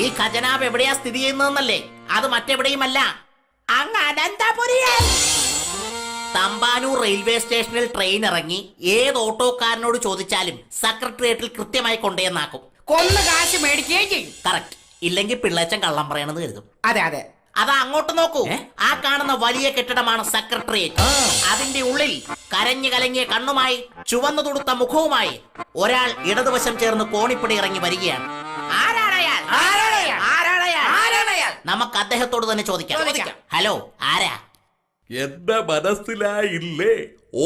S13: ഈ ഖജനാവ് എവിടെയാ സ്ഥിതി ചെയ്യുന്നതെന്നല്ലേ? അത് മറ്റെവിടെയുമല്ല, അങ്ങ് അനന്തപുരിയിൽ. തമ്പാനൂർ റെയിൽവേ സ്റ്റേഷനിൽ ട്രെയിൻ ഇറങ്ങി ഏത് ഓട്ടോക്കാരനോട് ചോദിച്ചാലും സെക്രട്ടേറിയറ്റിൽ കൃത്യമായി കൊണ്ടുവന്നാക്കും.
S2: കൊന്ന് കാശ് മേടിക്കുകയും ചെയ്യും.
S13: കറക്റ്റ്. ഇല്ലെങ്കിൽ പിള്ളേച്ചൻ കള്ളം പറയണത് കരുതും.
S2: അതെ അതെ.
S13: അത് അങ്ങോട്ട് നോക്കൂ. ആ കാണുന്ന വലിയ കെട്ടിടമാണ് സെക്രട്ടേറിയറ്റ്. അതിന്റെ ഉള്ളിൽ കരഞ്ഞു കലങ്ങിയ കണ്ണുമായി ചുവന്നു തുടുത്ത മുഖവുമായി ഒരാൾ ഇടതുവശം ചേർന്ന് കോണിപ്പടി ഇറങ്ങി വരികയാണ്. നമുക്ക് അദ്ദേഹത്തോട് തന്നെ ചോദിക്കാം. ഹലോ, ആരാ?
S5: എന്റെ മനസ്സിലായില്ലേ?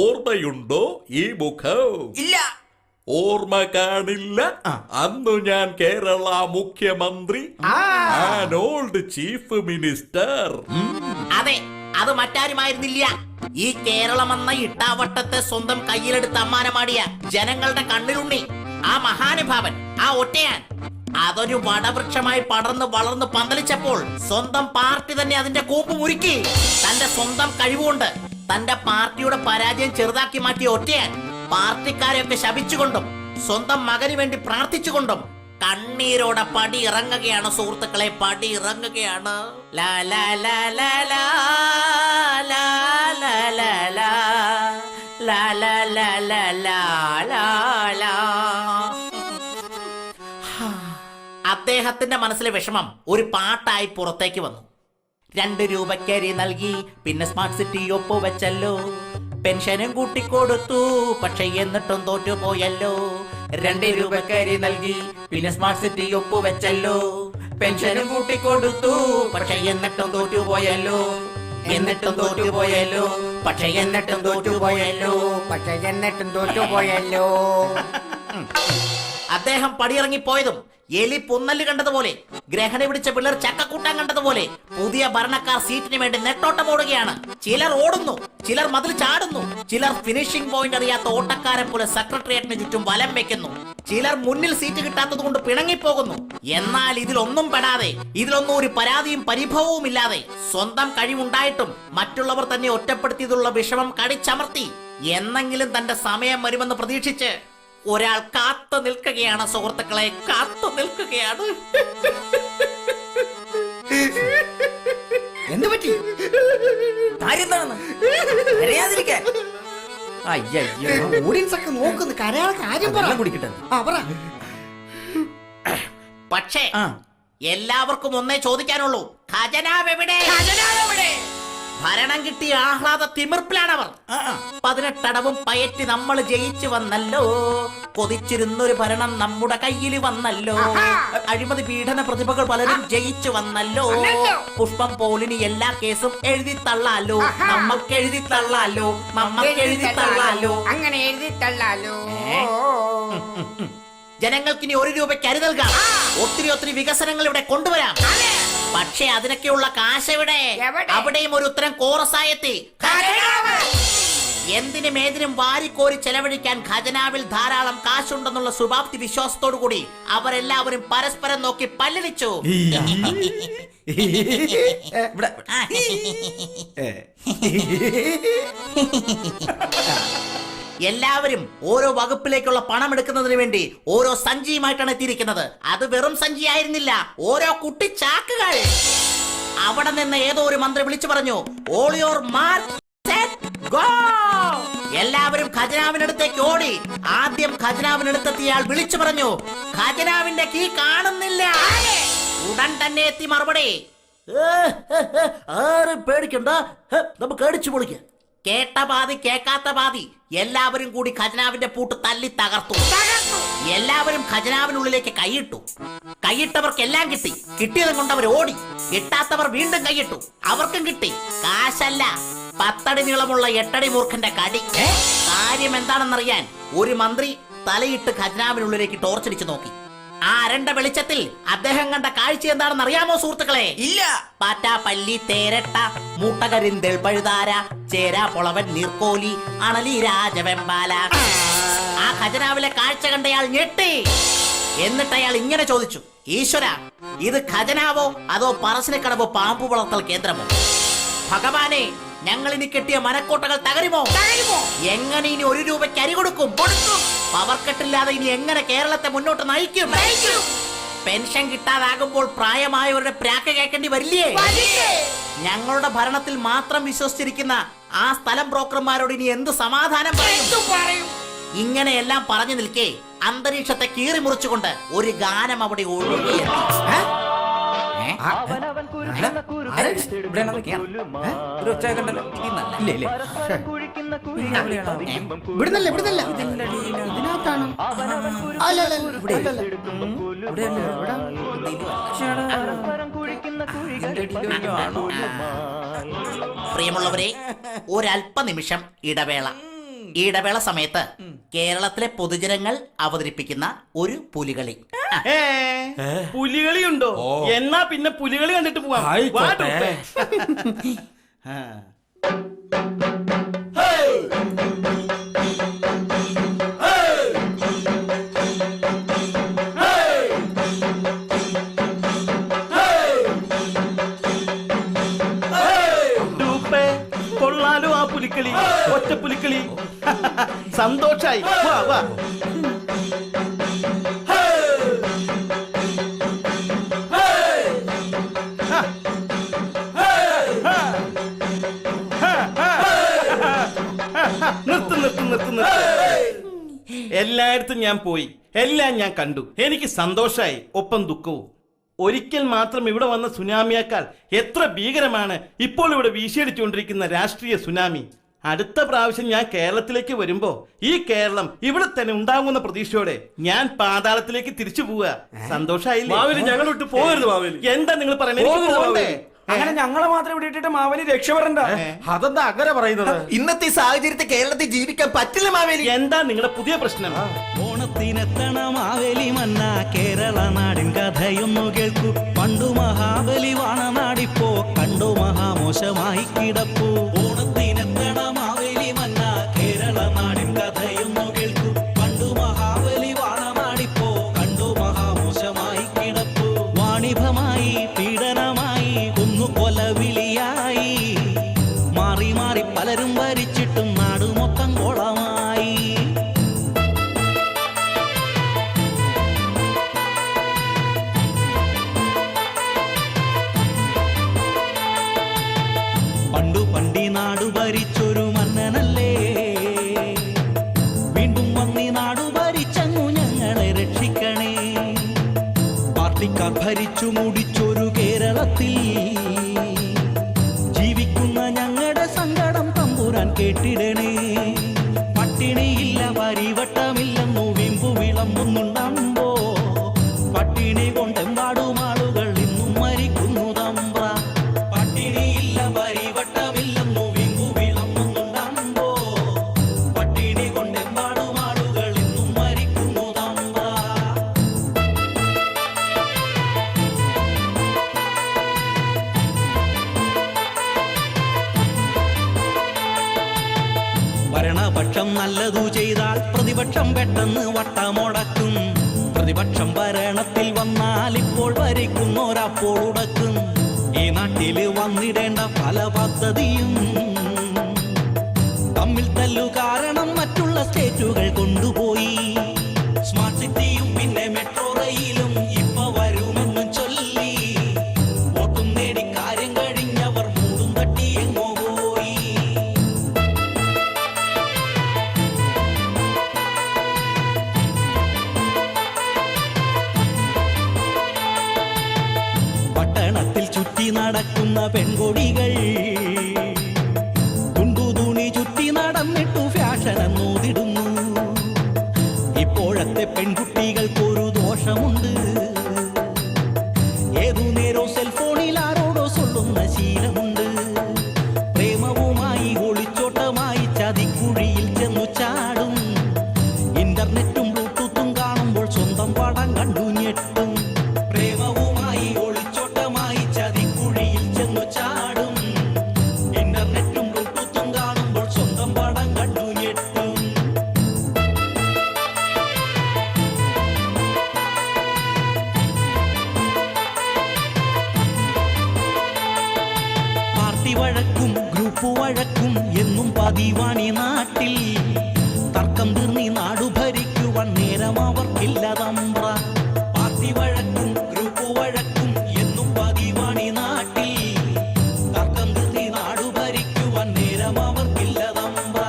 S5: ഓർമ്മയുണ്ടോ ഈ മുഖം?
S2: ഇല്ല.
S5: ഓർമ്മ കാണില്ല. അന്നു ഞാൻ കേരള മുഖ്യമന്ത്രി, ഓൾഡ് ചീഫ് മിനിസ്റ്റർ.
S13: അതെ, അത് മറ്റാരുമായിരുന്നില്ല. ഈ കേരളമെന്ന ഇട്ടാവട്ടത്തെ സ്വന്തം കയ്യിലെടുത്ത് അമ്മാനമാടിയ ജനങ്ങളുടെ കണ്ണിലുണ്ണി, ആ മഹാനുഭാവൻ, ആ ഒറ്റയാൻ. അതൊരു വടവൃക്ഷമായി പടർന്ന് വളർന്ന് പന്തലിച്ചപ്പോൾ സ്വന്തം പാർട്ടി തന്നെ അതിന്റെ കൂപ്പ് മുറുക്കി. തന്റെ സ്വന്തം കഴിവുകൊണ്ട് തന്റെ പാർട്ടിയുടെ പരാജയം ചെറുതാക്കി മാറ്റിയ ഒറ്റയാൻ പാർട്ടിക്കാരെയൊക്കെ ശപിച്ചുകൊണ്ടും സ്വന്തം മകന് വേണ്ടി പ്രാർത്ഥിച്ചുകൊണ്ടും കണ്ണീരോടെ പടി ഇറങ്ങുകയാണ്. സുഹൃത്തുക്കളെ, പടി ഇറങ്ങുകയാണ്. ലാ ലാ ലാ ലാ ലാ ലാ ലാ ലാ ലാ ലാ ലാ ലാ ലാ ലാ ലാ.
S3: അദ്ദേഹത്തിന്റെ മനസ്സിലെ വിഷമം ഒരു പാട്ടായി പുറത്തേക്ക് വന്നു. 2 രൂപക്കരി നൽകി, പിന്നെ സ്മാർട്ട് സിറ്റി ഒപ്പുവെച്ചല്ലോ. പെൻഷനും കൂട്ടിക്കൊടുത്തു, പക്ഷെ എന്നിട്ടും തോറ്റുപോയല്ലോ. 2 രൂപക്കരി നൽകി, പിന്നെ സ്മാർട്ട് സിറ്റി ഒപ്പുവെച്ചല്ലോ. പെൻഷനും കൂട്ടിക്കൊടുത്തു, പക്ഷെ എന്നിട്ടും തോറ്റുപോയല്ലോ. എന്നിട്ടും തോറ്റുപോയല്ലോ, പക്ഷെ എന്നിട്ടും തോറ്റുപോയല്ലോ.
S2: പക്ഷെ എന്നിട്ടും തോറ്റുപോയല്ലോ.
S3: അദ്ദേഹം പടിയിറങ്ങിപ്പോയതും എലി പുന്നല് കണ്ടതുപോലെ, ഗ്രഹണി പിടിച്ച പിള്ളേർ ചക്കക്കൂട്ടാൻ കണ്ടതുപോലെ പുതിയ ഭരണക്കാർ സീറ്റിന് വേണ്ടി നെട്ടോട്ടം ഓടുകയാണ്. ചിലർ ഓടുന്നു, ചിലർ മതിൽ ചാടുന്നു, ചിലർ ഫിനിഷിംഗ് പോയിന്റ് അറിയാത്ത ഓട്ടക്കാരെ പോലെ സെക്രട്ടേറിയറ്റിന് ചുറ്റും വലം വെക്കുന്നു, ചിലർ മുന്നിൽ സീറ്റ് കിട്ടാത്തത് കൊണ്ട് പിണങ്ങിപ്പോകുന്നു. എന്നാൽ ഇതിലൊന്നും പെടാതെ, ഇതിലൊന്നും ഒരു പരാതിയും പരിഭവവും ഇല്ലാതെ, സ്വന്തം കഴിവുണ്ടായിട്ടും മറ്റുള്ളവർ തന്നെ ഒറ്റപ്പെടുത്തിയതുള്ള വിഷമം കടിച്ചമർത്തി എന്നെങ്കിലും തന്റെ സമയം വരുമെന്ന് പ്രതീക്ഷിച്ച് ഒരാൾ കാത്തു നിൽക്കുകയാണ്. സുഹൃത്തുക്കളെ, കാത്തു നിൽക്കുകയാണ്.
S2: എന്തു പറ്റി? ഓഡിയൻസ് ഒക്കെ നോക്കുന്നു, കരയാളെ കാര്യം കുടിക്കട്ടെ.
S3: പക്ഷേ എല്ലാവർക്കും ഒന്നേ ചോദിക്കാനുള്ളൂ, ഖജനാവ് എവിടെ? ഭരണം കിട്ടിയ ആഹ്ലാദ തിമിർപ്പിലാണവർ. 18 അടവും പയറ്റി നമ്മൾ ജയിച്ചു വന്നല്ലോ. കൊതിച്ചിരുന്നൊരു ഭരണം നമ്മുടെ കയ്യിൽ വന്നല്ലോ. അഴിമതി പീഡന പ്രതിഭകൾ പലരും ജയിച്ചു വന്നല്ലോ. പുഷ്പം പോലിനി എല്ലാ കേസും എഴുതി തള്ളാലോ. നമ്മൾക്ക് എഴുതി തള്ളാലോ, നമ്മൾക്ക് എഴുതി തള്ളാലോ,
S2: അങ്ങനെ എഴുതി തള്ളാലോ.
S3: ജനങ്ങൾക്ക് ഇനി 1 രൂപയ്ക്ക് അരി നൽകാം. ഒത്തിരി വികസനങ്ങൾ ഇവിടെ കൊണ്ടുവരാം. പക്ഷേ അതിനൊക്കെയുള്ള കാശ് എവിടെ? അവിടെയും ഒരു ഉത്തരം കോറസായെത്തി. എന്തിനും ഏതിനും വാരിക്കോരി ചെലവഴിക്കാൻ ഖജനാവിൽ ധാരാളം കാശുണ്ടെന്നുള്ള ശുഭാപ്തി വിശ്വാസത്തോടു കൂടി അവരെല്ലാവരും പരസ്പരം നോക്കി പല്ലിടിച്ചു. എല്ലാവരും ഓരോ വകുപ്പിലേക്കുള്ള പണം എടുക്കുന്നതിന് വേണ്ടി ഓരോ സഞ്ചിയുമായിട്ടാണ് എത്തിയിരിക്കുന്നത്. അത് വെറും സഞ്ചി ആയിരുന്നില്ല, ഓരോ കുട്ടി ചാക്കുകൾ. അവിടെ നിന്ന് ഏതോ ഒരു മന്ത്രി വിളിച്ചു പറഞ്ഞു, all your mark set go. എല്ലാവരും ഖജനാവിനടുത്തേക്ക് ഓടി. ആദ്യം ഖജനാവിനടുത്തെത്തിയാൽ വിളിച്ചു പറഞ്ഞു, ഖജനാവിന്റെ കീ കാണുന്നില്ല. ഉടൻ തന്നെ എത്തി മറുപടി, ആരും പേടിക്കണ്ട, നമുക്ക് അടിച്ചു പൊളിക്കാം. കേട്ട പാതി കേൾക്കാത്ത പാതി എല്ലാവരും കൂടി ഖജനാവിന്റെ പൂട്ട് തല്ലി തകർത്തു. എല്ലാവരും ഖജനാവിനുള്ളിലേക്ക് കൈയിട്ടു. കൈയിട്ടവർക്കെല്ലാം കിട്ടി. കിട്ടിയതും കൊണ്ട് അവർ ഓടി. കിട്ടാത്തവർ വീണ്ടും കൈയിട്ടു. അവർക്കും കിട്ടി. കാശല്ല, 10 അടി നീളമുള്ള 8 അടി മൂർഖന്റെ കടി. കാര്യം എന്താണെന്നറിയാൻ ഒരു മന്ത്രി തലയിട്ട് ഖജനാവിനുള്ളിലേക്ക് ടോർച്ചടിച്ചു നോക്കി. ആ അരണ്ട വെളിച്ചത്തിൽ അദ്ദേഹം കണ്ട കാഴ്ച എന്താണെന്ന് അറിയാമോ സുഹൃത്തുക്കളെ? ഇല്ല. പാറ്റ, പല്ലി, തേരട്ട, മൂട്ടകരിന്തൽ, പഴുതാര, ചേര, പൊളവൻ, നീർക്കോലി, അണലി, രാജവെമ്പാല. ആ ഖജനാവിലെ കാഴ്ച കണ്ടയാൾ ഞെട്ടി. എന്നിട്ട് അയാൾ ഇങ്ങനെ ചോദിച്ചു, ഈശ്വര, ഇത് ഖജനാവോ അതോ പറശ്ശിനിക്കടവോ പാമ്പു വളർത്തൽ കേന്ദ്രമോ? ഭഗവാനെ, ഞങ്ങൾ ഇനി കെട്ടിയ മനക്കോട്ടകൾ തകരുമോ? എങ്ങനെ ഇനി 1 രൂപയ്ക്ക് അരി കൊടുക്കും? പവർ കട്ടില്ലാതെ ഇനി എങ്ങനെ കേരളത്തെ മുന്നോട്ട് നയിക്കും? പെൻഷൻ കിട്ടാതാകുമ്പോൾ പ്രായമായവരുടെ പ്രാക്ക് കേൾക്കേണ്ടി വരില്ലേ? ഞങ്ങളുടെ ഭരണത്തിൽ മാത്രം വിശ്വസിച്ചിരിക്കുന്ന ആ സ്ഥലം ബ്രോക്കർമാരോട് ഇനി എന്ത് സമാധാനം പറയും? ഇങ്ങനെയെല്ലാം പറഞ്ഞു നിൽക്കേ അന്തരീക്ഷത്തെ കീറി മുറിച്ചുകൊണ്ട് ഒരു ഗാനം അവിടെ ഒഴുകിയെത്തി. പ്രിയമുള്ളവരെ, ഒരല്പനിമിഷം ഇടവേള. ഈ ഇടവേള സമയത്ത് കേരളത്തിലെ പൊതുജനങ്ങൾ അവതരിപ്പിക്കുന്ന ഒരു പുലികളി.
S7: പുലികളിയുണ്ടോ? എന്നാ പിന്നെ പുലികളി കണ്ടിട്ട് പോവാം. കൊള്ളാലോ ആ പുലിക്കളി, ഒറ്റ പുലിക്കളി. സന്തോഷായി. വാ വാ. നിർത്ത്. എല്ലായിടത്തും ഞാൻ പോയി, എല്ലാം ഞാൻ കണ്ടു. എനിക്ക് സന്തോഷായി, ഒപ്പം ദുഃഖവും. ഒരിക്കൽ മാത്രം ഇവിടെ വന്ന സുനാമിയേക്കാൾ എത്ര ഭീകരമാണ് ഇപ്പോൾ ഇവിടെ വീശിയടിച്ചുകൊണ്ടിരിക്കുന്ന രാഷ്ട്രീയ സുനാമി. അടുത്ത പ്രാവശ്യം ഞാൻ കേരളത്തിലേക്ക് വരുമ്പോ ഈ കേരളം ഇവിടെ തന്നെ ഉണ്ടാകുന്ന പ്രതീക്ഷയോടെ ഞാൻ പാതാളത്തിലേക്ക് തിരിച്ചു പോവുക. സന്തോഷായില്ലേ?
S6: മാവേലി ഞങ്ങൾ വിട്ട് പോകരുത് മാവേലി.
S7: എന്താ നിങ്ങൾ പറയുന്നത്?
S17: അങ്ങനെ ഞങ്ങളെ മാത്രം ഇവിടെ ഇട്ടിട്ട് മാവേലി രക്ഷപ്പെടണ്ട.
S6: അതെന്താ അങ്ങനെ പറയുന്നത്?
S9: ഇന്നത്തെ സാഹചര്യത്തിൽ കേരളത്തിൽ ജീവിക്കാൻ പറ്റില്ല മാവേലി.
S7: എന്താ നിങ്ങളുടെ പുതിയ പ്രശ്നം?
S1: ഓണത്തിനെത്തണ മാവേലി മന്ന കേരള നാടിൻ കഥയൊന്നു കേൾക്കൂ. പണ്ടു മഹാബലി വാണ നാടിപ്പോ കണ്ടു മഹാമോശമായി കിടപ്പൂ. ഓണത്തിനെത്തണ മാവേലി മന്ന കേരള നാടിൻ കഥയൊന്നു കേൾക്കൂ. പണ്ടു മഹാബലി വാണ നാടിപ്പോ കണ്ടു മഹാമോശമായി കിടപ്പൂ. വാണിഭമായി പീഡനമായി കൊലവിളിയായി മാറി മാറി പലരും ഭരിച്ചിട്ടും നാട് മൊത്തം കോളമായി. പണ്ടു പണ്ടി നാടു ഭരിച്ചൊരു മന്നനല്ലേ വീണ്ടും വന്നി നാടു ഭരിച്ചങ്ങു ഞങ്ങളെ രക്ഷിക്കണേ. പാർട്ടിക്കാർ ഭരിച്ചു മുടിച്ചൊരു കേരളത്തിൽ ജീവിക്കുന്ന ഞങ്ങളുടെ സങ്കടം തമ്പുരാൻ കേട്ടിടണേ. പട്ടിണിയില്ല പരിവട്ടമില്ലെന്നു വിമ്പു വിളമ്പുന്നുണ്ടമ്പോ പട്ടിണി കൊണ്ടെമ്പാടും ആളുകൾ ഇന്നും മരിക്കുന്നു തമ്പ്ര. പട്ടിണിയില്ല പരിവട്ടമില്ലെന്നു വിമ്പു വിളമ്പുന്നുണ്ടമ്പോ പട്ടിണി കൊണ്ടെമ്പാടും ആളുകൾ ഇന്നും മരിക്കുന്നു തമ്പ്ര. ഭരണപക്ഷം നല്ലതു ചെയ്താൽ പ്രതിപക്ഷം പെട്ടെന്ന് വട്ടമുടക്കും. പ്രതിപക്ഷം ഭരണത്തിൽ വന്നാൽ ഇപ്പോൾ ഭരിക്കുന്നോരപ്പോൾ ഉടക്കും. ഈ നാട്ടില് വന്നിടേണ്ട പല പദ്ധതിയും തമ്മിൽ തല്ലു കാരണം മറ്റുള്ള സ്റ്റേറ്റുകൾ കൊണ്ടുപോയി. സ്മാർട്ട് സിറ്റിയും പിന്നെ മെട്രോ റെയിലും ഇപ്പൊ വരുമെന്നും ചൊല്ലി വോട്ടും നേടി കാര്യം കഴിഞ്ഞവർ മൂടും തട്ടി എങ്ങോ പോയി. പട്ടണത്തിൽ ചുറ്റി നടക്കുന്ന പെൺകൊടികൾ തുണ്ടുതുണി ചുറ്റി നടന്നിട്ടു ഫാഷൻ എന്നോതിടുന്നു. ഇപ്പോഴത്തെ പെൺകുട്ടികൾക്കൊരു ദോഷമുണ്ട്. ഏതു നേരോ സെൽഫോണിൽ ആരോടോ ചൊല്ലുന്ന ശീലമുണ്ട്. പ്രേമവുമായി ഒളിച്ചോട്ടമായി ചതിക്കുഴിയിൽ ചെന്നു ചാടും. ഇന്റർനെറ്റും ബ്ലൂടൂത്തും കാണുമ്പോൾ സ്വന്തം പടം കണ്ടു ഞെട്ടും. പ്രേമവുമായി ഒളിച്ചോട്ടമായി ചതിക്കുഴിയിൽ ചെന്നു ചാടും. ഇന്റർനെറ്റും ബ്ലൂടൂത്തും കാണുമ്പോൾ സ്വന്തം പടം കണ്ടു ഞെട്ടും. പാർട്ടി വഴക്കും ഗ്രൂപ്പ് വഴക്കും എന്നും പതിവാണി നാട്ടിൽ. തർക്കം തീർന്നി നാടു ഭരിക്കുവാൻ നേരം അവർക്കില്ല തമ്പ്ര. പാർട്ടി വഴക്കും ഗ്രൂപ്പ് വഴക്കും എന്നും പതിവാണി നാട്ടിൽ. തർക്കം തീർന്നി നാടു ഭരിക്കുവാൻ നേരം അവർക്കില്ല തമ്പ്ര.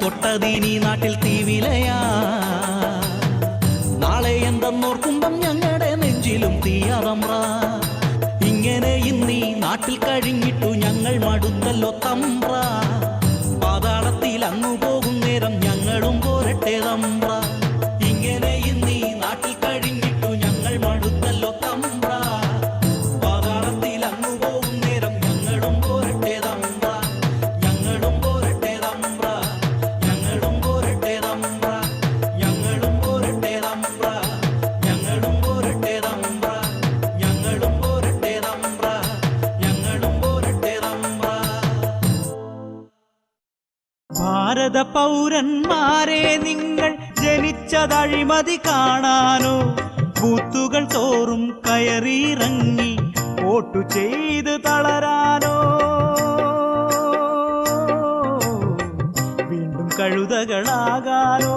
S1: തൊട്ടതിനി നാട്ടിൽ തീവിലയാ. നാളെ എന്തെന്നോർക്കുമ്പം ഞങ്ങളുടെ നെഞ്ചിലും തീയതമ്ര. ഇങ്ങനെ ഇന്നീ നാട്ടിൽ കഴിഞ്ഞിട്ടു ഞങ്ങൾ മടുത്തല്ലോ തമ്പ്ര. പാതാളത്തിൽ അങ്ങു പോകും നേരം ഞങ്ങളും പോരട്ടെ തമ്പ്ര. ഇങ്ങനെ ഇന്നീ നാട്ടിൽ കഴിഞ്ഞിട്ടു ഞങ്ങൾ മടുത്തല്ലോ തമ്പ്ര. പാതാളത്തിൽ അങ്ങു പോകും നേരം ഞങ്ങളും പോരട്ടെ തമ്പ്ര. ഞങ്ങളും പോരട്ടെ തമ്പ്ര. ഞങ്ങളും പോരട്ടെ തമ്പ്ര. ഞങ്ങളും പോരട്ടെ തമ്പ്ര. ഞങ്ങളും പോരട്ടെ തമ്പ്ര. ഞങ്ങളും പോരട്ടെ തമ്പ്ര. ഞങ്ങളും പോരട്ടെ തമ്പ്ര. ഭാരത പൗരന്മാരെ നിങ്ങൾ ജനിച്ചതഴിമതി കാണാനോ ബൂത്തുകൾ തോറും കയറിയിറങ്ങി വോട്ടു ചെയ്ത് തളരാനോ വീണ്ടും കഴുതകളാകാനോ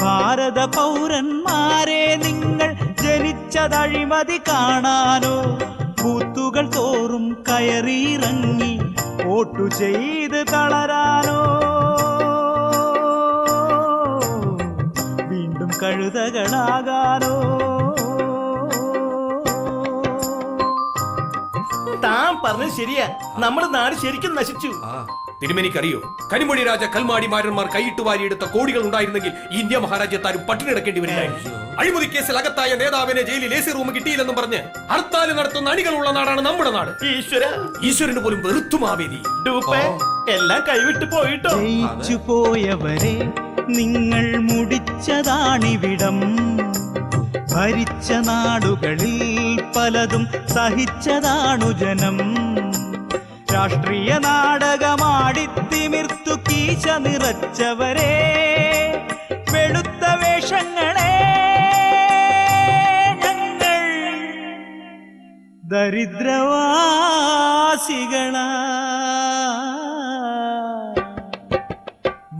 S1: ഭാരത പൗരന്മാരെ നിങ്ങൾ ജനിച്ചതഴിമതി കാണാനോ ബൂത്തുകൾ തോറും കയറിയിറങ്ങി വോട്ടു ചെയ്ത് തളരാനോ വീണ്ടും
S18: കഴുതകളാകാനോ?
S7: താൻ പറഞ്ഞത് ശരിയാ, നമ്മുടെ നാട് ശരിക്കും നശിച്ചു.
S8: തിരുമേനിക്കറിയോ, കനിമൊഴി രാജ കൽമാടിമാരന്മാർ കൈയിട്ട് വാരിയെടുത്ത കോടികൾ ഉണ്ടായിരുന്നെങ്കിൽ ഇന്ത്യ മഹാരാജ്യത്താരും പട്ടിണിടക്കേണ്ടി വരില്ലായിരുന്നു. അഴിമതി കേസിൽ അകത്തായ നേതാവിനെ ജയിലിൽ AC റൂം കിട്ടിയില്ലെന്നും പറഞ്ഞ് ഹർത്താൽ നടത്തുന്ന അണികളുള്ള നാടാണ് നമ്മുടെ നാട്. ഈശ്വരന് പോലും വെറുത്തു മാവേലി.
S7: എല്ലാം കൈവിട്ട് പോയിട്ടോ.
S18: ജയിച്ചു പോയവരെ നിങ്ങൾ മുടിച്ചതാണിവിടം. ഭരിച്ച നാടുകളിൽ പലതും സഹിച്ചതാണു ജനം. രാഷ്ട്രീയ നാടകമാടിത്തിമിർത്തു കീശ നിറച്ചവരെ, വെളുത്ത വേഷങ്ങളെ ഞങ്ങൾ ദരിദ്രവാസികളാ.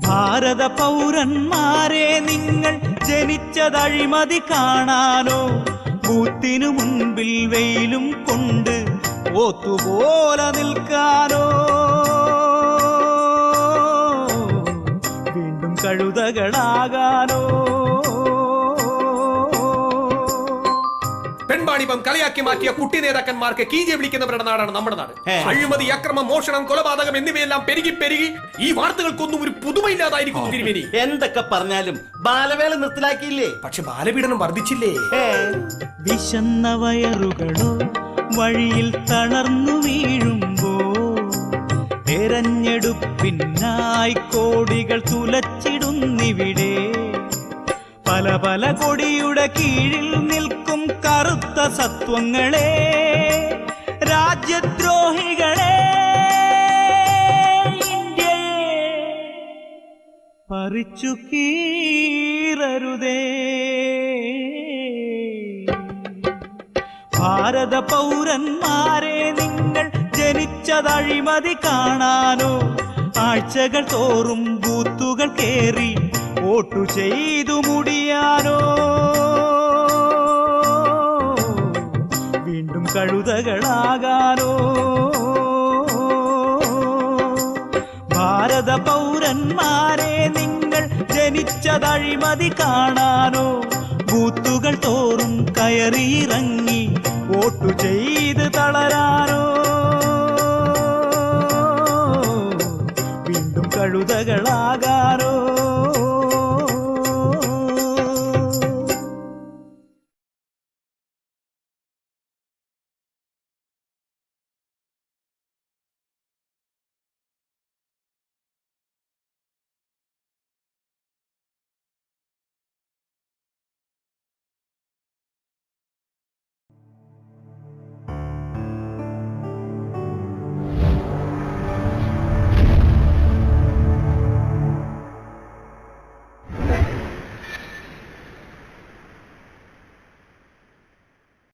S18: ഭാരത പൗരന്മാരെ നിങ്ങൾ ജനിച്ചതഴിമതി കാണാനോ? ബൂത്തിനു മുൻപിൽ വെയിലും കൊണ്ട് ഓത്തുപോലെ നിൽക്കാനോ? വീണ്ടും കഴുതകളാകാനോ?
S8: പെൺവാണിഭം കളിയാക്കി മാറ്റിയ കുട്ടി നേതാക്കന്മാർക്ക് കീജെ വിളിക്കുന്നവരുടെ നാടാണ് നമ്മുടെ നാട്. അഴിമതി, അക്രമം, മോഷണം, കൊലപാതകം എന്നിവയെല്ലാം പെരുകി പെരുകി ഈ വാർത്തകൾക്കൊന്നും ഒരു പുതുമയില്ലാതായിരിക്കുന്നു തിരുമേനി.
S7: എന്തൊക്കെ പറഞ്ഞാലും ബാലവേല നിർത്തലാക്കിയില്ലേ?
S8: പക്ഷെ ബാലപീഡനം വർദ്ധിച്ചില്ലേ?
S18: വിശന്ന വയറുകളോ വഴിയിൽ തളർന്നു വീഴുമ്പോ, തെരഞ്ഞെടുപ്പിനായി കോടികൾ തുലച്ചിടുന്നിവിടെ. പല പല കൊടിയുടെ കീഴിൽ നിൽക്കും കറുത്ത സത്വങ്ങളെ, രാജ്യദ്രോഹികളെ, ഇന്ത്യയെ പറിച്ചു കീറരുതേ. ഭാരത പൗരന്മാരെ നിങ്ങൾ ജനിച്ചതഴിമതി കാണാനോ? ആഴ്ചകൾ തോറും ബൂത്തുകൾ കേറി വോട്ടു ചെയ്തു മുടിയാനോ? വീണ്ടും കഴുതകളാകാനോ? ഭാരത പൗരന്മാരെ നിങ്ങൾ ജനിച്ചതഴിമതി കാണാനോ? ബൂത്തുകൾ തോറും കയറിയിറങ്ങി വോട്ടു ചെയ്ത് തളരാ